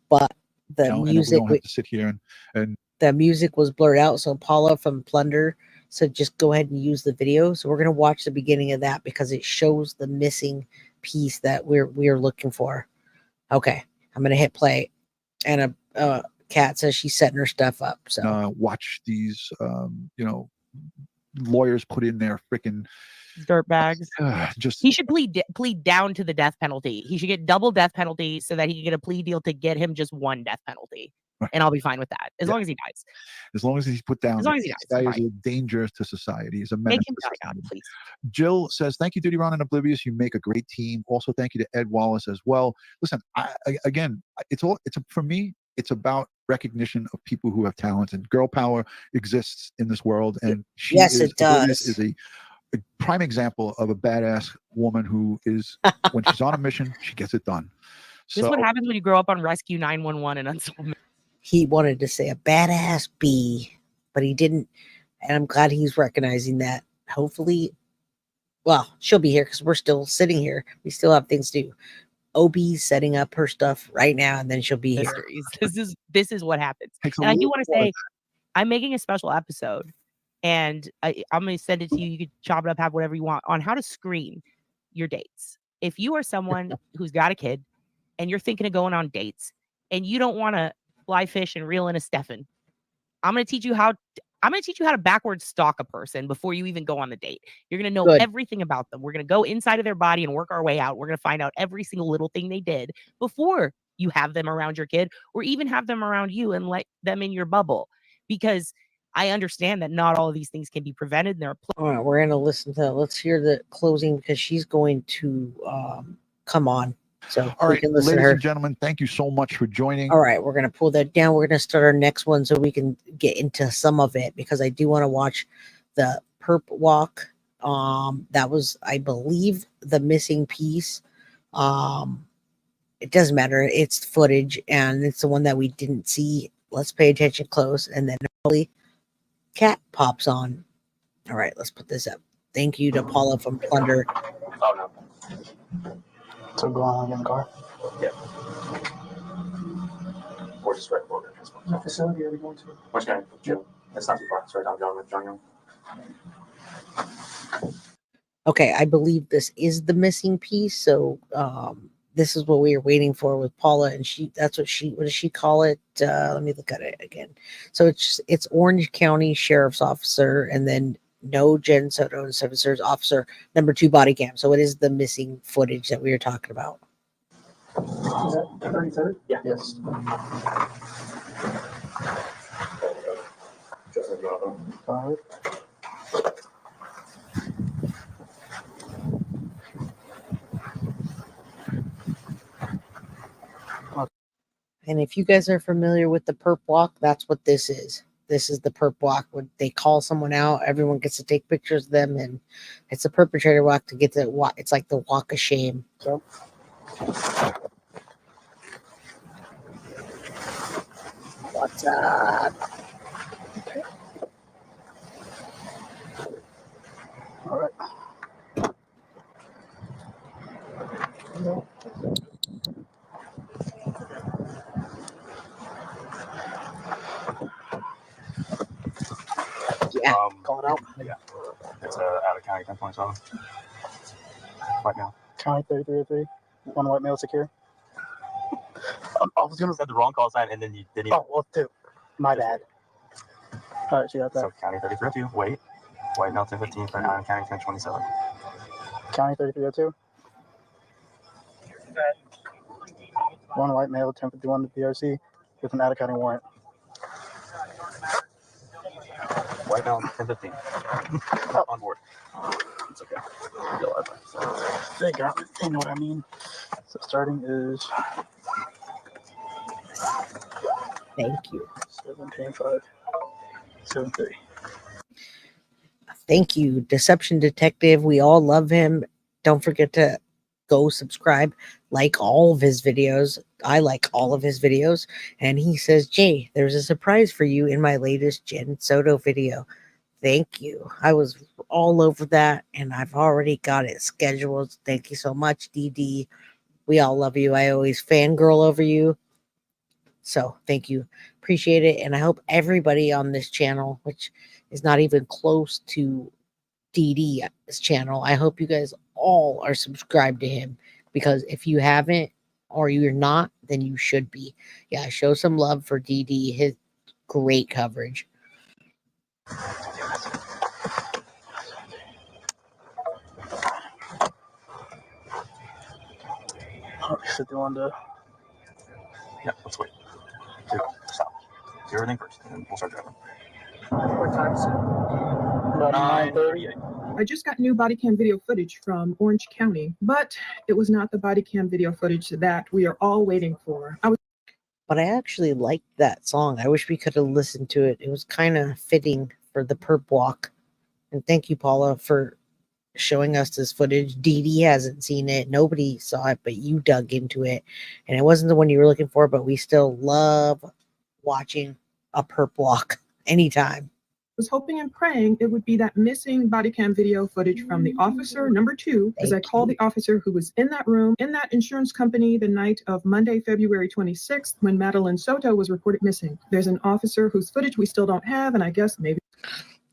but the music, we don't have to sit here and the music was blurred out. So Paula from Plunder said, just go ahead and use the video. So we're going to watch the beginning of that because it shows the missing piece that we're looking for. Okay. I'm going to hit play. And Kat says she's setting her stuff up. So watch these, lawyers put in their freaking dirt bags. Just he should plead down to the death penalty. He should get double death penalty so that he can get a plea deal to get him just one death penalty. And I'll be fine with that as long as he dies. As long as he's put down. As long as he dies. That is a danger to society. He's a menace. Make him die, God, please. Jill says, thank you, Duty Ron and Oblivious. You make a great team. Also, thank you to Ed Wallace as well. Listen, for me, it's about recognition of people who have talent, and girl power exists in this world. And it does. Is a prime example of a badass woman who is, when she's on a mission, she gets it done. This is what happens when you grow up on Rescue 911 and Unsolved. He wanted to say a badass bee, but he didn't. And I'm glad he's recognizing that. Hopefully, well, she'll be here because we're still sitting here. We still have things to do. OB's setting up her stuff right now, and then she'll be here. This is what happens. And I do want to say, I'm making a special episode, and I'm going to send it to you. You can chop it up, have whatever you want, on how to screen your dates. If you are someone who's got a kid and you're thinking of going on dates and you don't want to fly fish and reel in a Stephan, I'm going to teach you how to backwards stalk a person before you even go on the date. You're going to know everything about them. We're going to go inside of their body and work our way out. We're going to find out every single little thing they did before you have them around your kid, or even have them around you and let them in your bubble. Because I understand that not all of these things can be prevented. All right, we're going to let's hear the closing because she's going to come on. So All we right, can listen to ladies her. and gentlemen, thank you so much for joining. All right, we're going to pull that down. We're going to start our next one so we can get into some of it, because I do want to watch the perp walk. That was, I believe, the missing piece. It doesn't matter. It's footage, and it's the one that we didn't see. Let's pay attention close, and then hopefully cat pops on. All right, let's put this up. Thank you to Paula from Plunder. Oh, no. So go on in the car? Yeah. Or just right forward. What facility are we going to? Which guy? Jim. That's not too far. Sorry, I'm John with John Young. Okay, I believe this is the missing piece. So this is what we were waiting for with Paula, and what does she call it? Let me look at it again. So it's Orange County Sheriff's Officer, and then no Jenn Soto and Stephan Sterns Officer number 2 body cam. So it is the missing footage that we were talking about. Is that 33rd? Yeah. Yes. All right. And if you guys are familiar with the perp walk, that's what this is. This is the perp walk when they call someone out, everyone gets to take pictures of them, and it's a perpetrator walk to get to walk. It's like the walk of shame. So what's up? All right. Yeah. Calling out? Yeah. It's out of county 10.7. Right now. County 3303. One white male secure. I was going to say the wrong call sign and then you didn't even. Oh, well, dude. My bad. All right, so you got that. So county 3302. Wait. White male 1015 for out of county 1027. County 3302. One white male 1051 to PRC with an out of county warrant. White male 1015. On board. It's okay. They got it. They know what I mean. So starting is. Thank you. 17.5. 7.3. Thank you, Deception Detective. We all love him. Don't forget to go subscribe, like all of his videos. I like all of his videos. And he says, Jay, there's a surprise for you in my latest Jenn Soto video. Thank you. I was all over that, and I've already got it scheduled. Thank you so much, DD. We all love you. I always fangirl over you. So thank you. Appreciate it. And I hope everybody on this channel, which is not even close to DD's channel, I hope you guys all are subscribed to him, because if you haven't or you're not, then you should be. Yeah, show some love for DD. His great coverage. So do you want to? Yeah, let's wait. Stop. Do everything first, and then we'll start driving. What time is it? About 9:30. I just got new body cam video footage from Orange County, but it was not the body cam video footage that we are all waiting for. But I actually liked that song. I wish we could have listened to it. It was kind of fitting for the perp walk. And thank you, Paula, for showing us this footage. Dee hasn't seen it. Nobody saw it, but you dug into it. And it wasn't the one you were looking for, but we still love watching a perp walk anytime. Was hoping and praying it would be that missing body cam video footage from the officer number 2, as I called the officer who was in that room in that insurance company the night of Monday, February 26th, when Madeline Soto was reported missing. There's an officer whose footage we still don't have, and I guess maybe.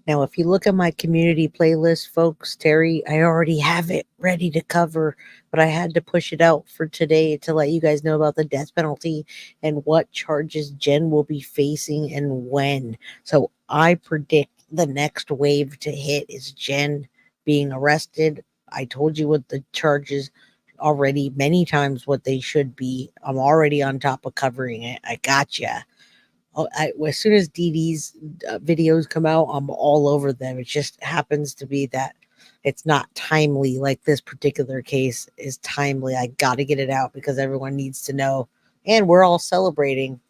Now, if you look at my community playlist, folks, Terry, I already have it ready to cover, but I had to push it out for today to let you guys know about the death penalty and what charges Jenn will be facing and when. So I predict the next wave to hit is Jenn being arrested. I told you what the charges already many times what they should be. I'm already on top of covering it. I gotcha. As soon as DD's videos come out, I'm all over them. It just happens to be that it's not timely like this particular case is timely. I got to get it out because everyone needs to know. And we're all celebrating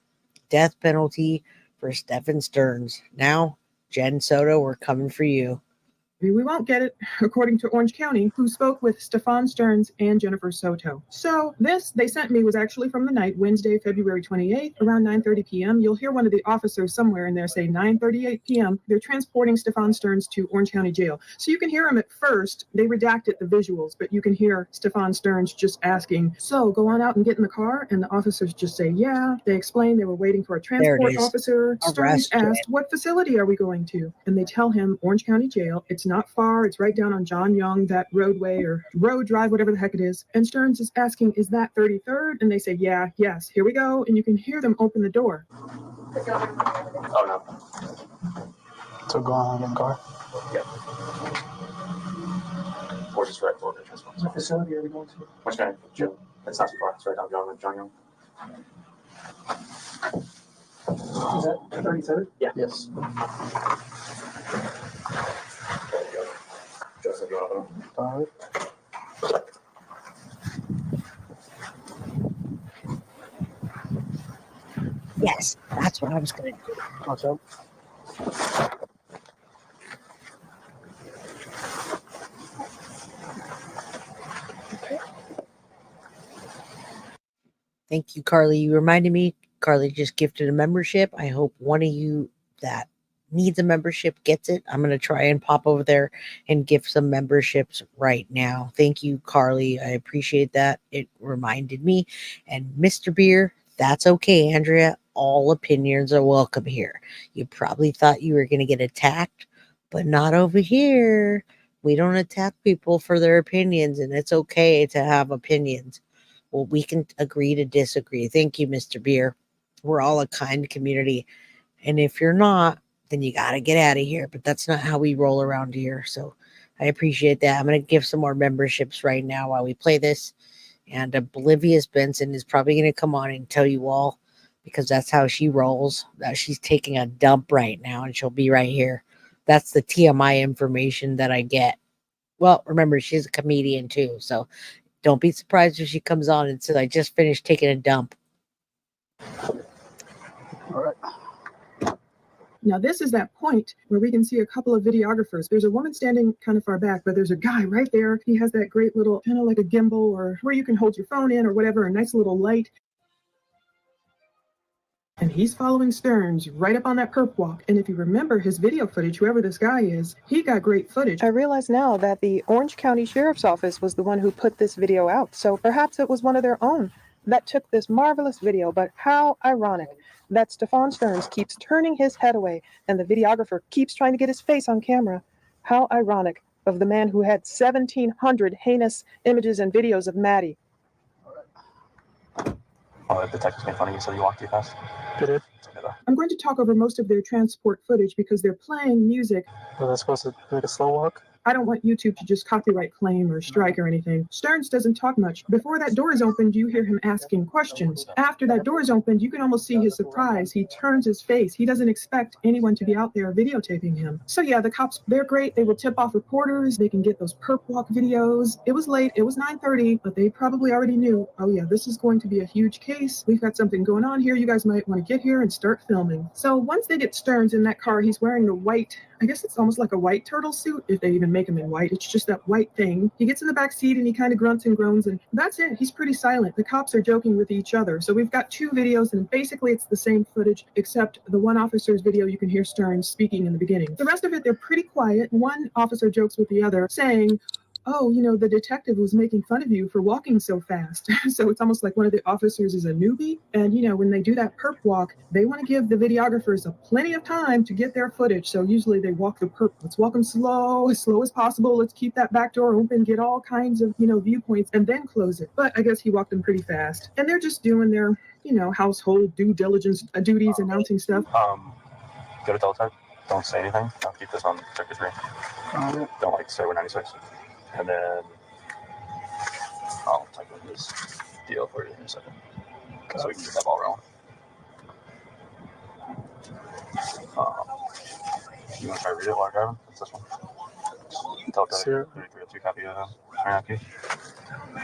death penalty for Stephan Sterns. Now, Jenn Soto, we're coming for you. We won't get it, according to Orange County, who spoke with Stephan Sterns and Jennifer Soto. So this they sent me was actually from the night, Wednesday, February 28th, around 9:30 p.m. You'll hear one of the officers somewhere in there say 9:38 p.m. They're transporting Stephan Sterns to Orange County Jail. So you can hear him at first. They redacted the visuals, but you can hear Stephan Sterns just asking, so go on out and get in the car. And the officers just say, yeah. They explain they were waiting for a transport officer. Sterns asked, what facility are we going to? And they tell him Orange County Jail. It's not far. It's right down on John Young, that roadway or road drive, whatever the heck it is. And Sterns is asking, is that 33rd? And they say, yeah, yes, here we go. And you can hear them open the door. Oh, no. So go on in the car? Yep. Or just right for the transport. What facility are we going to? Which kind? Jail. It's not too far. It's right down John Young. Is that 33rd? Yeah. Yes. All right. Yes, that's what I was going to do. Watch out. Thank you, Carly. You reminded me. Carly just gifted a membership. I hope one of you that needs a membership gets it. I'm going to try and pop over there and gift some memberships right now. Thank you, Carly. I appreciate that. It reminded me. And Mr. Beer, that's okay, Andrea. All opinions are welcome here. You probably thought you were going to get attacked, but not over here. We don't attack people for their opinions, and it's okay to have opinions. Well, we can agree to disagree. Thank you, Mr. Beer. We're all a kind community. And if you're not, then you got to get out of here. But that's not how we roll around here. So I appreciate that. I'm going to give some more memberships right now while we play this. And Oblivious Benson is probably going to come on and tell you all, because that's how she rolls, that she's taking a dump right now and she'll be right here. That's the TMI information that I get. Well, remember, she's a comedian too. So don't be surprised if she comes on and says, I just finished taking a dump. All right. Now, this is that point where we can see a couple of videographers. There's a woman standing kind of far back, but there's a guy right there. He has that great little, kind of like a gimbal or where you can hold your phone in or whatever, a nice little light. And he's following Sterns right up on that perp walk. And if you remember his video footage, whoever this guy is, he got great footage. I realize now that the Orange County Sheriff's Office was the one who put this video out. So perhaps it was one of their own that took this marvelous video. But how ironic that Stephan Sterns keeps turning his head away and the videographer keeps trying to get his face on camera. How ironic of the man who had 1,700 heinous images and videos of Maddie. Oh, the detectives made fun of you, so you walked too fast. They did. I'm going to talk over most of their transport footage because they're playing music. Was that supposed to be like a slow walk? I don't want YouTube to just copyright claim or strike or anything. Sterns doesn't talk much. Before that door is opened, you hear him asking questions. After that door is opened, you can almost see his surprise. He turns his face. He doesn't expect anyone to be out there videotaping him. So yeah, the cops, they're great. They will tip off reporters. They can get those perp walk videos. It was late. It was 9:30, but they probably already knew, oh yeah, this is going to be a huge case. We've got something going on here. You guys might want to get here and start filming. So once they get Sterns in that car, he's wearing the white, I guess it's almost like a white turtle suit, if they even make him in white. It's just that white thing. He gets in the back seat and he kind of grunts and groans, and that's it. He's pretty silent. The cops are joking with each other. So we've got two videos, and basically it's the same footage, except the one officer's video, you can hear Sterns speaking in the beginning. The rest of it, they're pretty quiet. One officer jokes with the other, saying, oh, you know, the detective was making fun of you for walking so fast. So it's almost like one of the officers is a newbie. And, you know, when they do that perp walk, they want to give the videographers plenty of time to get their footage. So usually they walk the perp. Let's walk them slow as possible. Let's keep that back door open, get all kinds of, you know, viewpoints, and then close it. But I guess he walked them pretty fast. And they're just doing their, you know, household due diligence duties, announcing stuff. Go to teletype. Don't say anything. I'll keep this on secretary. Don't like say we're 96. And then I'll type in this deal for you in a second, so we can get that ball rolling. You want to try to read it while I'm driving? It's this one. Tell the 3302 copy of RIP.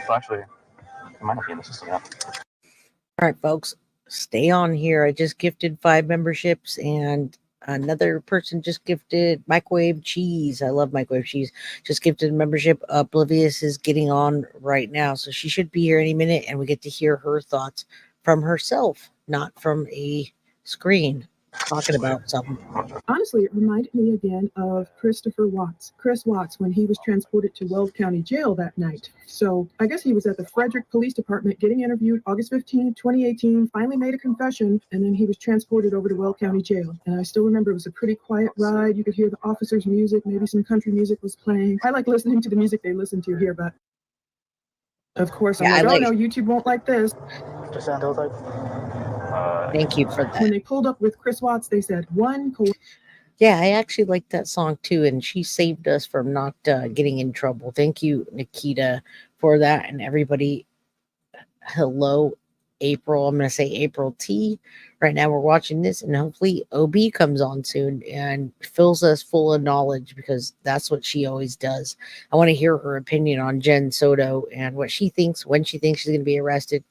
So actually, it might not be in the system yet. All right, folks, stay on here. I just gifted 5 memberships, and another person just gifted Microwave Cheese. I love Microwave Cheese. Just gifted a membership. Oblivious is getting on right now, so she should be here any minute, and we get to hear her thoughts from herself, not from a screen, talking about something. Honestly, it reminded me again of Chris Watts, when he was transported to Weld County Jail that night. So I guess he was at the Frederick Police Department getting interviewed August 15, 2018, finally made a confession, and then he was transported over to Weld County Jail. And I still remember it was a pretty quiet ride. You could hear the officers' music, maybe some country music was playing. I like listening to the music they listen to here, but of course, I'm like, oh no, YouTube won't like this. Just sound like. Thank you for that. When they pulled up with Chris Watts, they said Yeah, I actually like that song too, and she saved us from not getting in trouble. Thank you, Nikita, for that, and everybody. Hello, April. I'm going to say April T. Right now we're watching this, and hopefully OB comes on soon and fills us full of knowledge, because that's what she always does. I want to hear her opinion on Jenn Soto and what she thinks, when she thinks she's going to be arrested.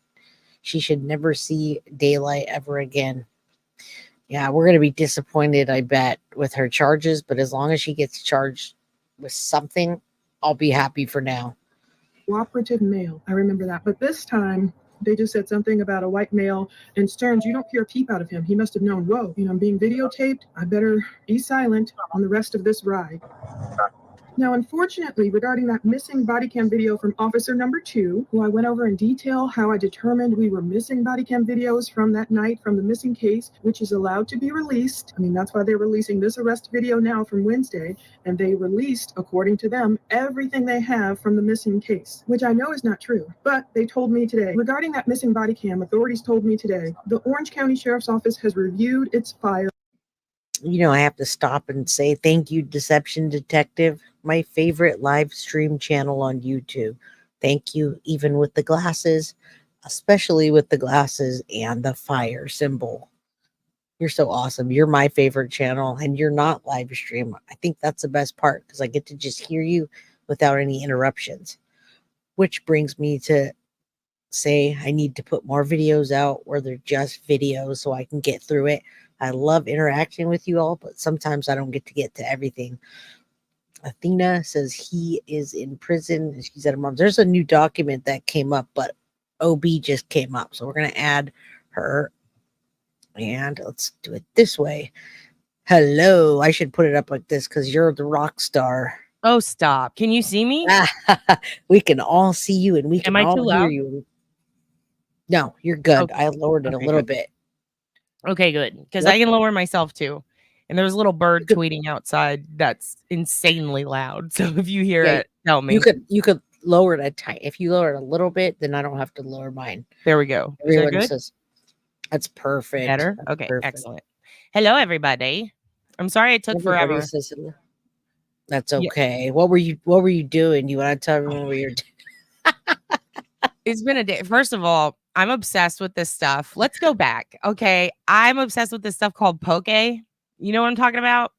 She should never see daylight ever again. Yeah, we're going to be disappointed, I bet, with her charges, but as long as she gets charged with something, I'll be happy for now. Cooperative male. I remember that. But this time, they just said something about a white male. And Sterns, you don't hear a peep out of him. He must have known, whoa, I'm being videotaped. I better be silent on the rest of this ride. Now, unfortunately, regarding that missing body cam video from officer number 2, who I went over in detail how I determined we were missing body cam videos from that night from the missing case, which is allowed to be released. I mean, that's why they're releasing this arrest video now from Wednesday. And they released, according to them, everything they have from the missing case, which I know is not true. But they told me today, regarding that missing body cam, authorities told me today, the Orange County Sheriff's Office has reviewed its file. I have to stop and say thank you, Deception Detective, my favorite live stream channel on YouTube. Thank you, even with the glasses, especially with the glasses and the fire symbol. You're so awesome. You're my favorite channel, and you're not live stream. I think that's the best part, because I get to just hear you without any interruptions, which brings me to say I need to put more videos out where they're just videos so I can get through it. I love interacting with you all, but sometimes I don't get to everything. Athena says he is in prison. She's at her mom's. There's a new document that came up, but OB just came up. So we're going to add her. And let's do it this way. Hello. I should put it up like this because you're the rock star. Oh, stop. Can you see me? We can all see you, and we can Am I too all hear loud? you. No, you're good. Okay. I lowered it a little bit. Okay, good. Because Yep. I can lower myself too. And there's a little bird tweeting outside that's insanely loud. So if you hear it, tell me. You could lower it a tiny. If you lower it a little bit, then I don't have to lower mine. There we go. Is that Everyone good? says that's perfect. Better? That's Okay, perfect. excellent. Hello, everybody. I'm sorry it took Everybody forever. says hello. That's Yeah. okay. What were you doing? You want to tell everyone what you're doing? It's been a day. First of all, I'm obsessed with this stuff. Let's go back. Okay. I'm obsessed with this stuff called poke. You know what I'm talking about?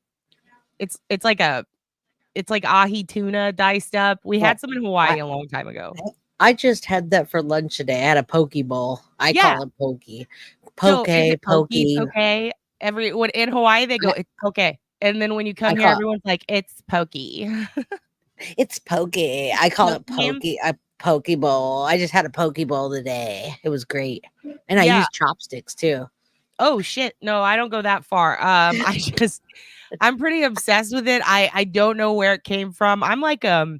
It's like ahi tuna diced up. We had some in Hawaii a long time ago. I just had that for lunch today. I had a poke bowl. I call it pokey. So, Poke, is it pokey. poke. When in Hawaii they go, it's poke. And then when you come I here, call it- everyone's like, it's pokey. It's poke. I call it pokey. A poke bowl. I just had a poke bowl today. It was great. And I Yeah. used chopsticks too. Oh shit. No, I don't go that far. I'm pretty obsessed with it. I don't know where it came from. I'm like a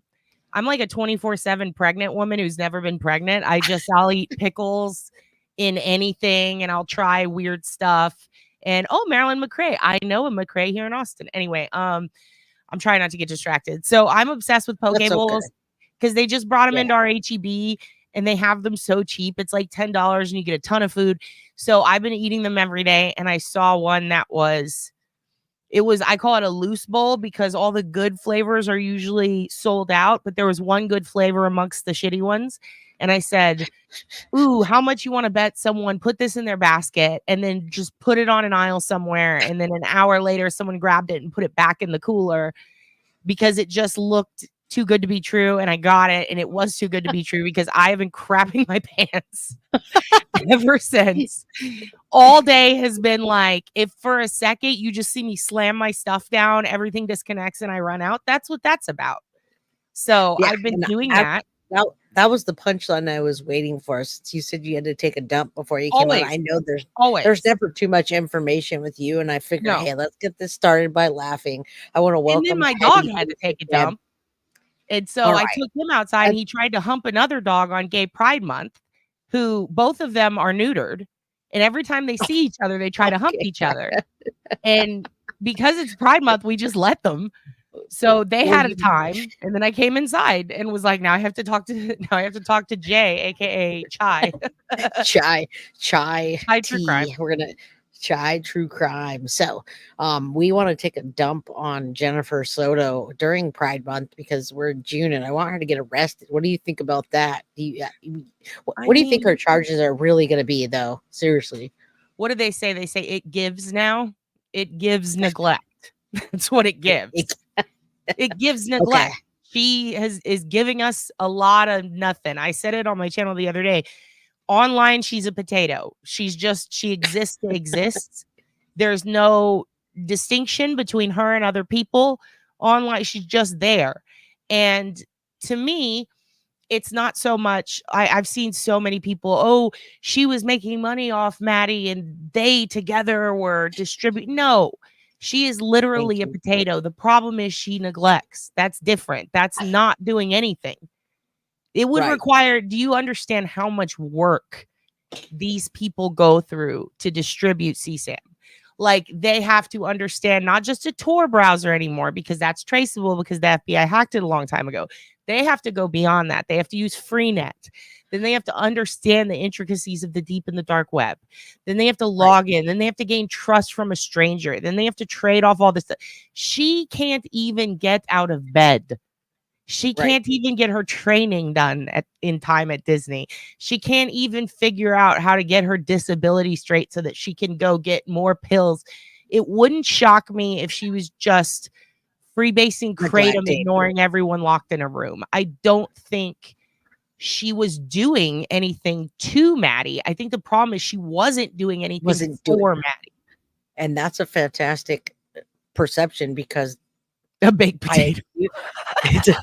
24/7 pregnant woman who's never been pregnant. I'll eat pickles in anything, and I'll try weird stuff. And Marilyn McRae. I know a McRae here in Austin. Anyway, I'm trying not to get distracted. So I'm obsessed with poke That's bowls because they just brought them Yeah. into our HEB and they have them so cheap. It's like $10 and you get a ton of food. So I've been eating them every day. And I saw one that I call it a loose bowl because all the good flavors are usually sold out, but there was one good flavor amongst the shitty ones. And I said, ooh, how much you want to bet someone put this in their basket and then just put it on an aisle somewhere. And then an hour later, someone grabbed it and put it back in the cooler. because it just looked too good to be true, and I got it, and it was too good to be true because I have been crapping my pants ever since. All day has been like, if for a second you just see me slam my stuff down, everything disconnects and I run out. That's what that's about. So Yeah, I've been and doing that. That was the punchline I was waiting for. Since you said you had to take a dump before you came Always. on. I know there's Always. never too much information with you, and I figured, No. hey, let's get this started by laughing. I want to welcome. And then my Maddie dog had to take a and- dump. And so All I right. took him outside and he tried to hump another dog on Gay Pride Month, who both of them are neutered. And every time they see each other, they try to hump each other. And because it's Pride Month, we just let them. So they had a time. And then I came inside and was like, now I have to talk to Jay, aka Chai. Chai True Crime. We're gonna Chai True Crime. So we want to take a dump on Jennifer Soto during Pride Month because we're in June and I want her to get arrested. What do you think about that? What do you think her charges are really going to be, though? Seriously. What do they say? They say it gives now. It gives neglect. That's what it gives. It gives neglect. Okay. She is giving us a lot of nothing. I said it on my channel the other day. Online, she's a potato. She exists to exist. There's no distinction between her and other people. Online, she's just there. And to me, it's not so much. I've seen so many people, oh, she was making money off Maddie and they together were distributing. No, she is literally a potato. The problem is she neglects. That's different. That's not doing anything. It would require, do you understand how much work these people go through to distribute CSAM? Like, they have to understand not just a Tor browser anymore, because that's traceable because the FBI hacked it a long time ago. They have to go beyond that. They have to use Freenet. Then they have to understand the intricacies of the deep and the dark web. Then they have to log in. Then they have to gain trust from a stranger. Then they have to trade off all this stuff. She can't even get out of bed. She can't even get her training done in time at Disney. She can't even figure out how to get her disability straight so that she can go get more pills. It wouldn't shock me if she was just freebasing kratom, ignoring everyone locked in a room. I don't think she was doing anything to Maddie. I think the problem is she wasn't doing anything for Maddie. And that's a fantastic perception because a baked potato.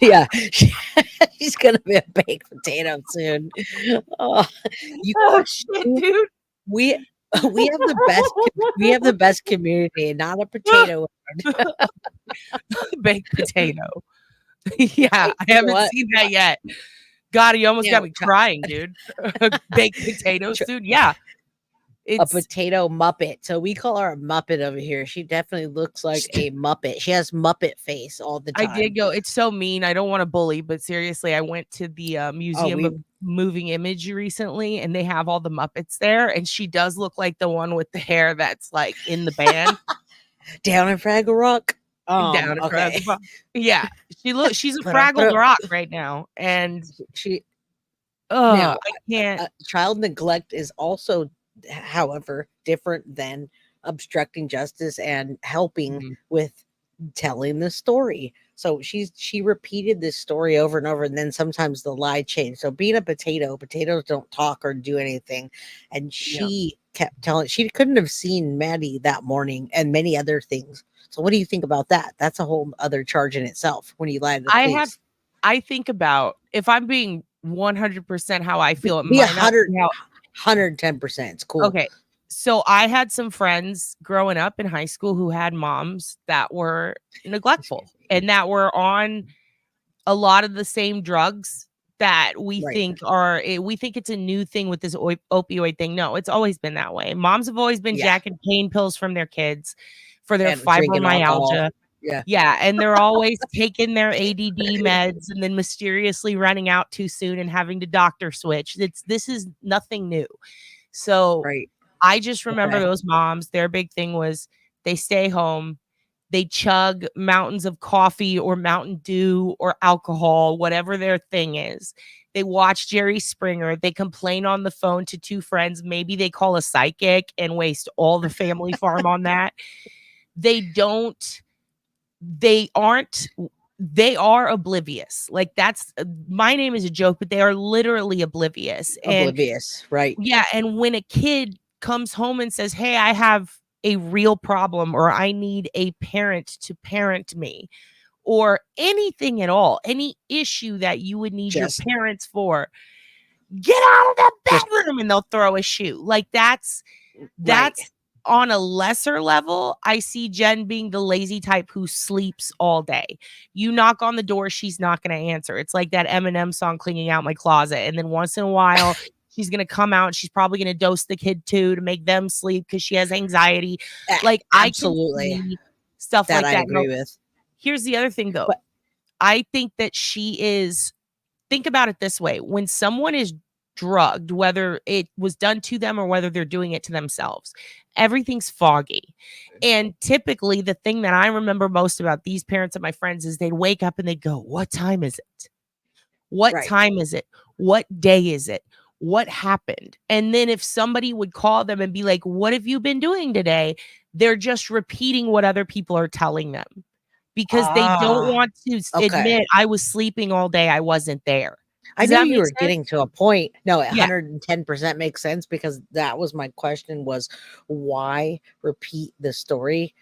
Yeah, she's gonna be a baked potato soon. Oh, shit, dude. We have the best community, not a potato. Baked potato. Yeah, I haven't seen that yet. God, you almost got me crying, dude. Baked potatoes, dude. Yeah. It's a potato Muppet. So we call her a Muppet over here. She definitely looks like a Muppet. She has Muppet face all the time. I did go. It's so mean. I don't want to bully, but seriously, I went to the Museum of Moving Image recently, and they have all the Muppets there. And she does look like the one with the hair that's like in the band. Down in Fraggle Rock. Down in Okay. Fraggle Rock. Yeah. She's a Fraggle Rock right now. And now, I can't. Child neglect is also, however, different than obstructing justice and helping with telling the story. So she repeated this story over and over, and then sometimes the lie changed. So being a potato, potatoes don't talk or do anything. And she kept telling, she couldn't have seen Maddie that morning and many other things. So what do you think about that? That's a whole other charge in itself when you lie to the police. I think about, if I'm being 100% how I feel, it be might not be 110%. It's cool. Okay. So I had some friends growing up in high school who had moms that were neglectful and that were on a lot of the same drugs that we think it's a new thing with this opioid thing. No, it's always been that way. Moms have always been jacking pain pills from their kids for their fibromyalgia. Yeah. And they're always taking their ADD meds and then mysteriously running out too soon and having to doctor switch. This is nothing new. So I just remember those moms, their big thing was they stay home, they chug mountains of coffee or Mountain Dew or alcohol, whatever their thing is. They watch Jerry Springer. They complain on the phone to two friends. Maybe they call a psychic and waste all the family farm on that. They aren't they are oblivious. Like that's my name is a joke, but they are literally oblivious. Oblivious, right? Yeah, and when a kid comes home and says, "Hey, I have a real problem," or "I need a parent to parent me," or anything at all, any issue that you would need your parents for, get out of the bedroom, and they'll throw a shoe. Like that's on a lesser level. I see Jenn being the lazy type who sleeps all day. You knock on the door, she's not going to answer. It's like that Eminem song, "Cleaning Out My Closet." And then once in a while, she's going to come out. She's probably going to dose the kid too to make them sleep because she has anxiety. Like absolutely. I can see stuff That like I that. agree with. Here's the other thing though. I think that think about it this way. When someone is drugged, whether it was done to them or whether they're doing it to themselves, everything's foggy. And typically the thing that I remember most about these parents of my friends is they'd wake up and they'd go, "What time is it? What time is it? What day is it? What happened?" And then if somebody would call them and be like, "What have you been doing today?" They're just repeating what other people are telling them because they don't want to admit, "I was sleeping all day. I wasn't there." I Does knew that you make were sense? getting to a point. No, Yeah. 110% makes sense, because that was my question, was why repeat the story?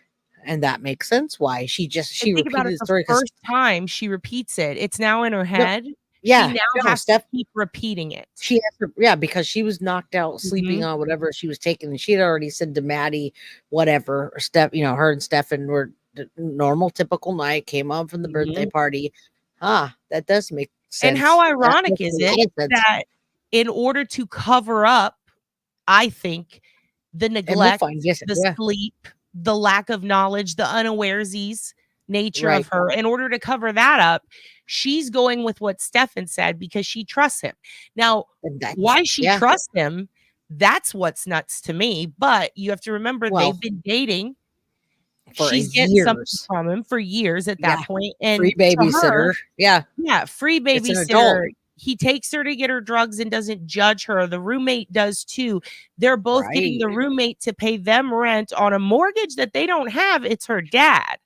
And that makes sense why she Think about repeated it, the story. the first time she repeats it, it's now in her head. Yeah, She now has to keep repeating it. She has to, because she was knocked out sleeping on whatever she was taking, and she had already said to Maddie, whatever, or her and Stephan were normal, typical night, came up from the birthday party. That does make sense. And how That ironic makes is a lot it of sense. that in order to cover up, I think, the neglect, the sleep, the lack of knowledge, the unawaresies nature of her, in order to cover that up, she's going with what Stephan said because she trusts him. Now, why she trusts him, that's what's nuts to me. But you have to remember, they've been dating. She's getting something from him for years at that point. And free babysitter. Free It's an adult. babysitter. He takes her to get her drugs and doesn't judge her. The roommate does too. They're both getting the roommate to pay them rent on a mortgage that they don't have. It's her dad.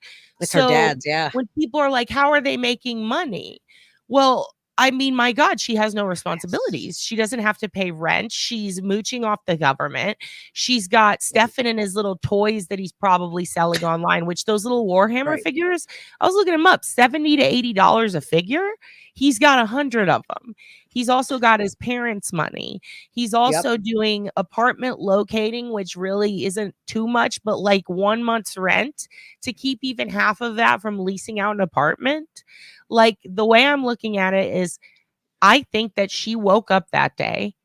It's her dad's, when people are like, "How are they making money?" Well, I mean, my God, she has no responsibilities. She doesn't have to pay rent. She's mooching off the government. She's got Stephan and his little toys that he's probably selling online, which those little Warhammer figures, I was looking them up, $70 to $80 a figure. He's got 100 of them. He's also got his parents' money. He's also doing apartment locating, which really isn't too much, but like 1 month's rent to keep even half of that from leasing out an apartment. Like, the way I'm looking at it is, I think that she woke up that day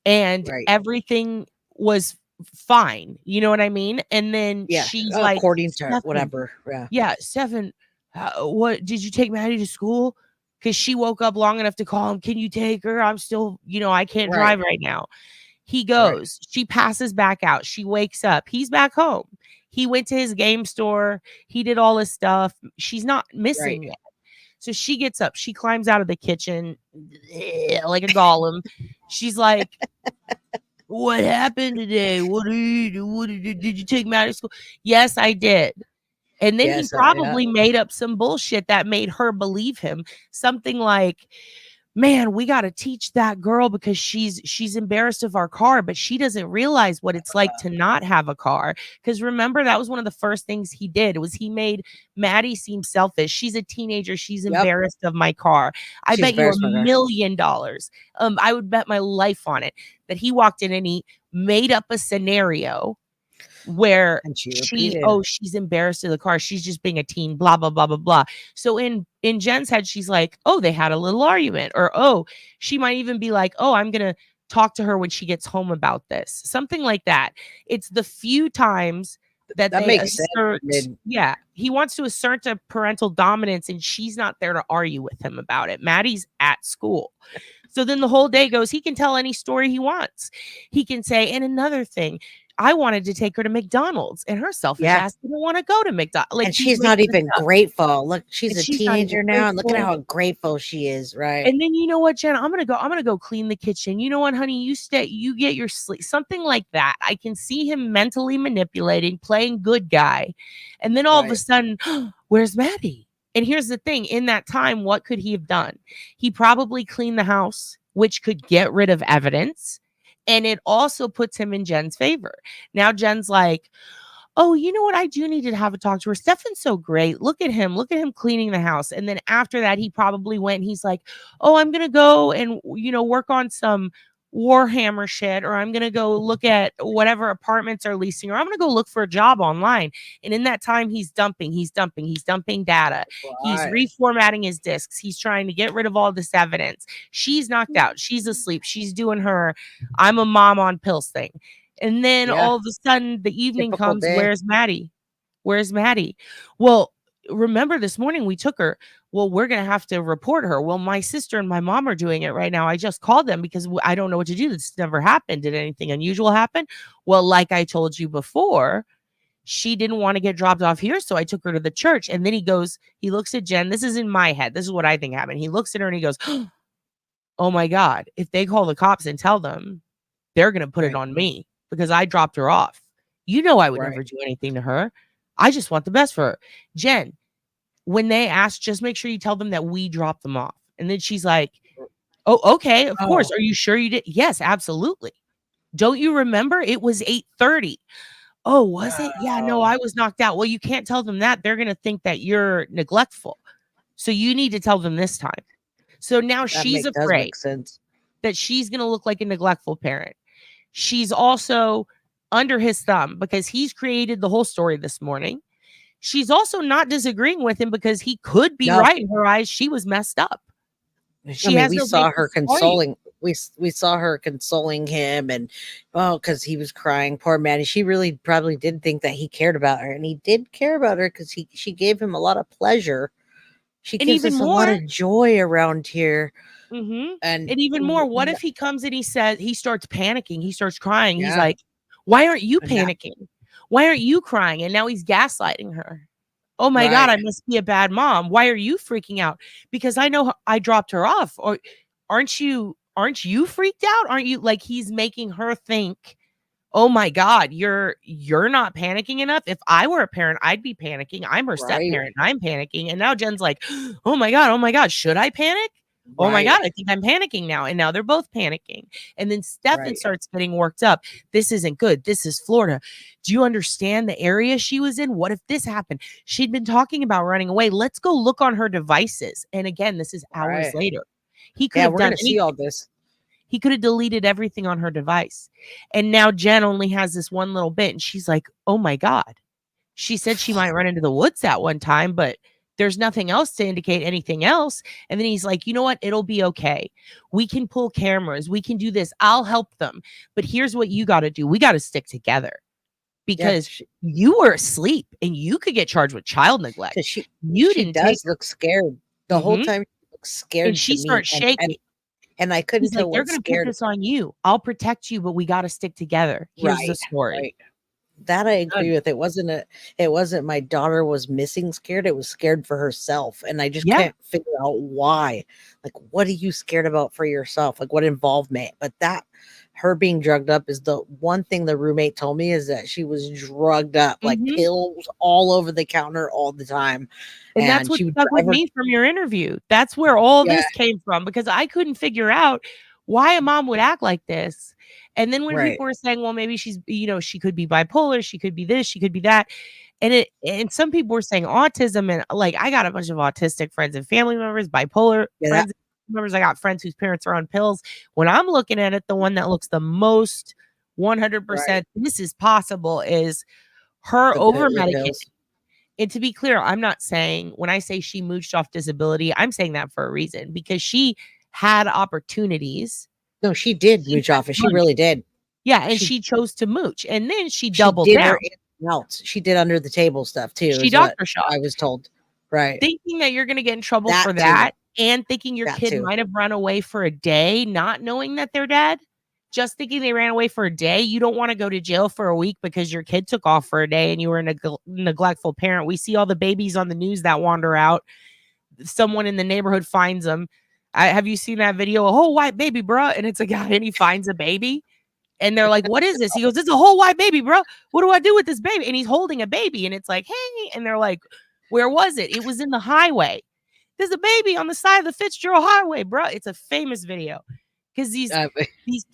and everything was fine. You know what I mean? And then she's like, according to "Stephan, whatever. Stephan, what did you take Maddie to school?" Because she woke up long enough to call him, "Can you take her? I'm still, I can't drive right now." He goes, she passes back out. She wakes up. He's back home. He went to his game store. He did all his stuff. She's not missing yet. So she gets up. She climbs out of the kitchen like a golem. She's like, "What happened today? What did you take Maddie to school?" "Yes, I did." And then he probably made up some bullshit that made her believe him. Something like, "Man, we got to teach that girl because she's embarrassed of our car, but she doesn't realize what it's like to not have a car." Because remember, that was one of the first things he did, was he made Maddie seem selfish. "She's a teenager. She's embarrassed of my car. I bet you $1 million. I would bet my life on it that he walked in and he made up a scenario where she's embarrassed of the car. She's just being a teen, blah, blah, blah, blah, blah." So in Jenn's head, she's like, "Oh, they had a little argument." Or, "Oh," she might even be like, "Oh, I'm going to talk to her when she gets home about this." Something like that. It's the few times that they makes assert. sense. Yeah. He wants to assert a parental dominance and she's not there to argue with him about it. Maddie's at school. So then the whole day goes, he can tell any story he wants. He can say, "And another thing, I wanted to take her to McDonald's," and her selfish ass didn't want to go to McDonald's. Like, and she's not even grateful. Look, she's a teenager now, and look at how grateful she is, right? And then, you know what, Jenn, I'm gonna go clean the kitchen. You know what, honey, you get your sleep. Something like that. I can see him mentally manipulating, playing good guy, and then all of a sudden, "Where's Maddie?" And here's the thing, in that time, what could he have done? He probably cleaned the house, which could get rid of evidence. And it also puts him in Jenn's favor. Now Jenn's like, oh, you know what? I do need to have a talk to her. Stefan's so great. Look at him. Look at him cleaning the house. And then after that, he probably went and he's like, oh, I'm going to go and, work on some Warhammer shit, or I'm going to go look at whatever apartments are leasing, or I'm going to go look for a job online. And in that time, he's dumping data. He's reformatting his disks. He's trying to get rid of all this evidence. She's knocked out. She's asleep. She's doing her I'm a mom on pills thing. And then all of a sudden the evening comes. Day. Where's Maddie? Well, remember this morning we took her. Well, we're going to have to report her. Well, my sister and my mom are doing it right now. I just called them because I don't know what to do. This never happened. Did anything unusual happen? Well, like I told you before, she didn't want to get dropped off here. So I took her to the church. And then he looks at Jenn. This is in my head. This is what I think happened. He looks at her and he goes, oh my God, if they call the cops and tell them, they're going to put it on me because I dropped her off. I would never do anything to her. I just want the best for her. Jenn, when they ask, just make sure you tell them that we dropped them off. And then she's like, oh, okay, of course. Are you sure you did? Yes, absolutely. Don't you remember? It was 8:30. Oh, was it? Yeah, no, I was knocked out. Well, you can't tell them that. They're going to think that you're neglectful. So you need to tell them this time. So now she's afraid that she's going to look like a neglectful parent. She's also under his thumb because he's created the whole story this morning. She's also not disagreeing with him because he could be right in her eyes. She was messed up. We saw her consoling. We saw her consoling him, and because he was crying, poor Maddie. She really probably did think that he cared about her, and he did care about her because she gave him a lot of pleasure. She gives us a lot of joy around here. Mm-hmm. And even more, what if he comes and he starts panicking, he starts crying, he's like, why aren't you panicking? Why aren't you crying? And now he's gaslighting her. Oh my God, I must be a bad mom. Why are you freaking out? Because I know I dropped her off. Or aren't you freaked out? Aren't you? Like, he's making her think, oh my God, you're not panicking enough. If I were a parent, I'd be panicking. I'm her step parent. I'm panicking. And now Jenn's like, oh my God, should I panic? Oh my God, I think I'm panicking now. And now they're both panicking. And then Stephan starts getting worked up. This isn't good. This is Florida. Do you understand the area she was in? What if this happened? She'd been talking about running away. Let's go look on her devices. And again, this is hours later. He could have done see all this. He could have deleted everything on her device. And now Jenn only has this one little bit. And she's like, oh my God. She said she might run into the woods at one time, but there's nothing else to indicate anything else. And then he's like, you know what? It'll be okay. We can pull cameras. We can do this. I'll help them. But here's what you got to do. We got to stick together because you were asleep and you could get charged with child neglect. She look scared the whole time. She looks scared. And she starts shaking. And I couldn't tell they're going to put this on you. I'll protect you, but we got to stick together. Here's the story. That I agree with. It wasn't my daughter was missing scared. It was scared for herself. And I just can't figure out why. Like, what are you scared about for yourself? Like, what involvement? But her being drugged up is the one thing the roommate told me, is that she was drugged up, like pills all over the counter all the time. And that's what stuck with me from your interview. That's where all this came from, because I couldn't figure out why a mom would act like this. And then when people were saying, well, maybe she's, she could be bipolar, she could be this, she could be that. And some people were saying autism. And like, I got a bunch of autistic friends and family members, bipolar friends and members. I got friends whose parents are on pills. When I'm looking at it, the one that looks the most 100% this is possible is her over medicating. And to be clear, I'm not saying, when I say she mooched off disability, I'm saying that for a reason, because she had opportunities. No, she did mooch off it. She really did. Yeah, and she chose to mooch, and then she doubled down. Else. She did under the table stuff too. She doctor shop. I was told, right? Thinking that you're going to get in trouble for that, and thinking your kid might have run away for a day, not knowing that they're dead. Just thinking they ran away for a day. You don't want to go to jail for a week because your kid took off for a day and you were a neglectful parent. We see all the babies on the news that wander out. Someone in the neighborhood finds them. Have you seen that video? A whole white baby, bro. And it's a guy and he finds a baby. And they're like, what is this? He goes, it's a whole white baby, bro. What do I do with this baby? And he's holding a baby. And it's like, hey. And they're like, Where was it? It was in the highway. There's a baby on the side of the Fitzgerald Highway, bro. It's a famous video because these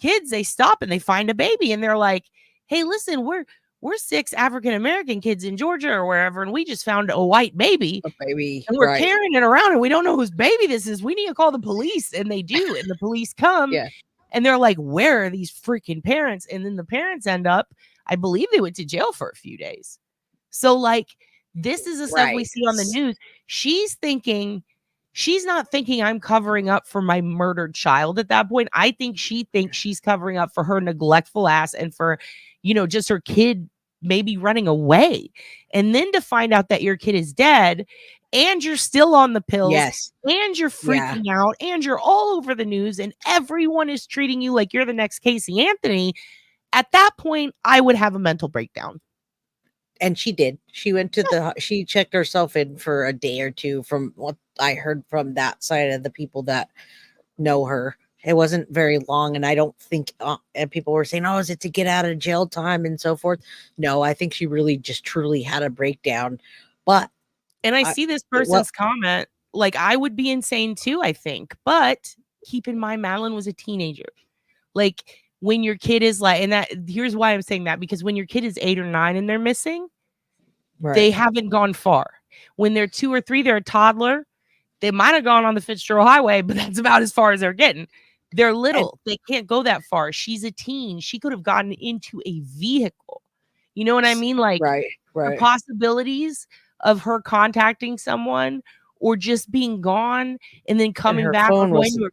kids, they stop and they find a baby and they're like, hey, listen, we're 6 African-American kids in Georgia or wherever, and we just found a white baby. A baby. And we're carrying it around and we don't know whose baby this is. We need to call the police. And they do. And the police come and they're like, where are these freaking parents? And then the parents end up, I believe they went to jail for a few days. So like, this is the stuff we see on the news. She's not thinking I'm covering up for my murdered child at that point. I think she thinks she's covering up for her neglectful ass and for, just her kid maybe running away. And then to find out that your kid is dead and you're still on the pills and you're freaking out and you're all over the news and everyone is treating you like you're the next Casey Anthony. At that point, I would have a mental breakdown. And she did. She went to she checked herself in for a day or two from what I heard from that side of the people that know her. It wasn't very long. And I don't think, and people were saying, oh, is it to get out of jail time and so forth? No, I think she really just truly had a breakdown. And I see this person's comment, like I would be insane too, I think. But keep in mind, Madeline was a teenager. Like, when your kid is like, and that here's why I'm saying that, because when your kid is 8 or 9 and they're missing, they haven't gone far. When they're 2 or 3, they're a toddler. They might have gone on the Fitzgerald Highway, but that's about as far as they're getting. They're little. They can't go that far. She's a teen. She could have gotten into a vehicle. You know what I mean? Like the possibilities of her contacting someone or just being gone and then coming back or going to a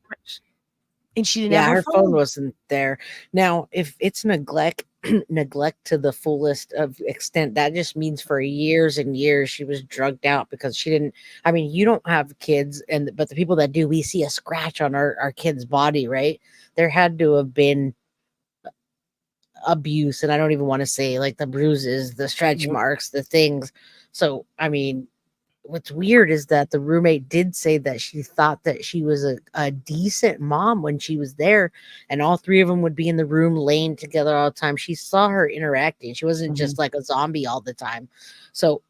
and she didn't have her phone wasn't there. Now, if it's neglect to the fullest of extent, that just means for years and years she was drugged out because she didn't. I mean, you don't have kids, but the people that do, we see a scratch on our kid's body, right? There had to have been abuse, and I don't even want to say like the bruises, the stretch marks, the things. So, I mean, what's weird is that the roommate did say that she thought that she was a decent mom when she was there, and all 3 of them would be in the room laying together all the time. She saw her interacting. She wasn't just like a zombie all the time. So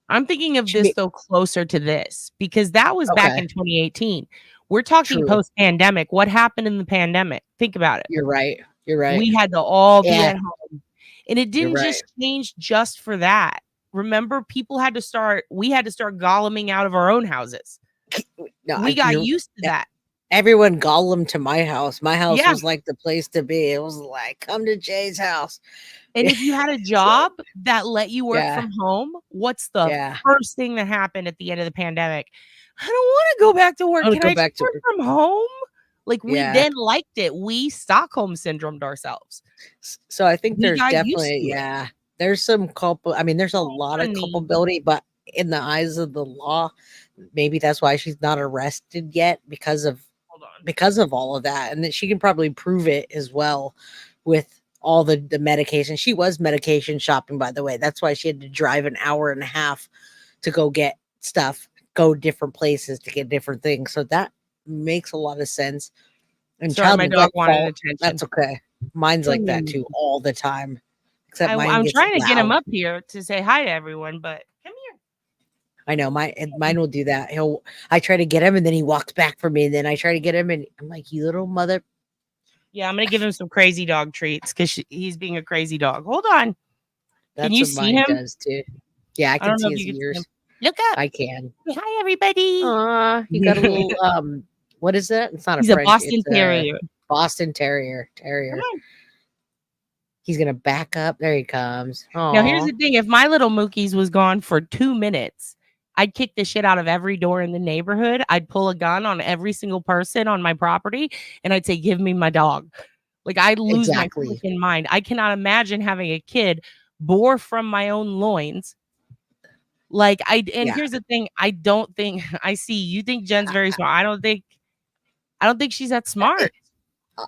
I'm thinking of this though closer to this because that was back in 2018. We're talking post-pandemic. What happened in the pandemic? Think about it. You're right. We had to all be at home, and it didn't just change just for that. Remember, we had to start goleming out of our own houses. We got used to that. Everyone Gollum to my house. My house was like the place to be. It was like, come to Jay's house. And if you had a job that let you work from home, what's the first thing that happened at the end of the pandemic? I don't want to go back to work. Can I just work from home? Like we then liked it. We Stockholm syndromed ourselves. So I think there's definitely, there's some there's a lot of culpability, but in the eyes of the law, maybe that's why she's not arrested yet because of all of that. And that she can probably prove it as well with all the medication. She was medication shopping, by the way. That's why she had to drive an hour and a half to go get stuff, go different places to get different things. So that makes a lot of sense. And sorry, my dog wanted attention. That's okay. Mine's like that too all the time. Except I'm trying to get him up here to say hi to everyone, but come here. I know mine will do that. I try to get him and then he walks back from me, and then I try to get him and I'm like, you little mother. Yeah, I'm gonna give him some crazy dog treats because he's being a crazy dog. Hold on. Can you see him? Does too. Yeah, I can see his ears. Look up. I can. Say hi, everybody. You got a little what is that? It's not He's a Boston Terrier. Boston Terrier. Come on. He's gonna back up. There he comes. Aww. Now here's the thing: if my little Mookies was gone for 2 minutes, I'd kick the shit out of every door in the neighborhood. I'd pull a gun on every single person on my property, and I'd say, "Give me my dog." Like I'd lose my freaking mind. I cannot imagine having a kid bore from my own loins. Like here's the thing: I don't think I see. You think Jen's very smart. I don't think she's that smart.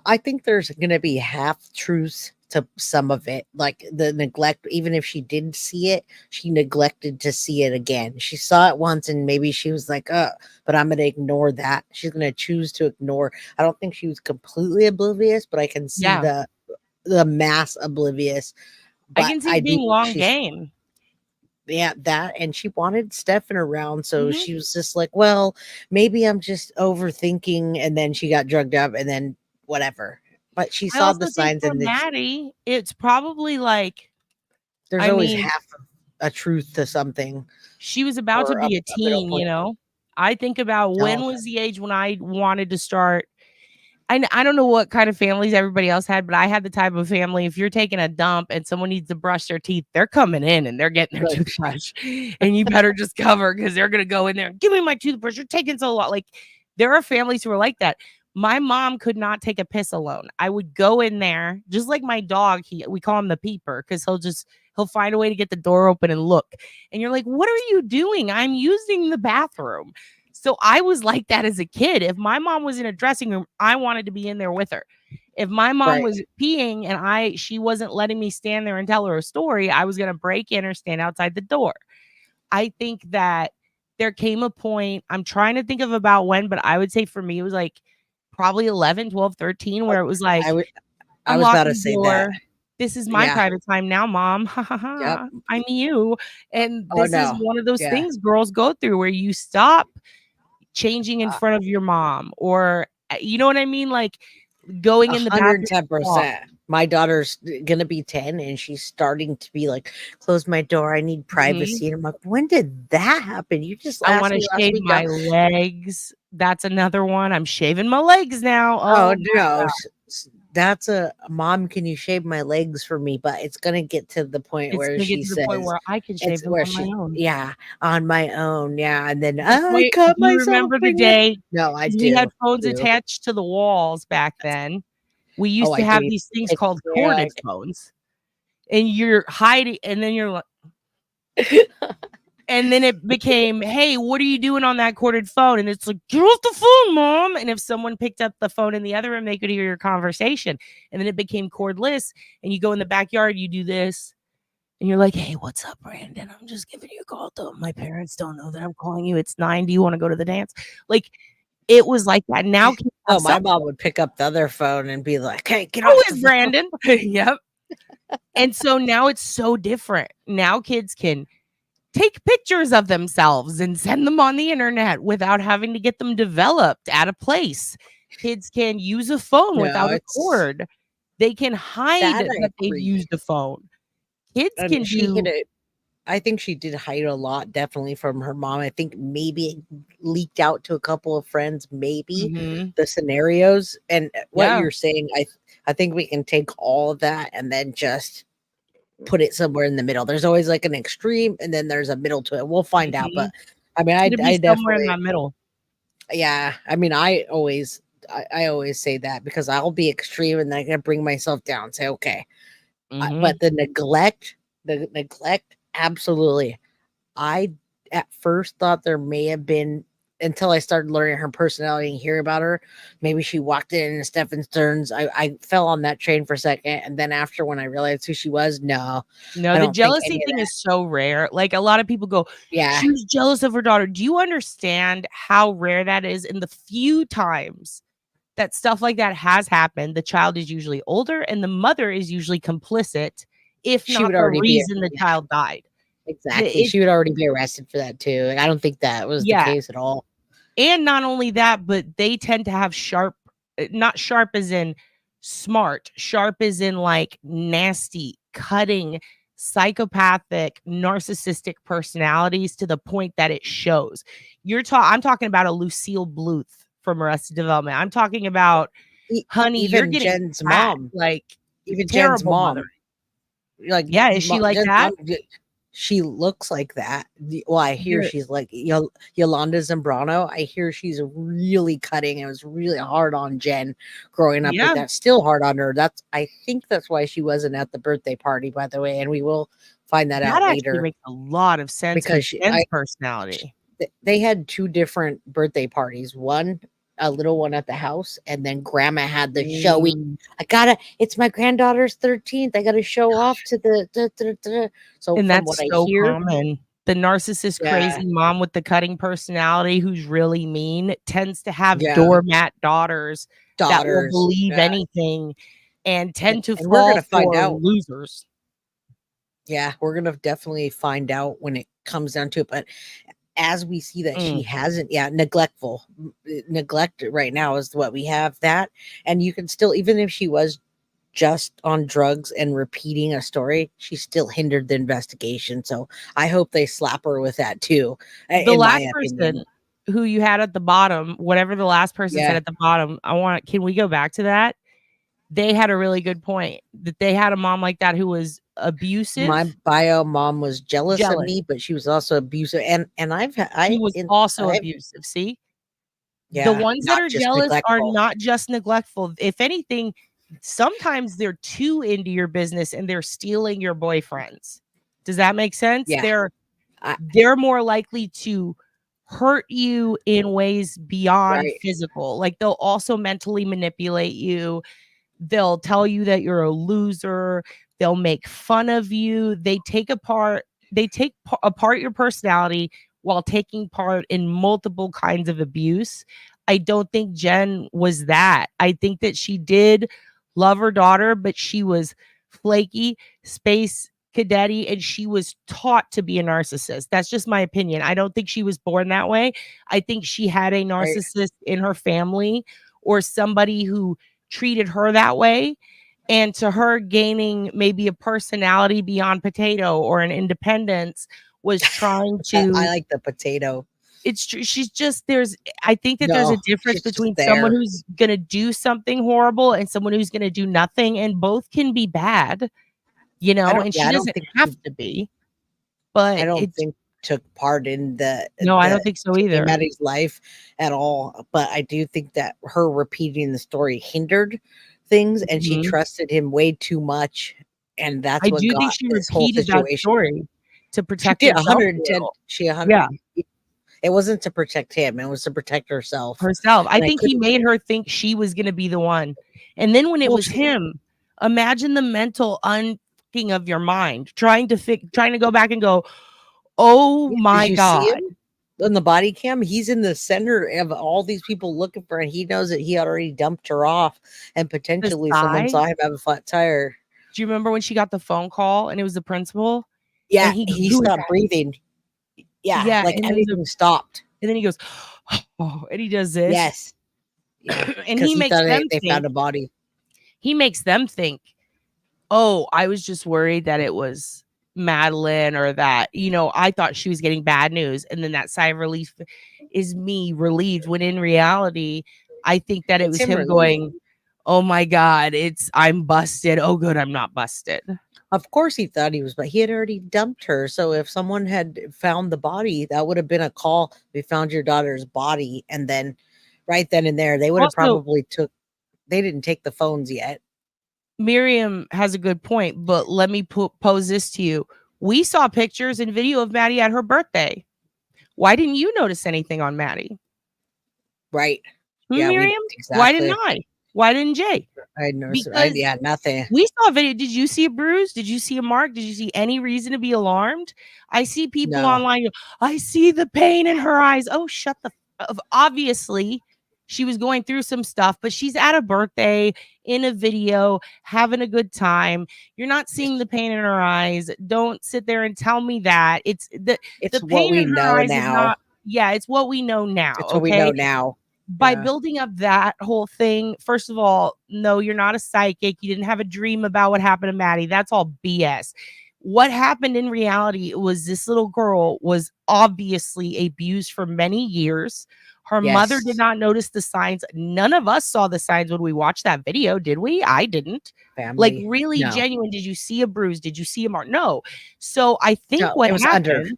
I think there's gonna be half truths to some of it, like the neglect. Even if she did see it, she neglected to see it again. She saw it once and maybe she was like, but I'm gonna ignore that. She's gonna choose to ignore. I don't think she was completely oblivious, but I can see the mass oblivious. I can see it being long game. Yeah, that, and she wanted Stephan around, so she was just like, well, maybe I'm just overthinking, and then she got drugged up, and then whatever. But she I saw the also think signs, for and then Maddie, it's probably like, there's I always mean, half of a truth to something. she was about to Or be a middle teen, point. you know? I think about when Oh. was the age when I wanted to start. I don't know what kind of families everybody else had, but I had the type of family, if you're taking a dump and someone needs to brush their teeth, they're coming in and they're getting their toothbrush. And you better just cover because they're going to go in there and give me my toothbrush. You're taking so long. Like, there are families who are like that. My mom could not take a piss alone. I would go in there, just like my dog. We call him the peeper because he'll find a way to get the door open and look. And you're like, what are you doing? I'm using the bathroom. So I was like that as a kid. If my mom was in a dressing room, I wanted to be in there with her. If my mom was peeing and she wasn't letting me stand there and tell her a story, I was going to break in or stand outside the door. I think that there came a point, I'm trying to think of about when, but I would say for me, it was like probably 11, 12, 13, where it was like, I was about to say that. This is my private time now, mom. I'm you. And this is one of those things girls go through where you stop changing in front of your mom, or you know what I mean? Like going in the bathroom. 110%. My daughter's gonna be 10 and she's starting to be like, close my door. I need privacy. And I'm like, when did that happen? You just I want to shave my legs. That's another one. I'm shaving my legs now. Oh no. That's a mom, can you shave my legs for me? But it's gonna get to the point where she says I can shave them on my own. Yeah, on my own. Yeah. And then I cut do you myself. remember the day? No, I do. We had phones attached to the walls back then. We used to have these things called corded phones. And you're hiding, and then you're like, and then it became, hey, what are you doing on that corded phone? And it's like, get off the phone, mom. And if someone picked up the phone in the other room, they could hear your conversation. And then it became cordless. And you go in the backyard, you do this. And you're like, hey, what's up, Brandon? I'm just giving you a call. My parents don't know that I'm calling you. It's 9. Do you want to go to the dance? Like, it was like that. Now, my mom would pick up the other phone and be like, hey, get off. off. Who is Brandon? Yep. And so now it's so different. Now kids can take pictures of themselves and send them on the internet without having to get them developed at a place. Kids can use a phone without a cord. They can hide that they've used a phone. Kids can do. I think she did hide a lot, definitely from her mom. I think maybe it leaked out to a couple of friends, maybe the scenarios and what you're saying. I think we can take all of that and then just put it somewhere in the middle. There's always like an extreme and then there's a middle to it. We'll find out. But I mean, I somewhere in the middle. Yeah. I mean, I always say that because I'll be extreme and then I gotta bring myself down. Say, okay. But the neglect, absolutely. I at first thought there may have been, until I started learning her personality and hear about her. Maybe she walked in Stephan Sterns. I fell on that train for a second. And then after, when I realized who she was, no, the jealousy thing is so rare. Like, a lot of people go, she was jealous of her daughter. Do you understand how rare that is? In the few times that stuff like that has happened, the child is usually older and the mother is usually complicit, if She not would the already be reason the child died. Exactly. She would already be arrested for that too. Like, I don't think that was the case at all. And not only that, but they tend to have not sharp as in smart, sharp as in like nasty, cutting, psychopathic, narcissistic personalities to the point that it shows. I'm talking about a Lucille Bluth from Arrested Development. I'm talking about, honey, even you're getting Jen's cracked, mom. like Even terrible Jen's mom. mother. Like, yeah, is she like Jen's that? mom, she looks like that. Well, I hear Yeah. she's like Yolanda Zambrano. I hear she's really cutting. It was really hard on Jenn growing up like that. Still hard on her. I think that's why she wasn't at the birthday party, by the way. And we will find that out That later. actually makes a lot of sense Because because Jenn's personality. They had 2 different birthday parties. One, a little one at the house, and then grandma had the showing. It's my granddaughter's 13th. I gotta show off to the so And from that's what so I hear, common. The narcissist, crazy mom with the cutting personality who's really mean tends to have doormat daughters that will believe anything and tend to and we're fall gonna find for out. losers. Yeah, we're gonna definitely find out when it comes down to it. But as we see that she hasn't, neglectful, neglect right now is what we have that, and you can still, even if she was just on drugs and repeating a story, she still hindered the investigation. So I hope they slap her with that too. The In my last opinion. person who you had at the bottom, whatever the last person said Yeah. at the bottom, can we go back to that? They had a really good point that they had a mom like that who was abusive. My bio mom was jealous of me, but she was also abusive. And He was also abusive. See? The ones that not are just jealous are neglectful. not just neglectful. If anything, sometimes they're too into your business and they're stealing your boyfriends. Does that make sense? Yeah. They're more likely to hurt you in ways beyond Right. physical. Like they'll also mentally manipulate you. They'll tell you that you're a loser. They'll make fun of you. They take apart your personality while taking part in multiple kinds of abuse. I don't think Jenn was that. I think that she did love her daughter, but she was flaky, space cadet-y, and she was taught to be a narcissist. That's just my opinion. I don't think she was born that way. I think she had a narcissist in her family or somebody who treated her that way. And to her, gaining maybe a personality beyond potato or an independence was trying to. I like the potato. It's true. She's just I think that there's a No, difference she's just between someone there. who's gonna do something horrible and someone who's gonna do nothing, and both can be bad, you know. And she doesn't have to be. But I don't think took part in No, I don't think so either. Maddie's life at all. But I do think that her repeating the story hindered things, and she trusted him way too much, and that's what got think she this whole repeated that situation. story to protect she did herself. 110. She 100. Yeah. It wasn't to protect him; it was to protect herself. I think he made her think she was going to be the one, and then when it was him, imagine the mental unfucking of your mind, trying to go back and go, oh my God. See him on the body cam? He's in the center of all these people looking for her, and he knows that he already dumped her off, and potentially someone saw him have a flat tire. Do you remember when she got the phone call and it was the principal? Yeah, and he stopped breathing. Yeah, like everything stopped. And then he goes, oh, and he does this. Yes. And he makes them they think, found a body. He makes them think, oh, I was just worried that it was Madeline or that, I thought she was getting bad news. And then that sigh of relief is me relieved, when in reality, I think that it was him going, oh my God, I'm busted. Oh, good, I'm not busted. Of course he thought he was, but he had already dumped her. So if someone had found the body, that would have been a call. We found your daughter's body. And then right then and there, they would have probably they didn't take the phones yet. Miriam has a good point, but let me pose this to you. We saw pictures and video of Maddie at her birthday. Why didn't you notice anything on Maddie? Right. Yeah, Miriam? Why didn't I? Why didn't Jay? I noticed. Nothing. We saw a video. Did you see a bruise? Did you see a mark? Did you see any reason to be alarmed? I see people online. I see the pain in her eyes. Oh, shut the. Obviously, she was going through some stuff, but she's at a birthday in a video, having a good time. You're not seeing the pain in her eyes. Don't sit there and tell me that. It's the pain in her eyes is not. Yeah, it's what we know now. It's what we know now. By building up that whole thing, first of all, no, you're not a psychic. You didn't have a dream about what happened to Maddie. That's all BS. What happened in reality was this little girl was obviously abused for many years. Her mother did not notice the signs. None of us saw the signs when we watched that video, did we? I didn't. Like, really genuine. Did you see a bruise? Did you see a mark? No. So I think what it was happened.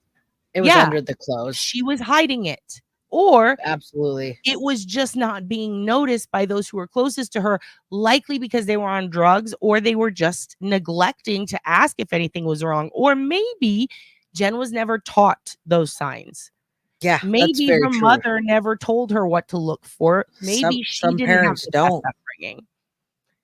It was under the clothes. She was hiding it. Or absolutely, it was just not being noticed by those who were closest to her, likely because they were on drugs, or they were just neglecting to ask if anything was wrong. Or maybe Jenn was never taught those signs. Yeah, maybe her mother never told her what to look for. Maybe some didn't parents have the don't. upbringing.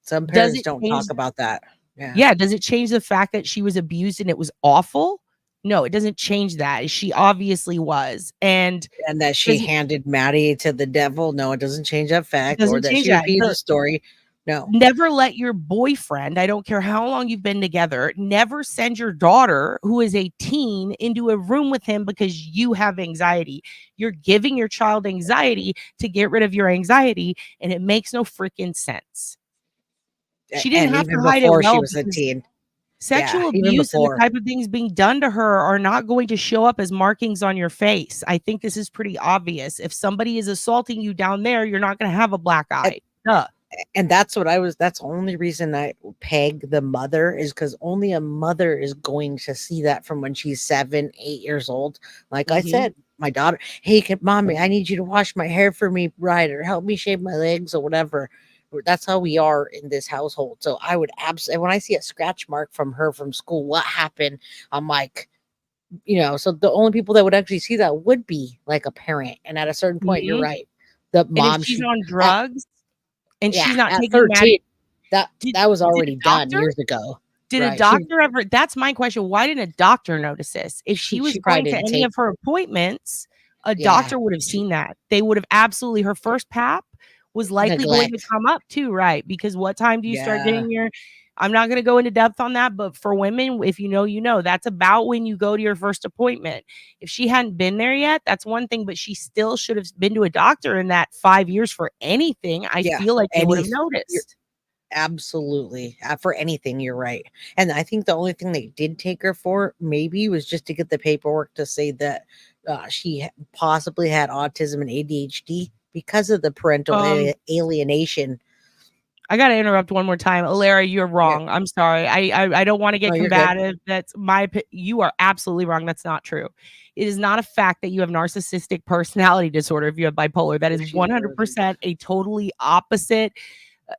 Some parents don't talk about that. Yeah. Does it change the fact that she was abused and it was awful? No, it doesn't change that. She obviously was. And that she handed Maddie to the devil. No, it doesn't change that fact. Or that she repeated the story. No. Never let your boyfriend, I don't care how long you've been together, never send your daughter, who is a teen, into a room with him because you have anxiety. You're giving your child anxiety to get rid of your anxiety, and it makes no freaking sense. She didn't And have to even hide it before she well was a because teen. sexual Yeah, even abuse and the before. type of things being done to her are not going to show up as markings on your face. I think this is pretty obvious. If somebody is assaulting you down there, you're not going to have a black eye. Duh. And that's the only reason I peg the mother, is because only a mother is going to see that from when she's 7, 8 years old. Like I said, my daughter, hey, mommy, I need you to wash my hair for me, right? Or help me shave my legs or whatever. That's how we are in this household. So I would absolutely, when I see a scratch mark from her from school, what happened? I'm like, so the only people that would actually see that would be like a parent. And at a certain point, you're right. The And mom, if she's on drugs and she's not at taking 13, that was did a already done doctor? years ago. Did a Right. doctor ever? That's my question. Why didn't a doctor notice this? If she was she probably going to didn't any take- of her appointments, a Yeah. doctor would have seen that. They would have absolutely, her first pap was likely going to Neglect. come up too, right? Because what time do you start Yeah. getting your, I'm not going to go into depth on that, but for women, if you know, that's about when you go to your first appointment. If she hadn't been there yet, that's one thing, but she still should have been to a doctor in that 5 years for anything. I feel like they would have noticed. Absolutely. For anything, you're right. And I think the only thing they did take her for maybe was just to get the paperwork to say that she possibly had autism and ADHD because of the parental alienation. I got to interrupt one more time. Alara, you're wrong. I'm sorry. I don't want to get No, you're good. combative. That's you are absolutely wrong. That's not true. It is not a fact that you have narcissistic personality disorder if you have bipolar. That is 100% a totally opposite.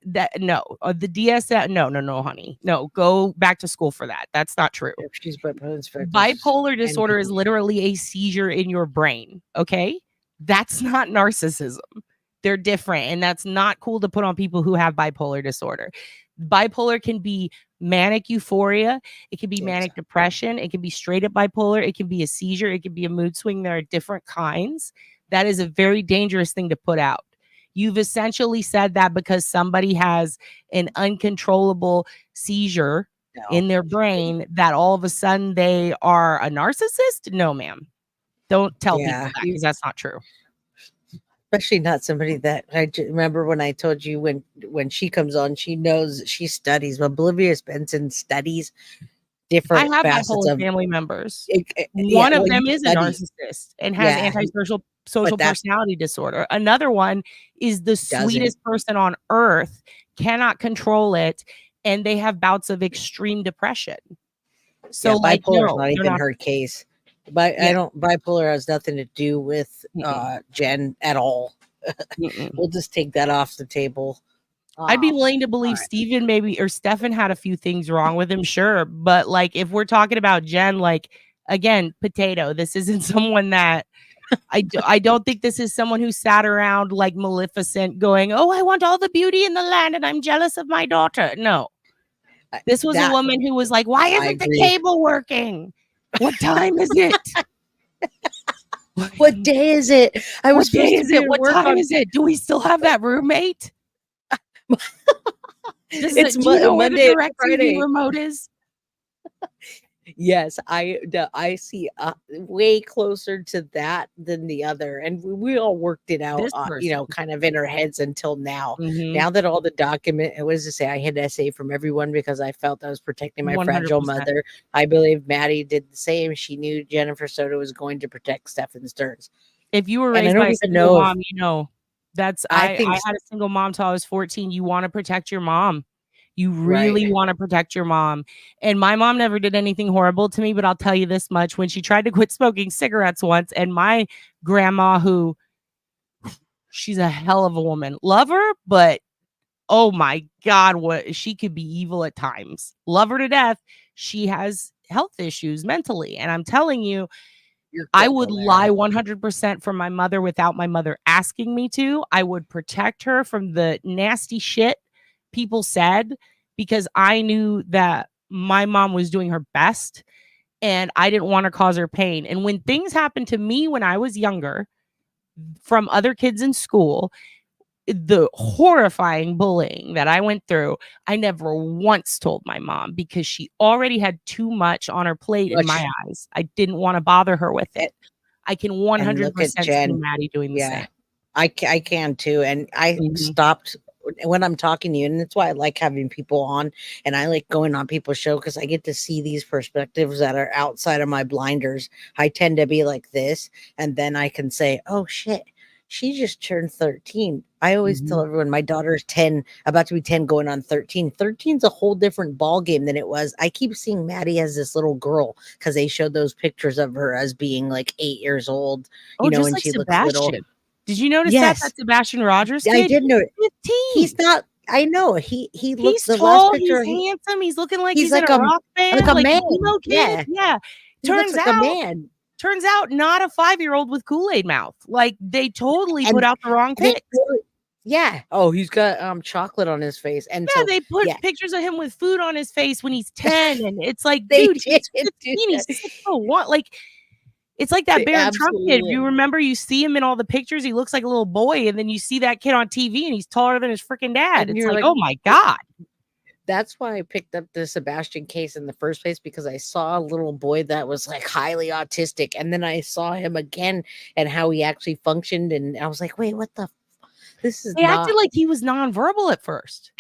The DSM. No, honey. No, go back to school for that. That's not true. If she's Bipolar disorder is literally a seizure in your brain. Okay. That's not narcissism. They're different, and that's not cool to put on people who have bipolar disorder. Bipolar can be manic euphoria. It can be manic depression. It can be straight up bipolar. It can be a seizure. It can be a mood swing. There are different kinds. That is a very dangerous thing to put out. You've essentially said that because somebody has an uncontrollable seizure in their brain that all of a sudden they are a narcissist. No, ma'am. Don't tell people that, because that's not true. Especially not somebody that remember when I told you when she comes on, she knows, she studies. Oblivious Benson studies different I have facets bipolar of family members. yeah, One of well, them you is a study. narcissist and has Yeah, antisocial but that's- personality disorder. Another one is the Doesn't. sweetest person on earth, cannot control it, and they have bouts of extreme depression. So, like, bipolar is no, not they're even not. her case. But bipolar has nothing to do with Jen at all. We'll just take that off the table. I'd be willing to believe Stephen or Stephan had a few things wrong with him, sure. But like, if we're talking about Jen, like, again, potato, this isn't someone that I don't think this is someone who sat around like Maleficent going, oh, I want all the beauty in the land and I'm jealous of my daughter. No, this was a woman who was like, why isn't the cable working? What time is it? What day is it? I was What day supposed is to be it? at What work time on- is it? Do we still have that roommate? It's Do you know where the Monday and direct Friday. TV remote is? Yes, I see way closer to that than the other, and we all worked it out, This person. kind of in our heads until now. Mhm. Now that all the document, it was to say I had to say from everyone because I felt I was protecting my fragile 100%. mother. I believe Maddie did the same. She knew Jennifer Soto was going to protect Stephan Sterns. If you were And I raised don't by a even single know if- mom, you know that's I I think had a single mom till I was 14. You want to protect your mom. You really want to protect your mom. And my mom never did anything horrible to me, but I'll tell you this much. When she tried to quit smoking cigarettes once, and my grandma, who she's a hell of a woman, love her, but oh my God, what she could be evil at times. Love her to death. She has health issues mentally. And I'm telling you, I would lie 100% for my mother without my mother asking me to. I would protect her from the nasty shit people said because I knew that my mom was doing her best and I didn't want to cause her pain. And when things happened to me when I was younger from other kids in school, the horrifying bullying that I went through, I never once told my mom because she already had too much on her plate in my eyes. I didn't want to bother her with it. I can And look at 100% see Jenn. Maddie doing the Yeah, same. I can too. And I stopped when I'm talking to you, and that's why I like having people on, and I like going on people's show because I get to see these perspectives that are outside of my blinders. I tend to be like this, and then I can say, oh shit, she just turned 13. I always tell everyone my daughter's 10, about to be 10, going on 13. 13's a whole different ball game than it was. I keep seeing Maddie as this little girl because they showed those pictures of her as being like 8 years old, Oh, you know, just and like she looks little. Sebastian. Did you notice Yes. that Sebastian Rogers I kid? did know it. 15. He's not. I know he looks. He's The tall. last picture, He's handsome. He's looking like he's he's like in a a- rock band, like a like man. emo kid. Yeah. He looks like a man. Turns out, not a 5-year-old with Kool-Aid mouth. Like they totally put out the wrong they pics. Yeah. Oh, he's got chocolate on his face, and Yeah, so they put yeah. pictures of him with food on his face when he's 10, and it's like, They dude, he's did 15. do He's that. 6'1". Like, it's like that They Baron Trump kid. absolutely- You remember, you see him in all the pictures, he looks like a little boy, and then you see that kid on TV, and he's taller than his freaking dad. And It's you're like, like, oh my god. That's why I picked up the Sebastian case in the first place, because I saw a little boy that was like highly autistic, and then I saw him again and how he actually functioned, and I was like, wait, what the? This is They not. acted like he was nonverbal at first.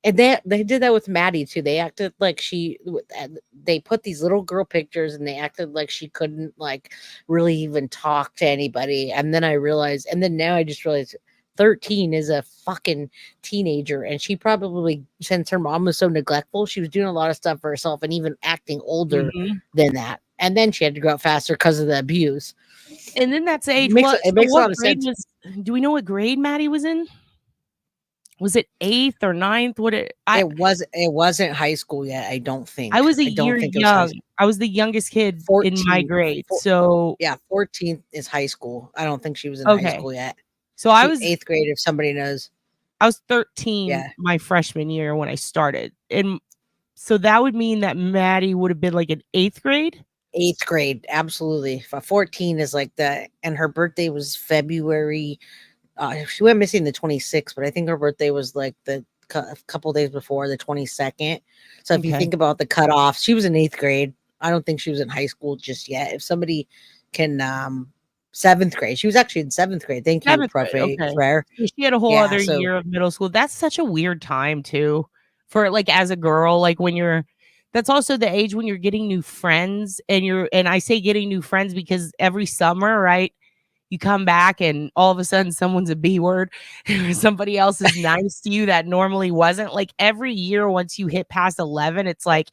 And they did that with Maddie too. They acted like they put these little girl pictures, and they acted like she couldn't like really even talk to anybody. And then I realized, and then now I just realized 13 is a fucking teenager, and she probably, since her mom was so neglectful, she was doing a lot of stuff for herself and even acting older than that. And then she had to grow up faster because of the abuse. And then that's age. It makes a lot of sense. Do we know what grade Maddie was in? Was it 8th or 9th? It wasn't high school yet, I don't think. I was a I don't year think it was high young. school. I was the youngest kid in my grade. So yeah, 14th is high school. I don't think she was in Okay. high school yet. So I She- was 8th grade, if somebody knows. I was 13 Yeah. my freshman year when I started. And so that would mean that Maddie would have been like in 8th grade. 8th grade, absolutely. 14 is like that, and her birthday was February. She went missing the 26th, but I think her birthday was like a couple days before, the 22nd. So if you Okay. think about the cutoff, she was in 8th grade. I don't think she was in high school just yet. If somebody can, 7th grade. She was actually in 7th grade. Thank you, 7th Prof. grade, okay. Frere. She had a whole Yeah, other so- year of middle school. That's such a weird time too, for like as a girl, like when you're. That's also the age when you're getting new friends, and I say getting new friends because every summer, right? You come back and all of a sudden someone's a B word. Somebody else is nice to you that normally wasn't. Like every year, once you hit past 11, it's like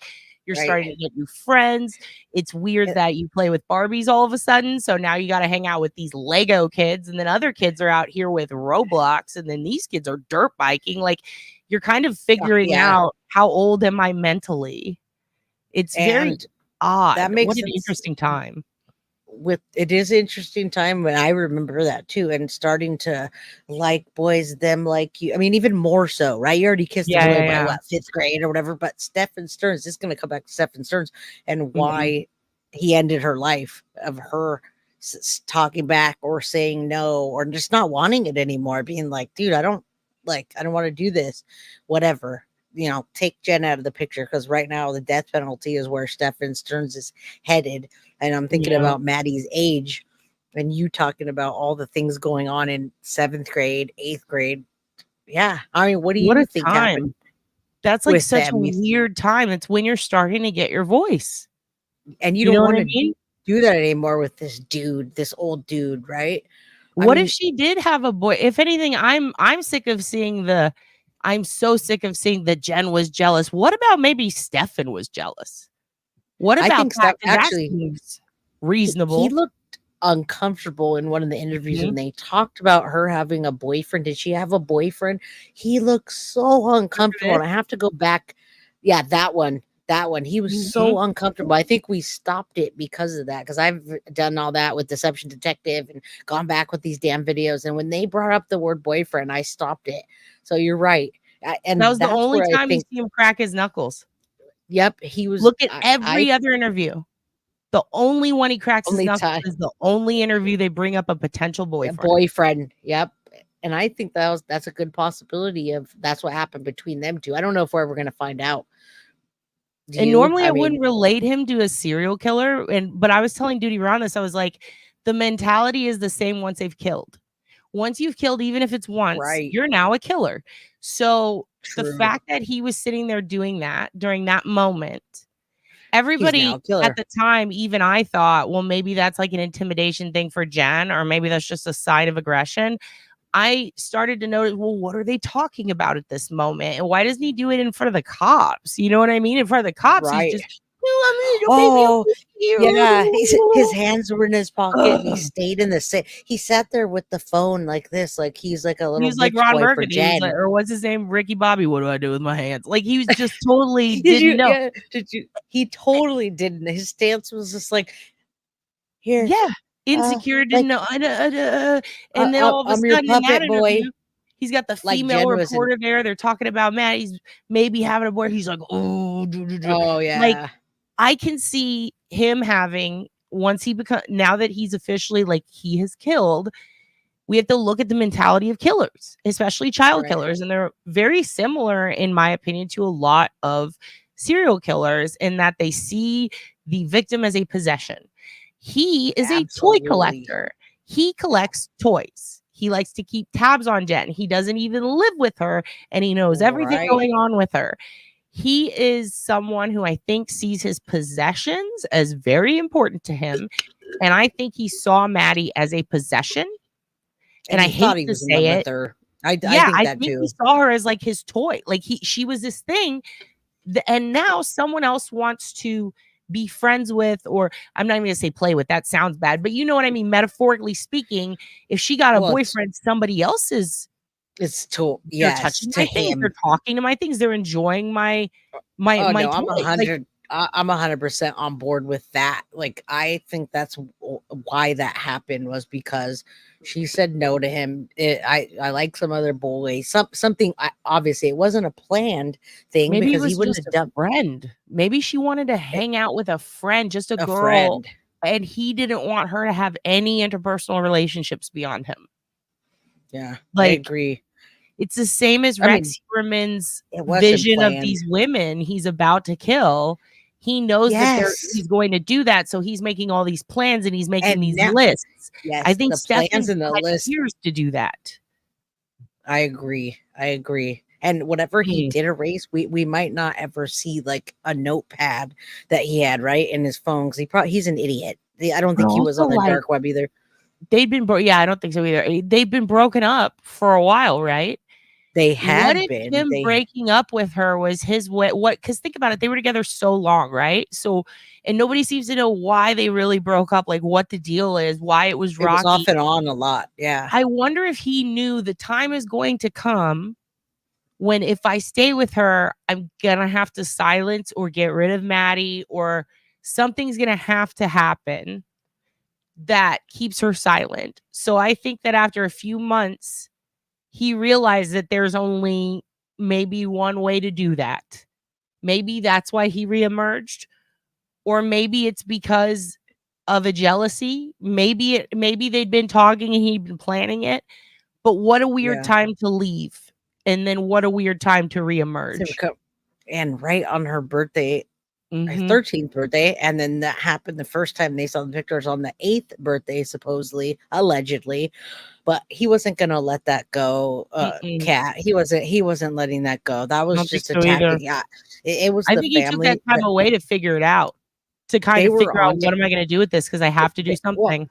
you're Right. starting to get new friends. It's weird that you play with Barbies all of a sudden. So now you got to hang out with these Lego kids, and then other kids are out here with Roblox, and then these kids are dirt biking. Like you're kind of figuring yeah. out, how old am I mentally? It's very And odd. that makes What an sense. interesting time. It is an interesting time, when I remember that too, and starting to like boys, them like you. I mean, even more so, right? You already kissed Yeah, the boy yeah, by yeah. what, 5th grade or whatever. But Stephan Sterns, this is going to come back to Stephan Sterns and why he ended her life, of her talking back or saying no, or just not wanting it anymore, being like, dude, I don't want to do this, whatever. You know, take Jenn out of the picture, because right now the death penalty is where Stephan Sterns is headed. And I'm thinking Yeah. about Maddie's age, and you talking about all the things going on in 7th grade, 8th grade. Yeah. I mean, what do What you a think time. happened? That's like with such a them? weird time. It's when you're starting to get your voice. And you know don't what want I to mean? do that anymore with this dude, this old dude, right? What if she did have a boy? If anything, I'm sick of seeing I'm so sick of seeing that Jenn was jealous. What about maybe Stephan was jealous? What I about think that? 'Cause that actually seems reasonable. He looked uncomfortable in one of the interviews when they talked about her having a boyfriend. Did she have a boyfriend? He looked so uncomfortable, and I have to go back. Yeah, that one. He was so uncomfortable. I think we stopped it because of that, because I've done all that with Deception Detective and gone back with these damn videos. And when they brought up the word boyfriend, I stopped it. So you're right. And That was the that's only where I time you think, see him crack his knuckles. yep, he was. Look at every I- other interview. The only one he cracks his Only knuckles time. is the only interview they bring up a potential boyfriend. boyfriend. Yep. And I think that's a good possibility of that's what happened between them two. I don't know if we're ever going to find out. And normally I wouldn't relate him to a serial killer. But I was telling Duty around this, I was like, the mentality is the same once they've killed. Once you've killed, even if it's once, you're now a killer. So the fact that he was sitting there doing that during that moment, everybody at the time, even I thought, well, maybe that's like an intimidation thing for Jenn, or maybe that's just a sign of aggression. I started to notice, well, what are they talking about at this moment? And why doesn't he do it in front of the cops? You know what I mean? In front of the cops, he's just, yeah. His hands were in his pocket. And he stayed in the same. He sat there with the phone like this, like he's like a little. He was like Ron Burgundy, or what's his name? Ricky Bobby. What do I do with my hands? Like he was just totally didn't know. Yeah, he totally didn't. His stance was just like, here. Yeah. Insecure, didn't know. And then all of a sudden, your in that puppet boy. interview, he's got the female reporter there. They're talking about Matt. He's maybe having a boy. He's like, oh yeah. Like I can see him having, once he now that he's officially like he has killed, we have to look at the mentality of killers, especially child killers, and they're very similar, in my opinion, to a lot of serial killers in that they see the victim as a possession. He is a toy collector. He collects toys. He likes to keep tabs on Jenn. He doesn't even live with her, and he knows everything going on with her. He is someone who I think sees his possessions as very important to him. And I think he saw Maddie as a possession. And I hate to say it. I think he saw her as like his toy. Like she was this thing. And now someone else wants to be friends with, or I'm not even gonna say play with, that sounds bad, but you know what I mean, metaphorically speaking, if she got a boyfriend, somebody else is touching my things, they're talking to my things, they're enjoying my I'm 100% on board with that. Like, I think that's why that happened, was because she said no to him. I like some other boy, something. Obviously, it wasn't a planned thing. Maybe because it was he wouldn't just have done. Friend. Maybe she wanted to hang out with a friend, just a girl, friend. And he didn't want her to have any interpersonal relationships beyond him. Yeah, like, I agree. It's the same as Rex Heuermann's vision of these women he's about to kill. He knows that he's going to do that, so he's making all these plans and he's making these lists. Yes, I think the Stephan plans and the list years to do that. I agree. And whatever he did erase, we might not ever see like a notepad that he had right in his phone, because he's an idiot. I don't think he was on the dark web either. They'd been I don't think so either. They've been broken up for a while, right? They had what been. If him breaking up with her was his way? What? Because think about it, they were together so long, right? So, and nobody seems to know why they really broke up, like what the deal is, why it was rocky. It was off and on a lot, yeah. I wonder if he knew the time is going to come when, if I stay with her, I'm gonna have to silence or get rid of Maddie, or something's gonna have to happen that keeps her silent. So I think that after a few months, he realized that there's only maybe one way to do that. Maybe that's why he reemerged, or maybe it's because of a jealousy. Maybe they'd been talking and he'd been planning it. But what a weird time to leave, and then what a weird time to reemerge. And right on her birthday, her 13th birthday, and then that happened the first time they saw the pictures on the 8th birthday, supposedly, allegedly. But he wasn't gonna let that go, Kat. He wasn't letting that go. That was just a tactic. Yeah, it was. I think he took that time away to figure it out, to kind of figure out what am I going to do with this, because I have to do something. Well,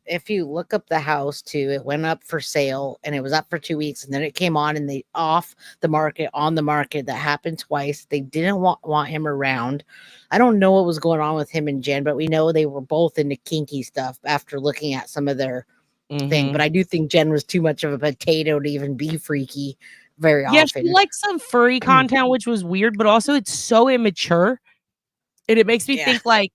if you look up the house too, it went up for sale and it was up for 2 weeks, and then it came on and they off the market, on the market. That happened twice. They didn't want him around. I don't know what was going on with him and Jenn, but we know they were both into kinky stuff after looking at some of their thing. But I do think Jenn was too much of a potato to even be freaky very often. Yeah, she liked some furry content, which was weird, but also it's so immature. And it makes me think like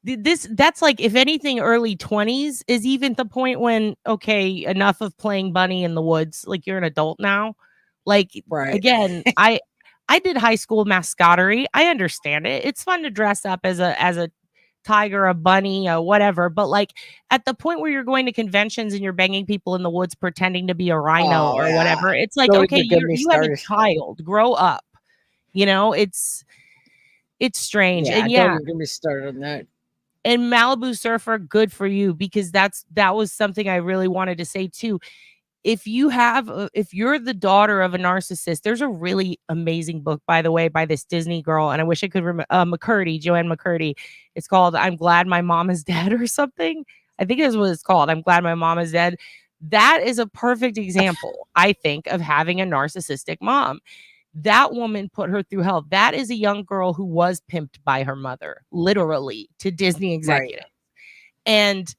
that's like, if anything, early 20s is even the point when, okay, enough of playing bunny in the woods. Like, you're an adult now. Like, again, I did high school mascottery. I understand it. It's fun to dress up as a tiger, a bunny, a whatever. But like at the point where you're going to conventions and you're banging people in the woods pretending to be a rhino or whatever, it's like, okay, you have a child, grow up. You know, it's strange. Yeah, And don't even get me started on that. And Malibu Surfer, good for you, because that was something I really wanted to say too. If you're the daughter of a narcissist, there's a really amazing book, by the way, by this Disney girl, and I wish I could remember, Joanne McCurdy. It's called "I'm Glad My Mom Is Dead" or something. I think that's what it's called. I'm Glad My Mom Is Dead. That is a perfect example, I think, of having a narcissistic mom. That woman put her through hell. That is a young girl who was pimped by her mother, literally, to Disney executives. Right. And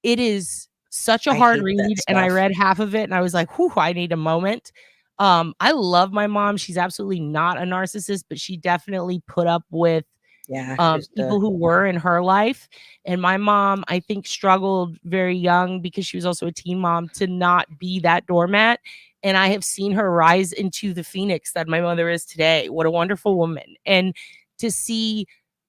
it is such a hard read. And I read half of it and I was like, whew, I need a moment. I love my mom. She's absolutely not a narcissist, but she definitely put up with people who were in her life. And my mom, I think, struggled very young because she was also a teen mom to not be that doormat. And I have seen her rise into the phoenix that my mother is today. What a wonderful woman. And to see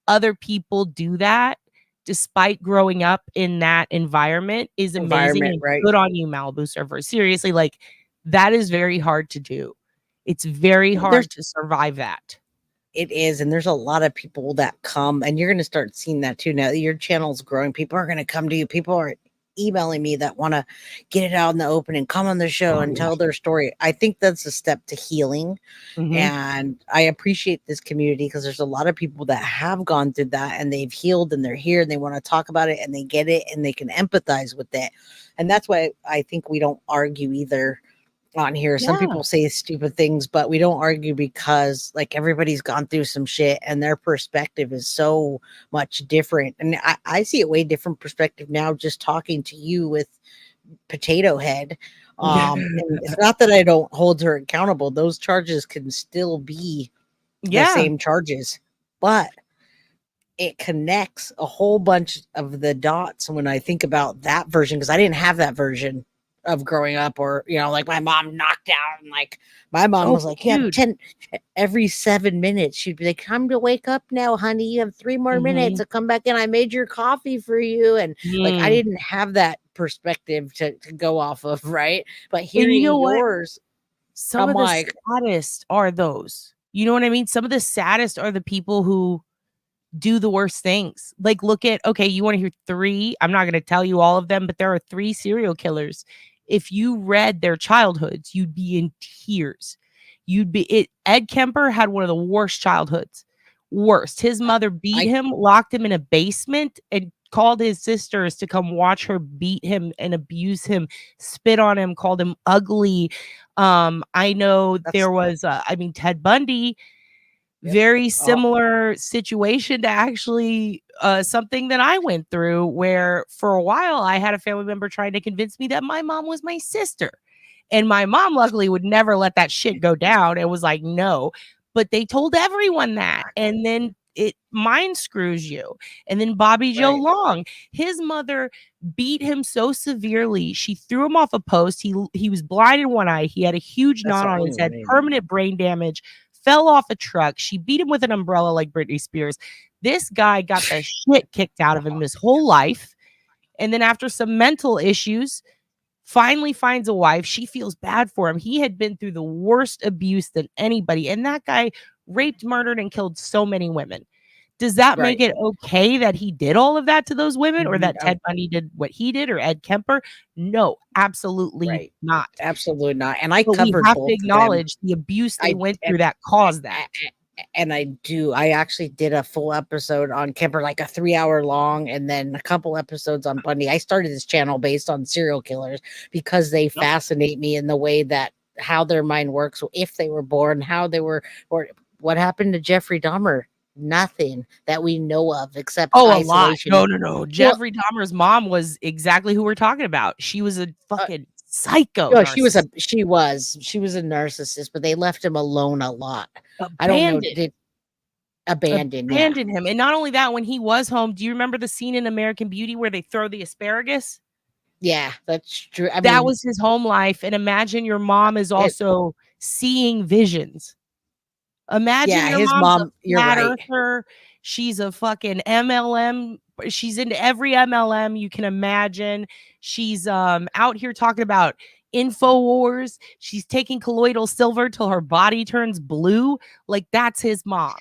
other people do that despite growing up in that environment is amazing. And right. Good on you, Malibu Surfer. Seriously, like that is very hard to do. It's very hard to survive that. It is. And there's a lot of people that come, and you're going to start seeing that too. Now that your channel's growing, people are going to come to you. People are emailing me that want to get it out in the open and come on the show and tell their story. I think that's a step to healing. And I appreciate this community because there's a lot of people that have gone through that and they've healed and they're here and they want to talk about it and they get it and they can empathize with it. And that's why I think we don't argue either on here. Some people say stupid things, but we don't argue because like everybody's gone through some shit and their perspective is so much different. And I see a way different perspective now just talking to you with Potato Head. And it's not that I don't hold her accountable. Those charges can still be the same charges, but it connects a whole bunch of the dots when I think about that version, because I didn't have that version of growing up, or like my mom knocked out, and like my mom was like, yeah, 10 every 7 minutes she'd be like, time to wake up now, honey, you have 3 more minutes to come back in, I made your coffee for you. And like I didn't have that perspective to go off of, right? But hearing yours, some of the saddest are those, you know what I mean? Some of the saddest are the people who do the worst things. Like look at, okay, you want to hear 3, I'm not going to tell you all of them, but there are 3 serial killers. If you read their childhoods, you'd be in tears. Ed Kemper had one of the worst childhoods. Worst. His mother beat him, locked him in a basement, and called his sisters to come watch her beat him and abuse him, spit on him, called him ugly. I know there was, Ted Bundy, very similar situation to actually something that I went through, where for a while I had a family member trying to convince me that my mom was my sister. And my mom luckily would never let that shit go down. It was like, no, but they told everyone that. And then it mind screws you. And then Bobby Joe Long, his mother beat him so severely, she threw him off a post. He was blind in one eye. He had a huge knot on his head, permanent brain damage, fell off a truck. She beat him with an umbrella like Britney Spears. This guy got the shit kicked out of him his whole life. And then after some mental issues, finally finds a wife. She feels bad for him. He had been through the worst abuse than anybody. And that guy raped, murdered, and killed so many women. Does that make it okay that he did all of that to those women, or that Ted Bundy did what he did, or Ed Kemper? No, absolutely not. Absolutely not. And I But covered we have both to of them. acknowledge the abuse they went through that caused that. And I actually did a full episode on Kemper, like a 3-hour long, and then a couple episodes on Bundy. I started this channel based on serial killers because they fascinate me in the way that how their mind works, if they were born, how they were, or what happened to Jeffrey Dahmer. Nothing that we know of except isolation. A lot. No. Jeffrey Dahmer's mom was exactly who we're talking about. She was a fucking psycho. No, she was a narcissist, but they left him alone a lot. I don't know. Did abandon him. And not only that, when he was home, do you remember the scene in American Beauty where they throw the asparagus? Yeah, that's true. That was his home life. And imagine your mom is also seeing visions Imagine Yeah, your his mom's mom. a You're flat right. earther. She's a fucking MLM. She's into every MLM you can imagine. She's out here talking about InfoWars. She's taking colloidal silver till her body turns blue. Like, that's his mom.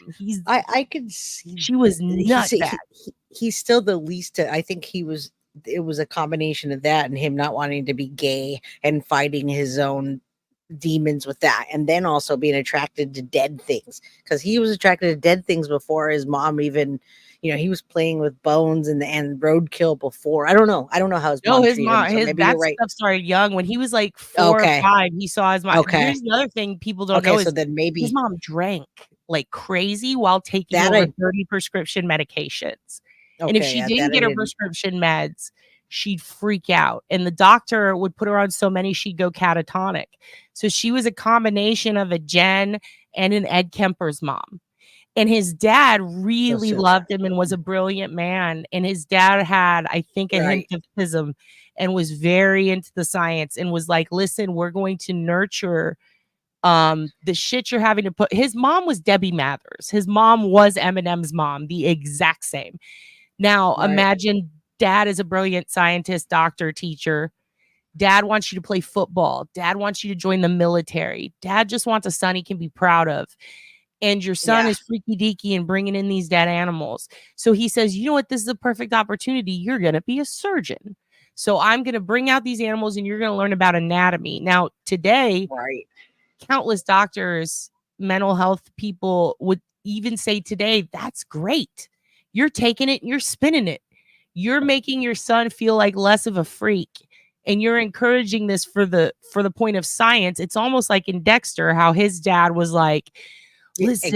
I could see she was he's nutbag. he's still the least. I think he was. It was a combination of that and him not wanting to be gay and fighting his own demons with that, and then also being attracted to dead things, because he was attracted to dead things before his mom even. He was playing with bones and roadkill before. I don't know how his No, mom his treated him. mom, So maybe you're that right. stuff started young. When he was like 4 or Okay. 5, he saw his mom. Okay. Here's the other thing people don't Okay, know so is then maybe his mom drank like crazy while taking That over I- 30 prescription medications. And if Okay, she yeah, didn't that I get her didn't- prescription meds, she'd freak out. And the doctor would put her on so many she'd go catatonic. So she was a combination of a Jenn and an Ed Kemper's mom. And his dad really loved him and was a brilliant man. And his dad had, I think, a hint of autism and was very into the science and was like, listen, we're going to nurture the shit you're having to put. His mom was Debbie Mathers. His mom was Eminem's mom, the exact same. Now, imagine dad is a brilliant scientist, doctor, teacher. Dad wants you to play football. Dad wants you to join the military. Dad just wants a son he can be proud of. And your son is freaky deaky and bringing in these dead animals. So he says, you know what? This is a perfect opportunity. You're going to be a surgeon. So I'm going to bring out these animals and you're going to learn about anatomy. Now, today, countless doctors, mental health people would even say today, that's great. You're taking it and you're spinning it. You're making your son feel like less of a freak. And you're encouraging this for the point of science. It's almost like in Dexter, how his dad was like, listen,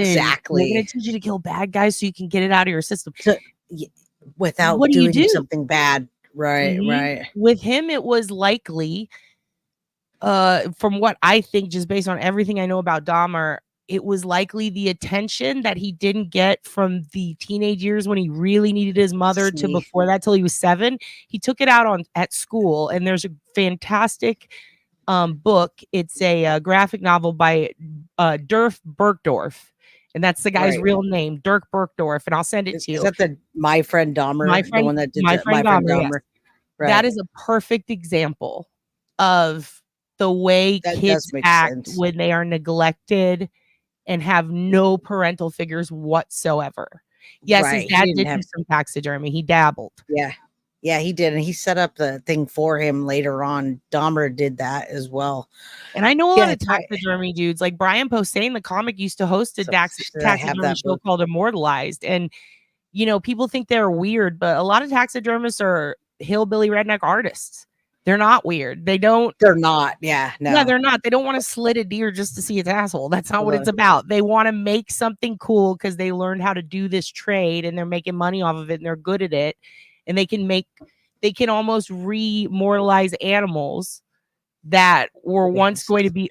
we're going to teach you to kill bad guys so you can get it out of your system. Without What do you doing do? something bad. Right. With him, it was likely, from what I think, just based on everything I know about Dahmer, it was likely the attention that he didn't get from the teenage years when he really needed his mother to before that till he was 7. He took it out at school, and there's a fantastic book. It's a graphic novel by Dirk Bergdorf, and that's the guy's real name, Dirk Bergdorf, and I'll send it to you. Is that the My Friend Dahmer? The one that did My the Friend My Friend Dahmer, Dahmer. yes. That is a perfect example of the way That kids does make act sense. when they are neglected and have no parental figures whatsoever. Yes, his He dad didn't did have- do some taxidermy. He dabbled. Yeah, he did, and he set up the thing for him later on. Dahmer did that as well. And I know a lot of taxidermy dudes, like Brian Posehn, the comic, used to host a taxidermy show called Immortalized. And, people think they're weird, but a lot of taxidermists are hillbilly redneck artists. They're not weird. They're not. Yeah, no. Yeah, they're not. They don't want to slit a deer just to see its asshole. That's not what it's about. They want to make something cool because they learned how to do this trade and they're making money off of it and they're good at it. And they can almost re-mortalize animals that were once going to be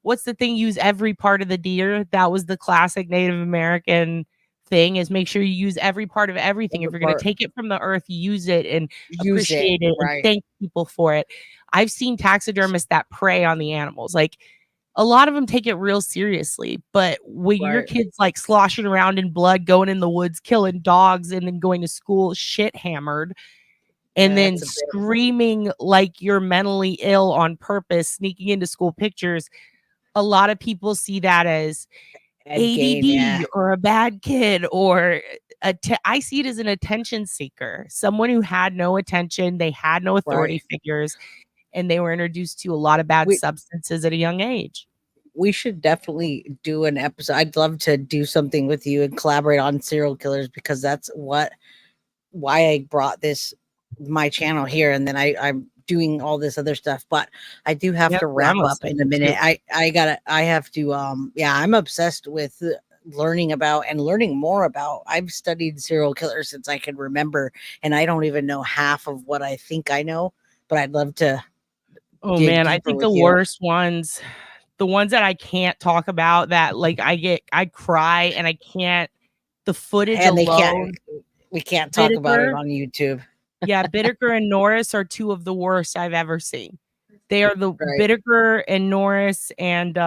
what's the thing? Use every part of the deer. That was the classic Native American thing, is make sure you use every part of everything. If you're going to take it from the earth, use it and appreciate it and thank people for it. I've seen taxidermists that prey on the animals. Like, a lot of them take it real seriously, but when your kid's like sloshing around in blood, going in the woods, killing dogs, and then going to school shit hammered, and then screaming like you're mentally ill on purpose, sneaking into school pictures, a lot of people see that as ADD or a bad kid, or I see it as an attention seeker, someone who had no attention, they had no authority figures, and they were introduced to a lot of bad substances at a young age. We should definitely do an episode. I'd love to do something with you and collaborate on serial killers, because that's why I brought my channel here, and then I'm doing all this other stuff. But I do have to wrap up in a minute. I have to I'm obsessed with learning about and learning more about. I've studied serial killers since I can remember, and I don't even know half of what I think I know, but I'd love to. Oh man, I think the worst ones, the ones that I can't talk about, that like I cry and I can't, the footage and alone. We can't talk about it on YouTube. Yeah, Bittaker and Norris are two of the worst I've ever seen. They are the Bittaker and Norris, and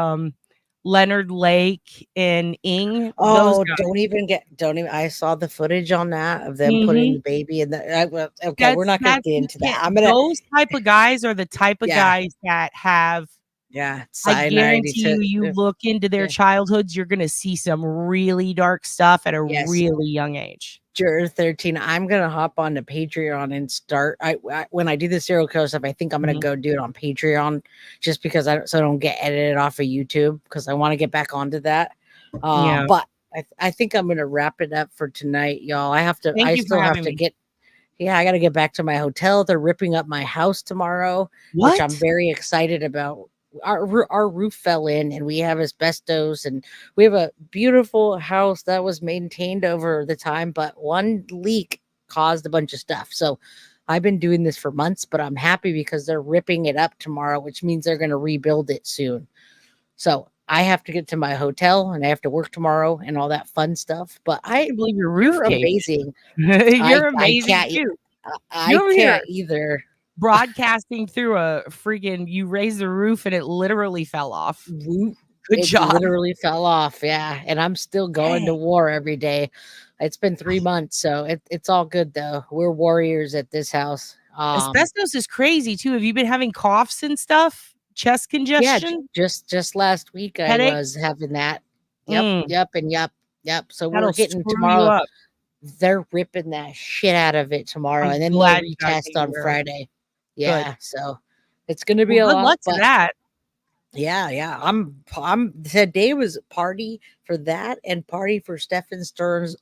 Leonard Lake and Ing. Those Oh, guys. don't even. I saw the footage on that of them putting the baby in the. Okay, we're not gonna get into that. I'm gonna. Those type of guys are the type of Yeah. guys that have. Yeah, I cyanide. guarantee you look into their childhoods, you're gonna see some really dark stuff at a really young age. Juror 13. I'm gonna hop on to Patreon and start. When I do the serial killer stuff, I think I'm gonna go do it on Patreon, just because I don't get edited off of YouTube, because I want to get back onto that. Yeah. But I think I'm gonna wrap it up for tonight, y'all. I have to. I still have to get. Yeah, I got to get back to my hotel. They're ripping up my house tomorrow, which I'm very excited about. Our roof fell in, and we have asbestos, and we have a beautiful house that was maintained over the time, but one leak caused a bunch of stuff. So I've been doing this for months, but I'm happy because they're ripping it up tomorrow, which means they're going to rebuild it soon. So I have to get to my hotel, and I have to work tomorrow and all that fun stuff. But I can't believe your roof you're caved. amazing. You're amazing I can't, too. I can't either. Broadcasting through a freaking, you raised the roof and it literally fell off. Good job. Literally fell off. Yeah. And I'm still going to war every day. It's been 3 months, so it's all good though. We're warriors at this house. Asbestos is crazy too. Have you been having coughs and stuff? Chest congestion? Yeah, just last week I was having that. Yep. So That'll we're getting screw you tomorrow. up. They're ripping that shit out of it tomorrow, I'm and then they'll glad you got retest on taken care of. Friday. Yeah, Good. so it's gonna be Well, a good lot. luck to that. Yeah. I'm today was party for that and party for Stephan Sterns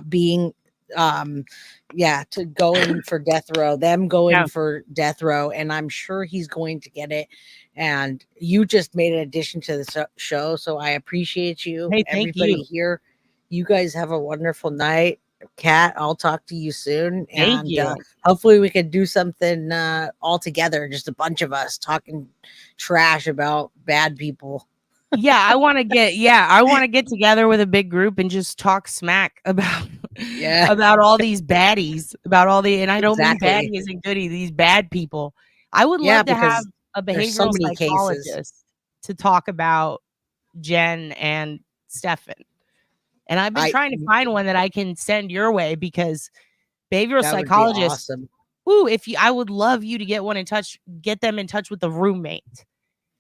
being to go in for death row, them going for death row, and I'm sure he's going to get it. And you just made an addition to the show, so I appreciate you. Hey, thank Everybody you. here, you guys have a wonderful night. Kat, I'll talk to you soon. Thank And you. hopefully we could do something all together, just a bunch of us talking trash about bad people. I want to get together with a big group and just talk smack about about all these baddies, and I don't mean baddies and goodies, these bad people. I would love to have a there's so behavioral many psychologist cases to talk about Jenn and Stephan. And I've been trying to find one that I can send your way, because behavioral that would be psychologists. awesome. Ooh, I would love you to get them in touch with the roommate.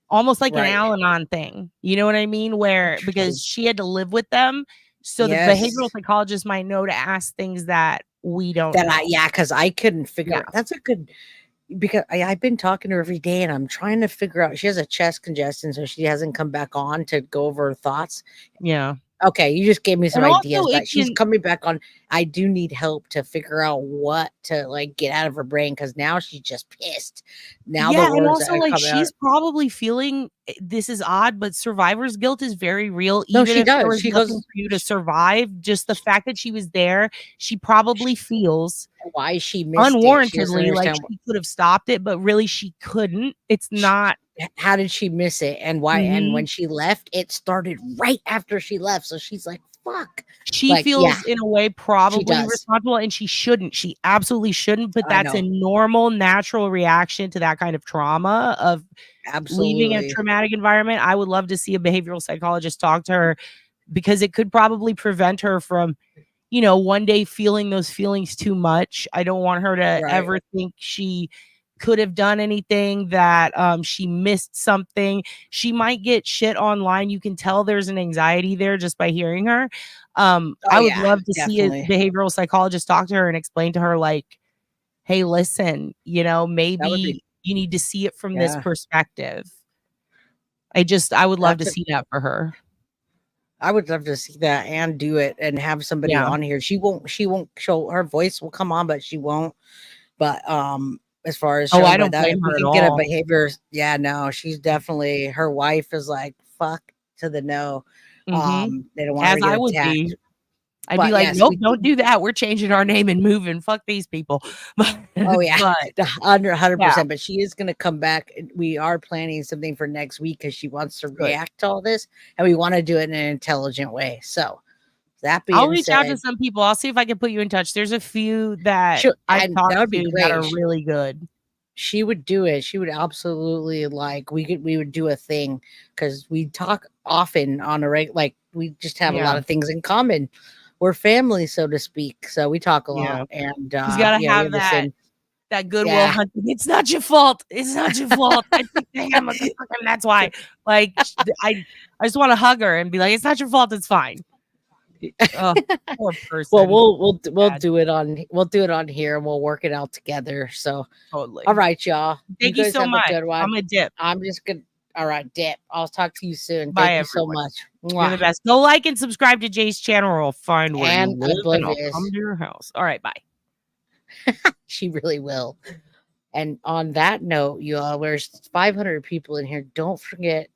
Almost like an Al-Anon thing. You know what I mean? Because she had to live with them. So the behavioral psychologist might know to ask things that we don't know. Because I couldn't figure out. That's a good, because I've been talking to her every day, and I'm trying to figure out. She has a chest congestion, so she hasn't come back on to go over her thoughts. Yeah. Okay, you just gave me some And ideas, also but she's coming back on. I do need help to figure out what to get out of her brain, because now she's just pissed. Now the words and also that are coming she's out. probably feeling, this is odd, but survivor's guilt is very real. No, Even she if there does. was She nothing goes for you to survive, just the fact that she was there, she probably feels why she missed unwarrantedly it. like she could have stopped it, but really she couldn't. It's not. How did she miss it, and why? And when she left, it started right after she left. So she's like, "Fuck." She feels in a way probably responsible, and she shouldn't. She absolutely shouldn't. But that's a normal, natural reaction to that kind of trauma of leaving a traumatic environment. I would love to see a behavioral psychologist talk to her, because it could probably prevent her from, one day feeling those feelings too much. I don't want her to ever think she could have done anything, that she missed something. She might get shit online. You can tell there's an anxiety there just by hearing her. I would love to see a behavioral psychologist talk to her and explain to her, like, hey, listen, maybe you need to see it from this perspective. I would love to see that for her. I would love to see that and do it and have somebody on here. She won't show, her voice will come on, but she won't. But as far as I don't blame her at all. Get a behavior. Yeah, no, she's definitely, her wife is like, fuck to the no. They don't want her to get attacked. I'd be like, nope, don't do that. We're changing our name and moving. Fuck these people. Oh yeah, under 100%. Yeah. But she is going to come back. We are planning something for next week because she wants to react to all this, and we want to do it in an intelligent way. So that being I'll reach said, out to some people. I'll see if I can put you in touch. There's a few that I've talked to that are really good. She would do it. She would absolutely, like, we would do a thing, because we talk often on a like we just have a lot of things in common. We're family, so to speak. So we talk a lot, and he's got to have that goodwill hunting. It's not your fault. It's not your fault. I took the hammer. That's why. Like I just want to hug her and be like, it's not your fault. It's fine. Oh, poor person. Well, we'll do it on here, and we'll work it out together. So totally. All right, y'all. Thank you so much. Good one. I'm a dip. I'm just gonna. All right, dip. I'll talk to you soon. Bye, Thank you so much. You're the best. Go like and subscribe to Jay's channel, or I'll find where And you live, and I'll Oblivious. come to your house. All right, bye. She really will. And on that note, you all, there's 500 people in here. Don't forget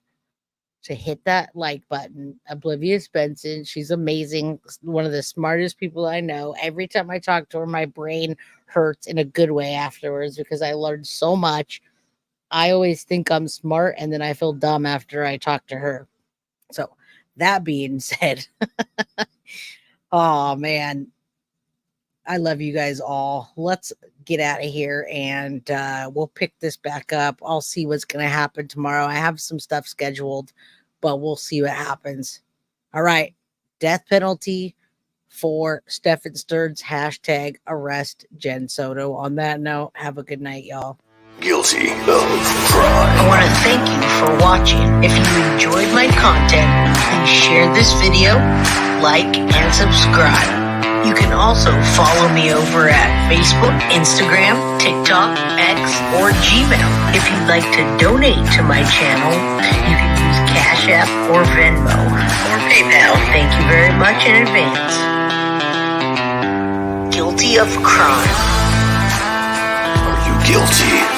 to hit that like button. Oblivious Benson, she's amazing. One of the smartest people I know. Every time I talk to her, my brain hurts in a good way afterwards because I learned so much. I always think I'm smart, and then I feel dumb after I talk to her. So that being said, oh man, I love you guys all. Let's get out of here, and we'll pick this back up. I'll see what's going to happen tomorrow. I have some stuff scheduled, but we'll see what happens. All right. Death penalty for Stephan Sterns. # arrest Jenn Soto. On that note, have a good night, y'all. Guilty of crime. I want to thank you for watching. If you enjoyed my content, please share this video, like, and subscribe. You can also follow me over at Facebook, Instagram, TikTok, X, or Gmail. If you'd like to donate to my channel, you can use Cash App or Venmo or PayPal. Thank you very much in advance. Guilty of crime. Are you guilty?